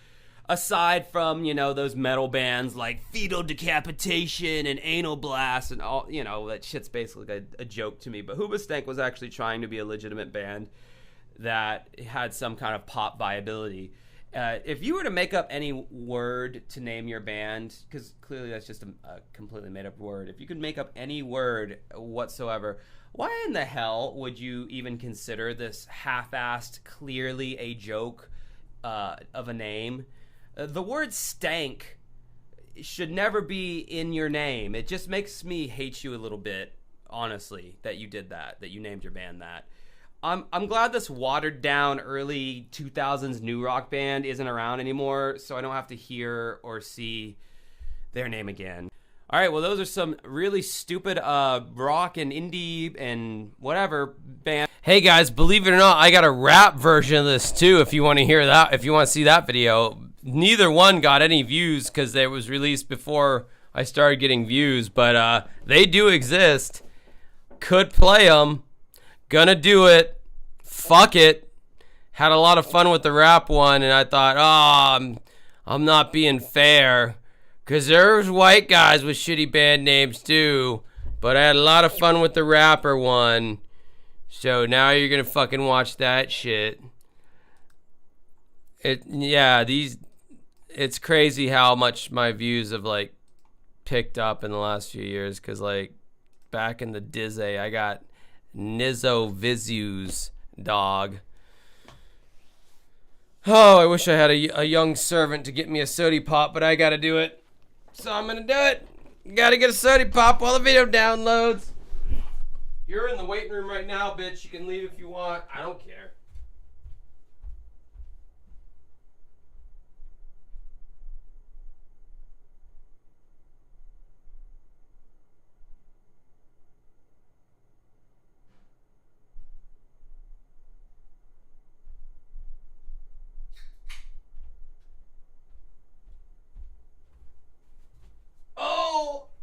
aside from, you know, those metal bands like Fetal Decapitation and Anal Blast and all, you know, that shit's basically a joke to me. But Hoobastank was actually trying to be a legitimate band that had some kind of pop viability. If you were to make up any word to name your band, because clearly that's just a completely made up word, if you could make up any word whatsoever, why in the hell would you even consider this half-assed, clearly a joke of a name? The word stank should never be in your name. It just makes me hate you a little bit, honestly, that you did that you named your band that. I'm glad this watered down early 2000s new rock band isn't around anymore, so I don't have to hear or see their name again. All right, well, those are some really stupid rock and indie and whatever band. Hey guys, believe it or not, I got a rap version of this too. If you want to hear that, if you want to see that video, neither one got any views because it was released before I started getting views, but they do exist. Could play them. Gonna do it. Fuck it. Had a lot of fun with the rap one, and I thought, I'm not being fair. Because there's white guys with shitty band names too. But I had a lot of fun with the rapper one. So now you're going to fucking watch that shit. It's crazy how much my views have like picked up in the last few years. Because like back in the Dizzy, I got Nizzo Vizus, dog. Oh, I wish I had a young servant to get me a sody pop, but I got to do it. So I'm gonna do it. Gotta get a sody pop while the video downloads. You're in the waiting room right now, bitch. You can leave if you want. I don't care.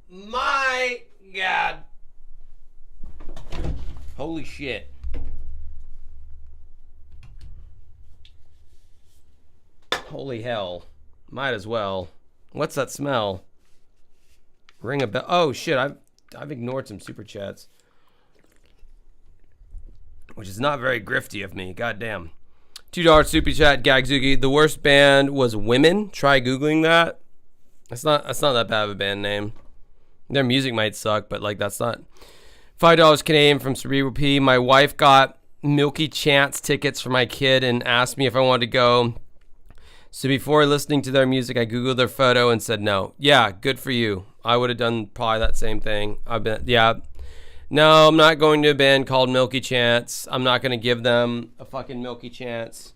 My God. Holy shit. Holy hell. Might as well. What's that smell? Ring a bell. Oh shit, I've ignored some super chats. Which is not very grifty of me. God damn. $2 super chat, Gagzuki. The worst band was Women. Try Googling that. That's not that bad of a band name. Their music might suck, but like that's not. $5 Canadian from Cerebral P. My wife got Milky Chance tickets for my kid and asked me if I wanted to go. So before listening to their music, I Googled their photo and said no. Yeah, good for you. I would have done probably that same thing. No, I'm not going to a band called Milky Chance. I'm not going to give them a fucking Milky Chance.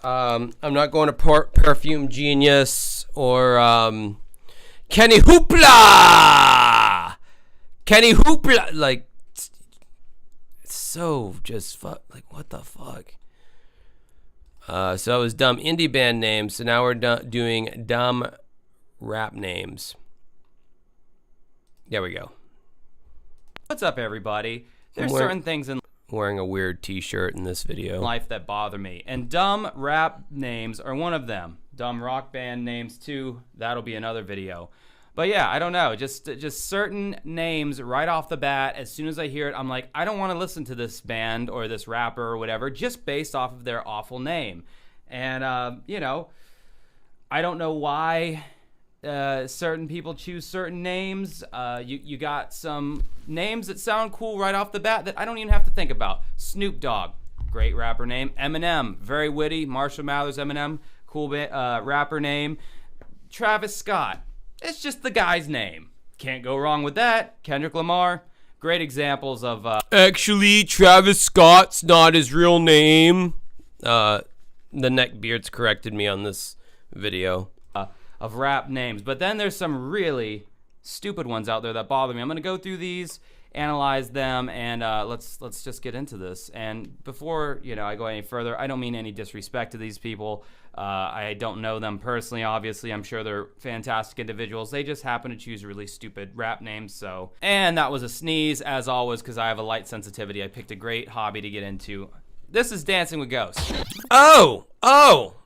I'm not going to Perfume Genius or Kenny Hoopla! Kenny Hoopla! Like, it's so just fuck. Like, what the fuck? So it was dumb indie band names. So now we're doing dumb rap names. There we go. What's up, everybody? There's certain things in wearing a weird t-shirt in this video. Life that bother me. And dumb rap names are one of them. Dumb rock band names too. That'll be another video. But yeah, I don't know. Just certain names right off the bat. As soon as I hear it, I'm like, I don't want to listen to this band or this rapper or whatever, just based off of their awful name. And you know, I don't know why certain people choose certain names. You got some names that sound cool right off the bat that I don't even have to think about. Snoop Dogg, great rapper name. Eminem, very witty. Marshall Mathers, Eminem, cool rapper name. Travis Scott, it's just the guy's name. Can't go wrong with that. Kendrick Lamar, great examples of... Actually, Travis Scott's not his real name. The neckbeards corrected me on this video. Of rap names. But then there's some really stupid ones out there that bother me. I'm going to go through these, analyze them, and let's just get into this. And before, you know, I go any further, I don't mean any disrespect to these people. I don't know them personally, obviously. I'm sure they're fantastic individuals. They just happen to choose really stupid rap names, so. And that was a sneeze, as always, because I have a light sensitivity. I picked a great hobby to get into. This is Dancing with Ghosts. Oh,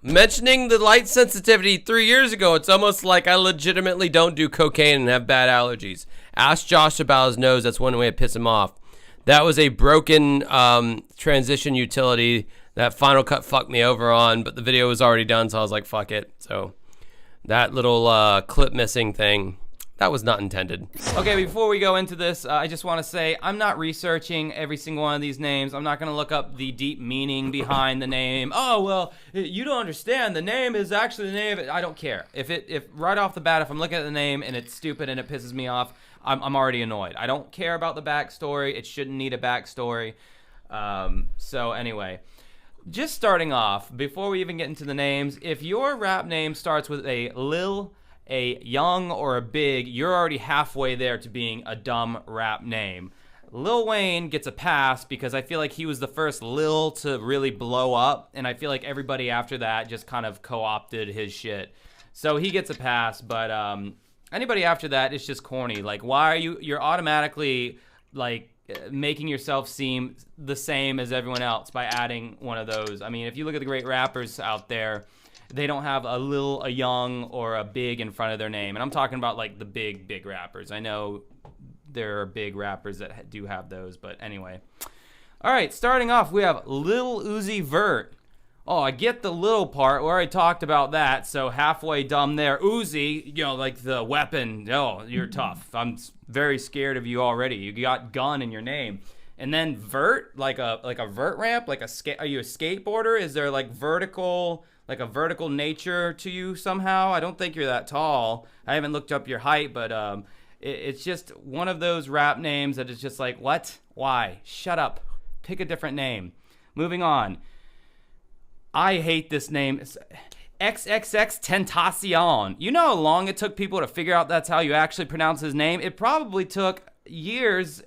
mentioning the light sensitivity 3 years ago, it's almost like I legitimately don't do cocaine and have bad allergies. Ask Josh about his nose. That's one way to piss him off. That was a broken transition utility that Final Cut fucked me over on, but the video was already done, so I was like, fuck it. So that little clip missing thing, that was not intended. Okay, before we go into this, I just want to say I'm not researching every single one of these names. I'm not going to look up the deep meaning behind the name. Oh, well, you don't understand. The name is actually the name. I don't care. If right off the bat, if I'm looking at the name and it's stupid and it pisses me off, I'm already annoyed. I don't care about the backstory. It shouldn't need a backstory. So anyway, just starting off, before we even get into the names, if your rap name starts with a Lil, a young, or a big, you're already halfway there to being a dumb rap name. Lil Wayne gets a pass because I feel like he was the first Lil to really blow up, and I feel like everybody after that just kind of co-opted his shit. So he gets a pass, but anybody after that is just corny. Like, why are you're automatically, like, making yourself seem the same as everyone else by adding one of those. I mean, if you look at the great rappers out there, they don't have a Lil, a young, or a big in front of their name. And I'm talking about, like, the big rappers. I know there are big rappers that do have those, but anyway. All right, starting off, we have Lil Uzi Vert. Oh, I get the little part. We already talked about that, so halfway dumb there. Uzi, you know, like the weapon. Oh, you're tough. I'm very scared of you already. You got gun in your name. And then vert, like a vert ramp, like are you a skateboarder? Is there like a vertical nature to you somehow? I don't think you're that tall. I haven't looked up your height, but it's just one of those rap names that is just like, what? Why? Shut up. Pick a different name. Moving on. I hate this name. XXX Tentacion. You know how long it took people to figure out that's how you actually pronounce his name? It probably took years,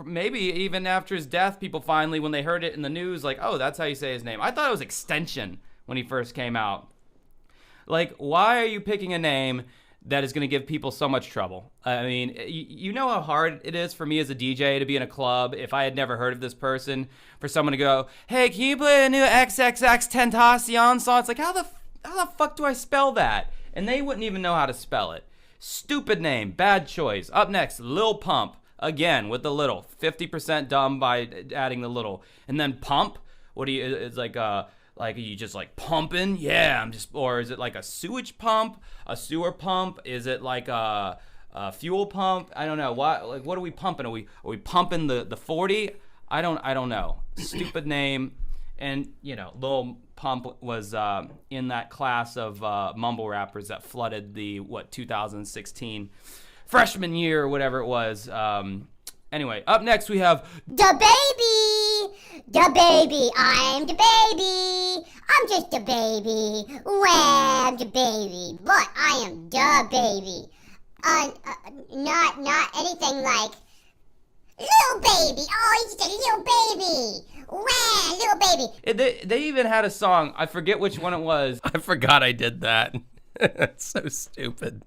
maybe even after his death, people finally, when they heard it in the news, like, oh, that's how you say his name. I thought it was Extension when he first came out. Like, why are you picking a name that is going to give people so much trouble? I mean, you know how hard it is for me as a DJ to be in a club, if I had never heard of this person, for someone to go, hey, can you play a new XXX Tentacion song? It's like, how the fuck do I spell that? And they wouldn't even know how to spell it. Stupid name, bad choice. Up next, Lil Pump, again with the little, 50% dumb by adding the little. And then Pump, what do you? It's like are you just like pumping? Yeah, or is it like a sewage pump, a sewer pump? Is it like a fuel pump? I don't know. What are we pumping? Are we pumping the 40? I don't know. Stupid name. And you know, Lil Pump was in that class of mumble rappers that flooded the 2016 freshman year or whatever it was. Anyway, up next we have the baby, I'm the baby, I'm just a baby, well, I'm the baby, but I am the baby, not anything like, little baby, oh, he's just a little baby, wow, little baby. They even had a song, I forget which one it was. I forgot I did that. That's so stupid.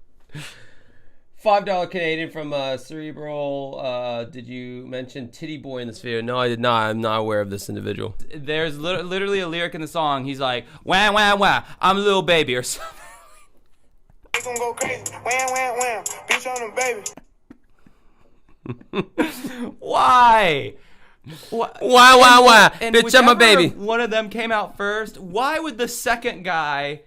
$5 Canadian from Cerebral. Did you mention Titty Boy in this video? No, I did not. I'm not aware of this individual. There's literally a lyric in the song. He's like, wah, wah, wah, I'm a little baby or something. gon' go crazy. Wham, wham, wham. Bitch on them, baby. Why? Why? Bitch, I'm a whichever baby. One of them came out first. Why would the second guy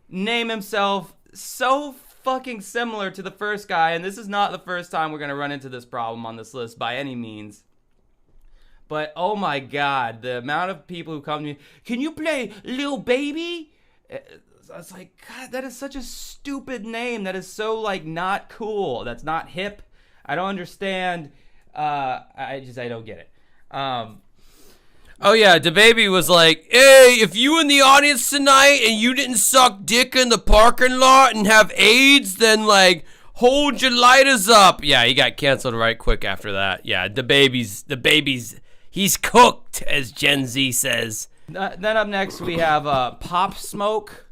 name himself so fucking similar to the first guy? And this is not the first time we're gonna run into this problem on this list by any means. But oh my god, the amount of people who come to me, can you play Lil Baby? I was like, God, that is such a stupid name. That is so like not cool. That's not hip. I don't understand. I don't get it. Oh yeah, DaBaby was like, hey, if you in the audience tonight and you didn't suck dick in the parking lot and have AIDS, then like hold your lighters up. Yeah, he got canceled right quick after that. Yeah, DaBaby's he's cooked, as Gen Z says. Then up next we have Pop Smoke.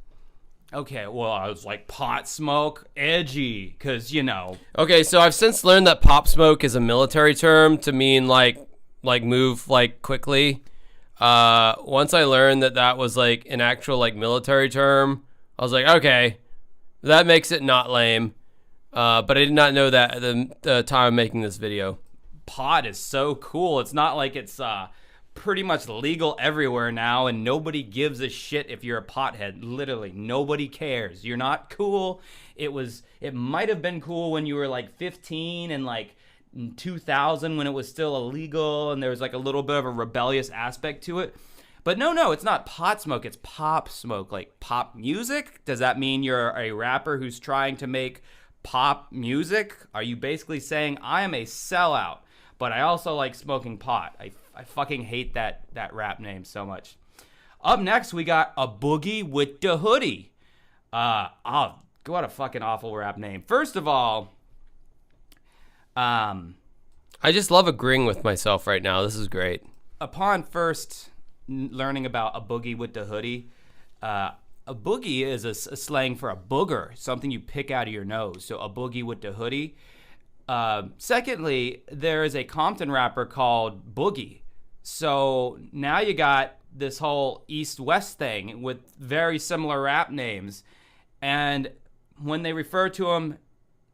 Okay, well, I was like pot smoke, edgy, because, you know. Okay, so I've since learned that Pop Smoke is a military term to mean like move like quickly. Once I learned that was like an actual like military term, I was like, okay, that makes it not lame. But I did not know that at the time of making this video. Pot is so cool. It's not like it's pretty much legal everywhere now, and nobody gives a shit if you're a pothead. Literally, nobody cares. You're not cool. It might have been cool when you were like 15 and like in 2000 when it was still illegal and there was like a little bit of a rebellious aspect to it. But no, it's not pot smoke, it's pop smoke. Like pop music? Does that mean you're a rapper who's trying to make pop music? Are you basically saying I am a sellout, but I also like smoking pot? I fucking hate that rap name so much. Up next, we got A Boogie with the Hoodie. What a fucking awful rap name. First of all, I just love agreeing with myself right now. This is great. Upon first learning about A Boogie with the Hoodie, a boogie is a slang for a booger, something you pick out of your nose. So A Boogie with the Hoodie. Secondly, there is a Compton rapper called Boogie. So now you got this whole East-West thing with very similar rap names. And when they refer to him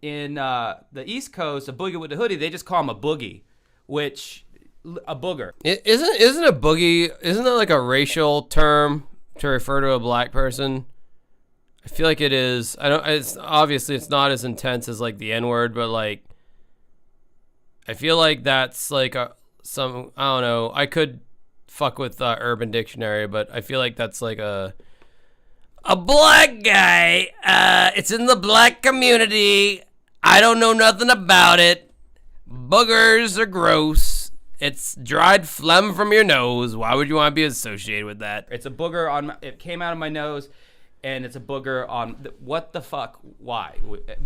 in the East Coast, A Boogie with the Hoodie, they just call him a boogie, which, a booger. Isn't a boogie, isn't that like a racial term to refer to a black person? I feel like it is. It's obviously it's not as intense as like the N-word, but like, I feel like that's like I don't know. I could fuck with Urban Dictionary, but I feel like that's like a black guy. It's in the black community. I don't know nothing about it. Boogers are gross. It's dried phlegm from your nose. Why would you want to be associated with that? It's a booger it came out of my nose. And it's a booger on, what the fuck, why?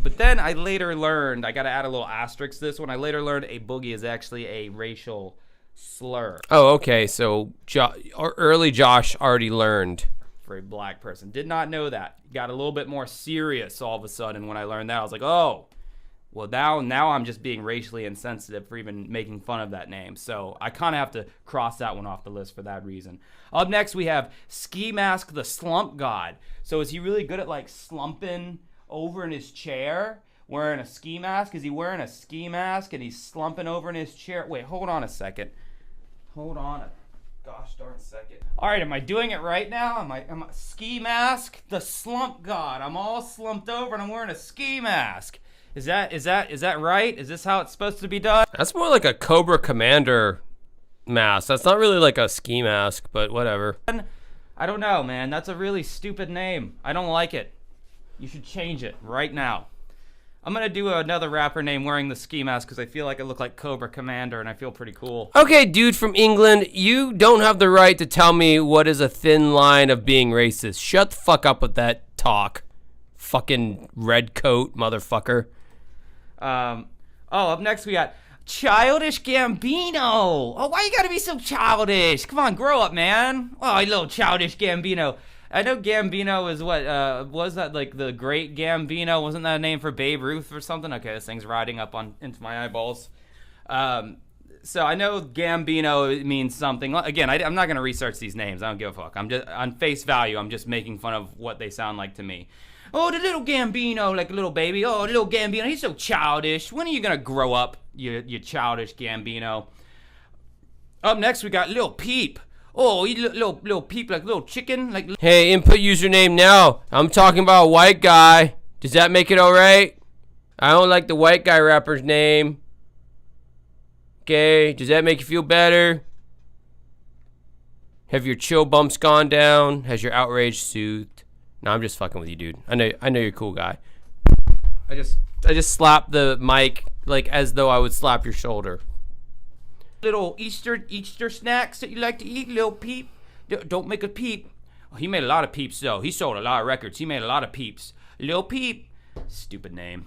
But then I later learned, I gotta add a little asterisk to this one, I later learned a boogie is actually a racial slur. Oh, okay, so early Josh already learned. For a black person. Did not know that. Got a little bit more serious all of a sudden when I learned that. I was like, oh, well now I'm just being racially insensitive for even making fun of that name. So I kind of have to cross that one off the list for that reason. Up next we have Ski Mask the Slump God. So is he really good at like slumping over in his chair wearing a ski mask? Is he wearing a ski mask and he's slumping over in his chair? Wait, hold on a second. Hold on a gosh darn second. All right, am I doing it right now? Am I Ski Mask the Slump God? I'm all slumped over and I'm wearing a ski mask. Is that right? Is this how it's supposed to be done? That's more like a Cobra Commander mask. That's not really like a ski mask, but whatever. I don't know, man. That's a really stupid name. I don't like it. You should change it right now. I'm going to do another rapper name wearing the ski mask because I feel like I look like Cobra Commander and I feel pretty cool. Okay, dude from England, you don't have the right to tell me what is a thin line of being racist. Shut the fuck up with that talk. Fucking red coat, motherfucker. Up next we got Childish Gambino. Oh, why you gotta be so childish? Come on, grow up, man. Oh, you little Childish Gambino. I know Gambino is what, was that like the Great Gambino? Wasn't that a name for Babe Ruth or something? Okay, this thing's riding up into my eyeballs. So I know Gambino means something. Again, I'm not going to research these names. I don't give a fuck. I'm just, on face value, I'm just making fun of what they sound like to me. Oh, the little Gambino, like a little baby. Oh, little Gambino, he's so childish. When are you going to grow up, you childish Gambino? Up next, we got Lil Peep. Oh, he little Peep, like little chicken. Like. Hey, input username now. I'm talking about a white guy. Does that make it alright? I don't like the white guy rapper's name. Okay, does that make you feel better? Have your chill bumps gone down? Has your outrage soothed? No, I'm just fucking with you, dude. I know you're a cool guy. I just slapped the mic like as though I would slap your shoulder. Little Easter snacks that you like to eat, Lil Peep. Don't make a peep. Oh, he made a lot of peeps though. He sold a lot of records. He made a lot of peeps. Lil Peep. Stupid name.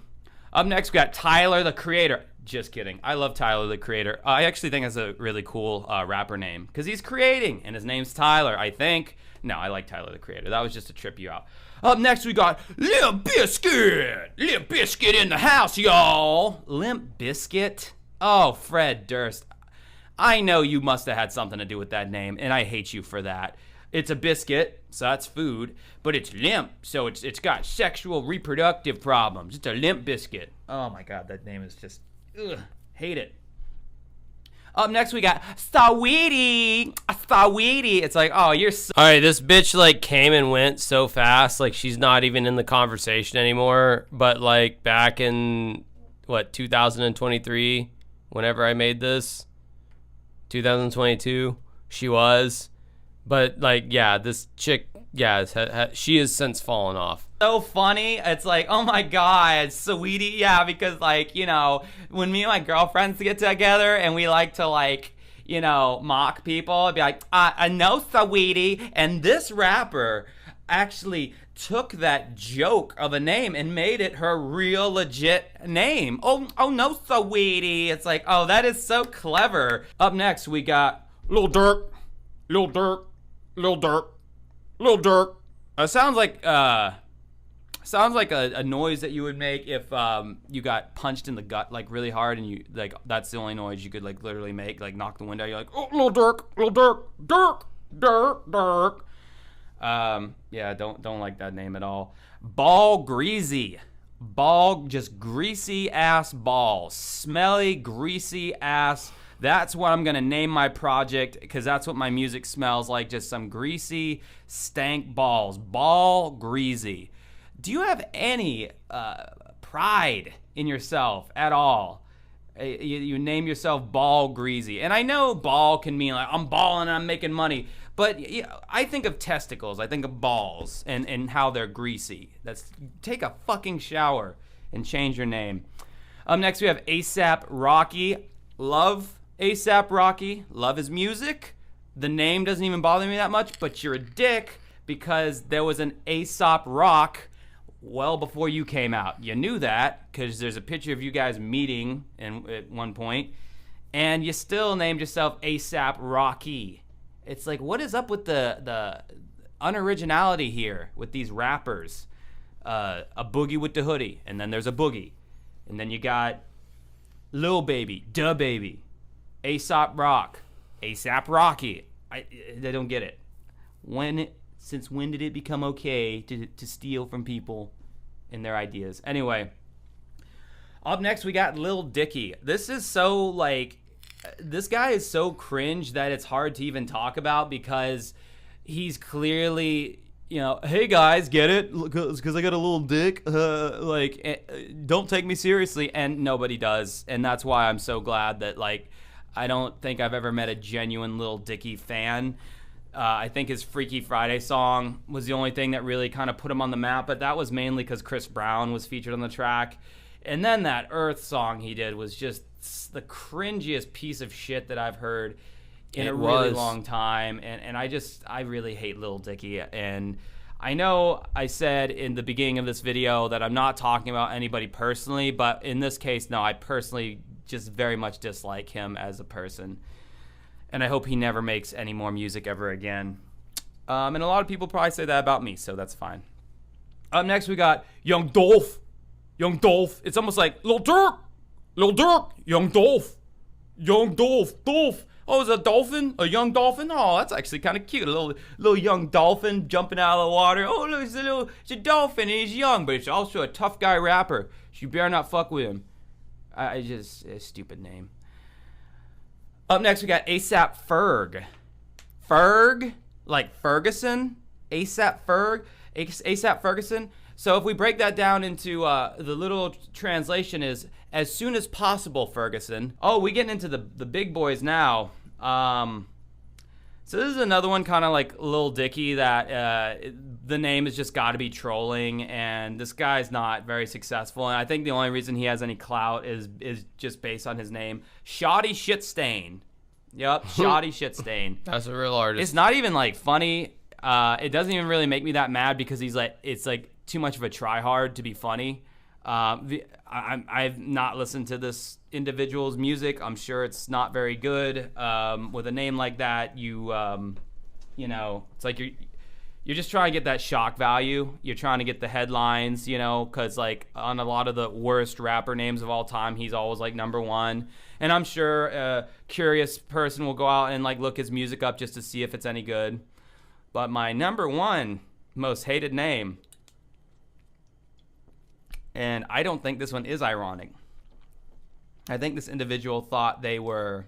Up next, we got Tyler, the Creator. Just kidding. I love Tyler, the Creator. I actually think that's a really cool rapper name because he's creating, and his name's Tyler, I think. No, I like Tyler, the Creator. That was just to trip you out. Up next, we got Limp Bizkit. Limp Bizkit in the house, y'all. Limp Bizkit? Oh, Fred Durst. I know you must have had something to do with that name, and I hate you for that. It's a biscuit, so that's food, but it's limp, so it's got sexual reproductive problems. It's a limp biscuit. Oh my god, that name is just, ugh, hate it. Up next, we got Saweetie. Saweetie. It's like, oh, you're so... All right, this bitch, like, came and went so fast. Like, she's not even in the conversation anymore. But, like, back in, 2023, whenever I made this, 2022, she was. But, like, yeah, this chick, yeah, she has since fallen off. So funny. It's like, oh my god, Saweetie. Yeah, because, like, you know, when me and my girlfriends get together and we like to, like, you know, mock people, it'd be like, I know Saweetie. And this rapper actually took that joke of a name and made it her real legit name. Oh no, Saweetie. It's like, oh, that is so clever. Up next, we got Lil Durk. Lil Durk. Lil Durk. Lil Durk. Sounds like a noise that you would make if you got punched in the gut like really hard, and you like that's the only noise you could like literally make, like knock the wind out. You're like, oh, Lil Durk, Lil Durk, Durk, Durk, Durk. Yeah, don't like that name at all. Ball Greasy. Ball, just greasy ass balls. Smelly, greasy ass. That's what I'm going to name my project, because that's what my music smells like, just some greasy, stank balls. Ball Greasy. Do you have any pride in yourself at all? You name yourself Ball Greasy. And I know ball can mean like, I'm balling and I'm making money. But I think of testicles. I think of balls and how they're greasy. Take a fucking shower and change your name. Up next, we have A$AP Rocky. Love A$AP Rocky. Love his music. The name doesn't even bother me that much, but you're a dick because there was an A$AP Rock well before you came out. You knew that because there's a picture of you guys meeting at one point, and you still named yourself A$AP Rocky. It's like, what is up with the unoriginality here with these rappers? A Boogie with the hoodie, and then there's a Boogie, and then you got Lil Baby, Da Baby, A$AP Rock, A$AP Rocky. I don't get it. Since when did it become okay to steal from people and their ideas? Anyway, up next we got Lil Dicky. This is so like, this guy is so cringe that it's hard to even talk about because he's clearly, you know, hey guys, get it? Because I got a little dick. Don't take me seriously. And nobody does. And that's why I'm so glad that, like, I don't think I've ever met a genuine Lil Dicky fan. I think his Freaky Friday song was the only thing that really kind of put him on the map, but that was mainly because Chris Brown was featured on the track. And then that Earth song he did was just the cringiest piece of shit that I've heard in a really long time. And I really hate Lil Dicky. And I know I said in the beginning of this video that I'm not talking about anybody personally, but in this case, no, I personally just very much dislike him as a person. And I hope he never makes any more music ever again. And a lot of people probably say that about me, so that's fine. Up next, we got Young Dolph. Young Dolph. It's almost like Lil Durk, Young Dolph. Young Dolph. Oh, is it a dolphin? A young dolphin? Oh, that's actually kind of cute. A little young dolphin jumping out of the water. Oh, look, it's a dolphin and he's young, but it's also a tough guy rapper. So you better not fuck with him. It's a stupid name. Up next, we got ASAP Ferg. Ferg? Like Ferguson? ASAP Ferg? ASAP Ferguson? So if we break that down into the little translation is, as soon as possible, Ferguson. Oh, we getting into the big boys now. So this is another one kind of like Lil Dicky that the name has just got to be trolling, and this guy's not very successful, and I think the only reason he has any clout is just based on his name. Shoddy Shit Stain. Yep, Shoddy Shit Stain. That's a real artist. It's not even like funny. It doesn't even really make me that mad because it's like too much of a tryhard to be funny. I've not listened to this individual's music. I'm sure it's not very good. With a name like that, you know, it's like you're just trying to get that shock value. You're trying to get the headlines, you know, because like on a lot of the worst rapper names of all time, he's always like number one. And I'm sure a curious person will go out and like look his music up just to see if it's any good. But my number one most hated name, and I don't think this one is ironic. I think this individual thought they were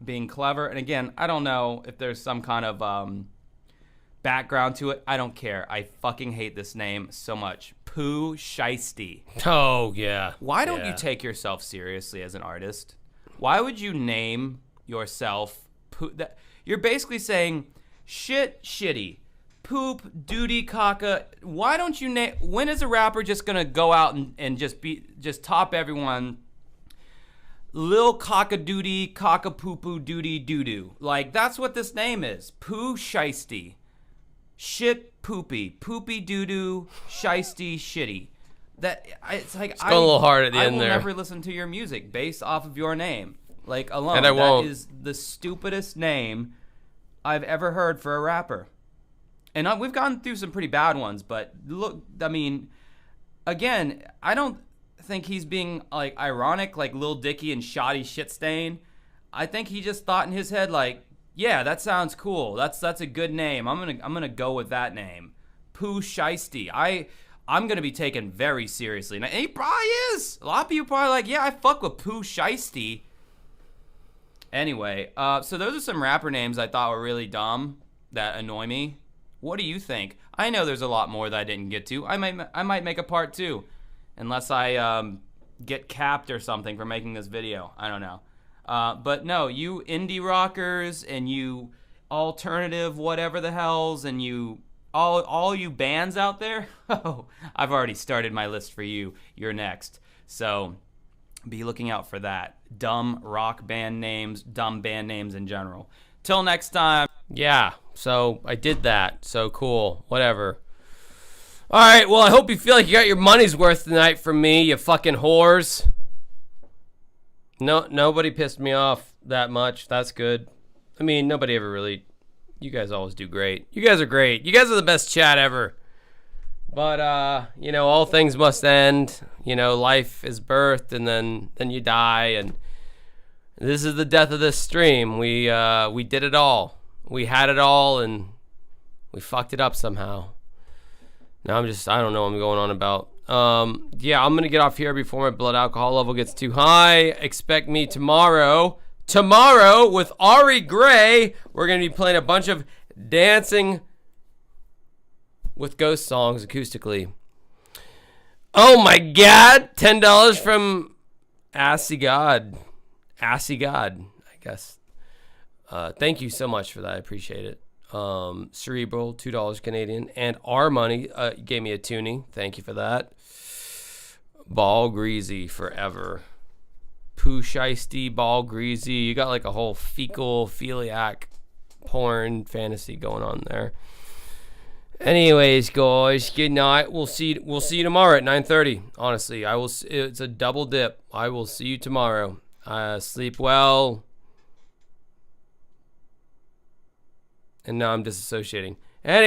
being clever. And again, I don't know if there's some kind of background to it. I don't care. I fucking hate this name so much. Pooh Shiesty. Oh, yeah. Why don't you take yourself seriously as an artist? Why would you name yourself Pooh? You're basically saying shit, shitty. Poop, duty, caca. Why don't you name? When is a rapper just gonna go out and just top everyone? Lil caca duty, caca poo poo duty doo doo. Like that's what this name is. Pooh Shiesty. Shit poopy. Poopy doo doo. Shiesty shitty. It's like it's going a little hard at the end there. I will never listen to your music based off of your name. Like alone. And I won't. That is the stupidest name I've ever heard for a rapper. And we've gone through some pretty bad ones, but look, I mean, again, I don't think he's being like ironic like Lil Dicky and Shoddy Shit Stain. I think he just thought in his head like, yeah, that sounds cool. That's a good name. I'm gonna go with that name. Pooh Shiesty. I'm gonna be taken very seriously. And he probably is. A lot of people probably like, yeah, I fuck with Pooh Shiesty. Anyway, so those are some rapper names I thought were really dumb that annoy me. What do you think? I know there's a lot more that I didn't get to. I might make a part 2, unless I get capped or something for making this video. I don't know. But no, you indie rockers and you alternative whatever the hells and you all you bands out there. Oh, I've already started my list for you. You're next. So be looking out for that. Dumb rock band names, dumb band names in general. Till next time. Yeah, so I did that. So cool. Whatever. All right, well, I hope you feel like you got your money's worth tonight from me, you fucking whores. No, nobody pissed me off that much. That's good. I mean, nobody ever really... You guys always do great. You guys are great. You guys are the best chat ever. But, you know, all things must end. You know, life is birthed and then you die. And this is the death of this stream. We did it all. We had it all and we fucked it up somehow. Now I don't know what I'm going on about. Yeah, I'm going to get off here before my blood alcohol level gets too high. Expect me tomorrow. Tomorrow with Ari Gray, we're going to be playing a bunch of Dancing with Ghost songs acoustically. Oh my God. $10 from Assy God, I guess. Thank you so much for that. I appreciate it. Cerebral, $2 Canadian, and our money gave me a toonie. Thank you for that. Ball Greasy forever. Pooh Shiesty, Ball Greasy. You got like a whole fecal philiac porn fantasy going on there. Anyways, guys, good night. We'll see you tomorrow at 9:30. Honestly, it's a double dip. I will see you tomorrow. Sleep well. And now I'm disassociating. Anyway.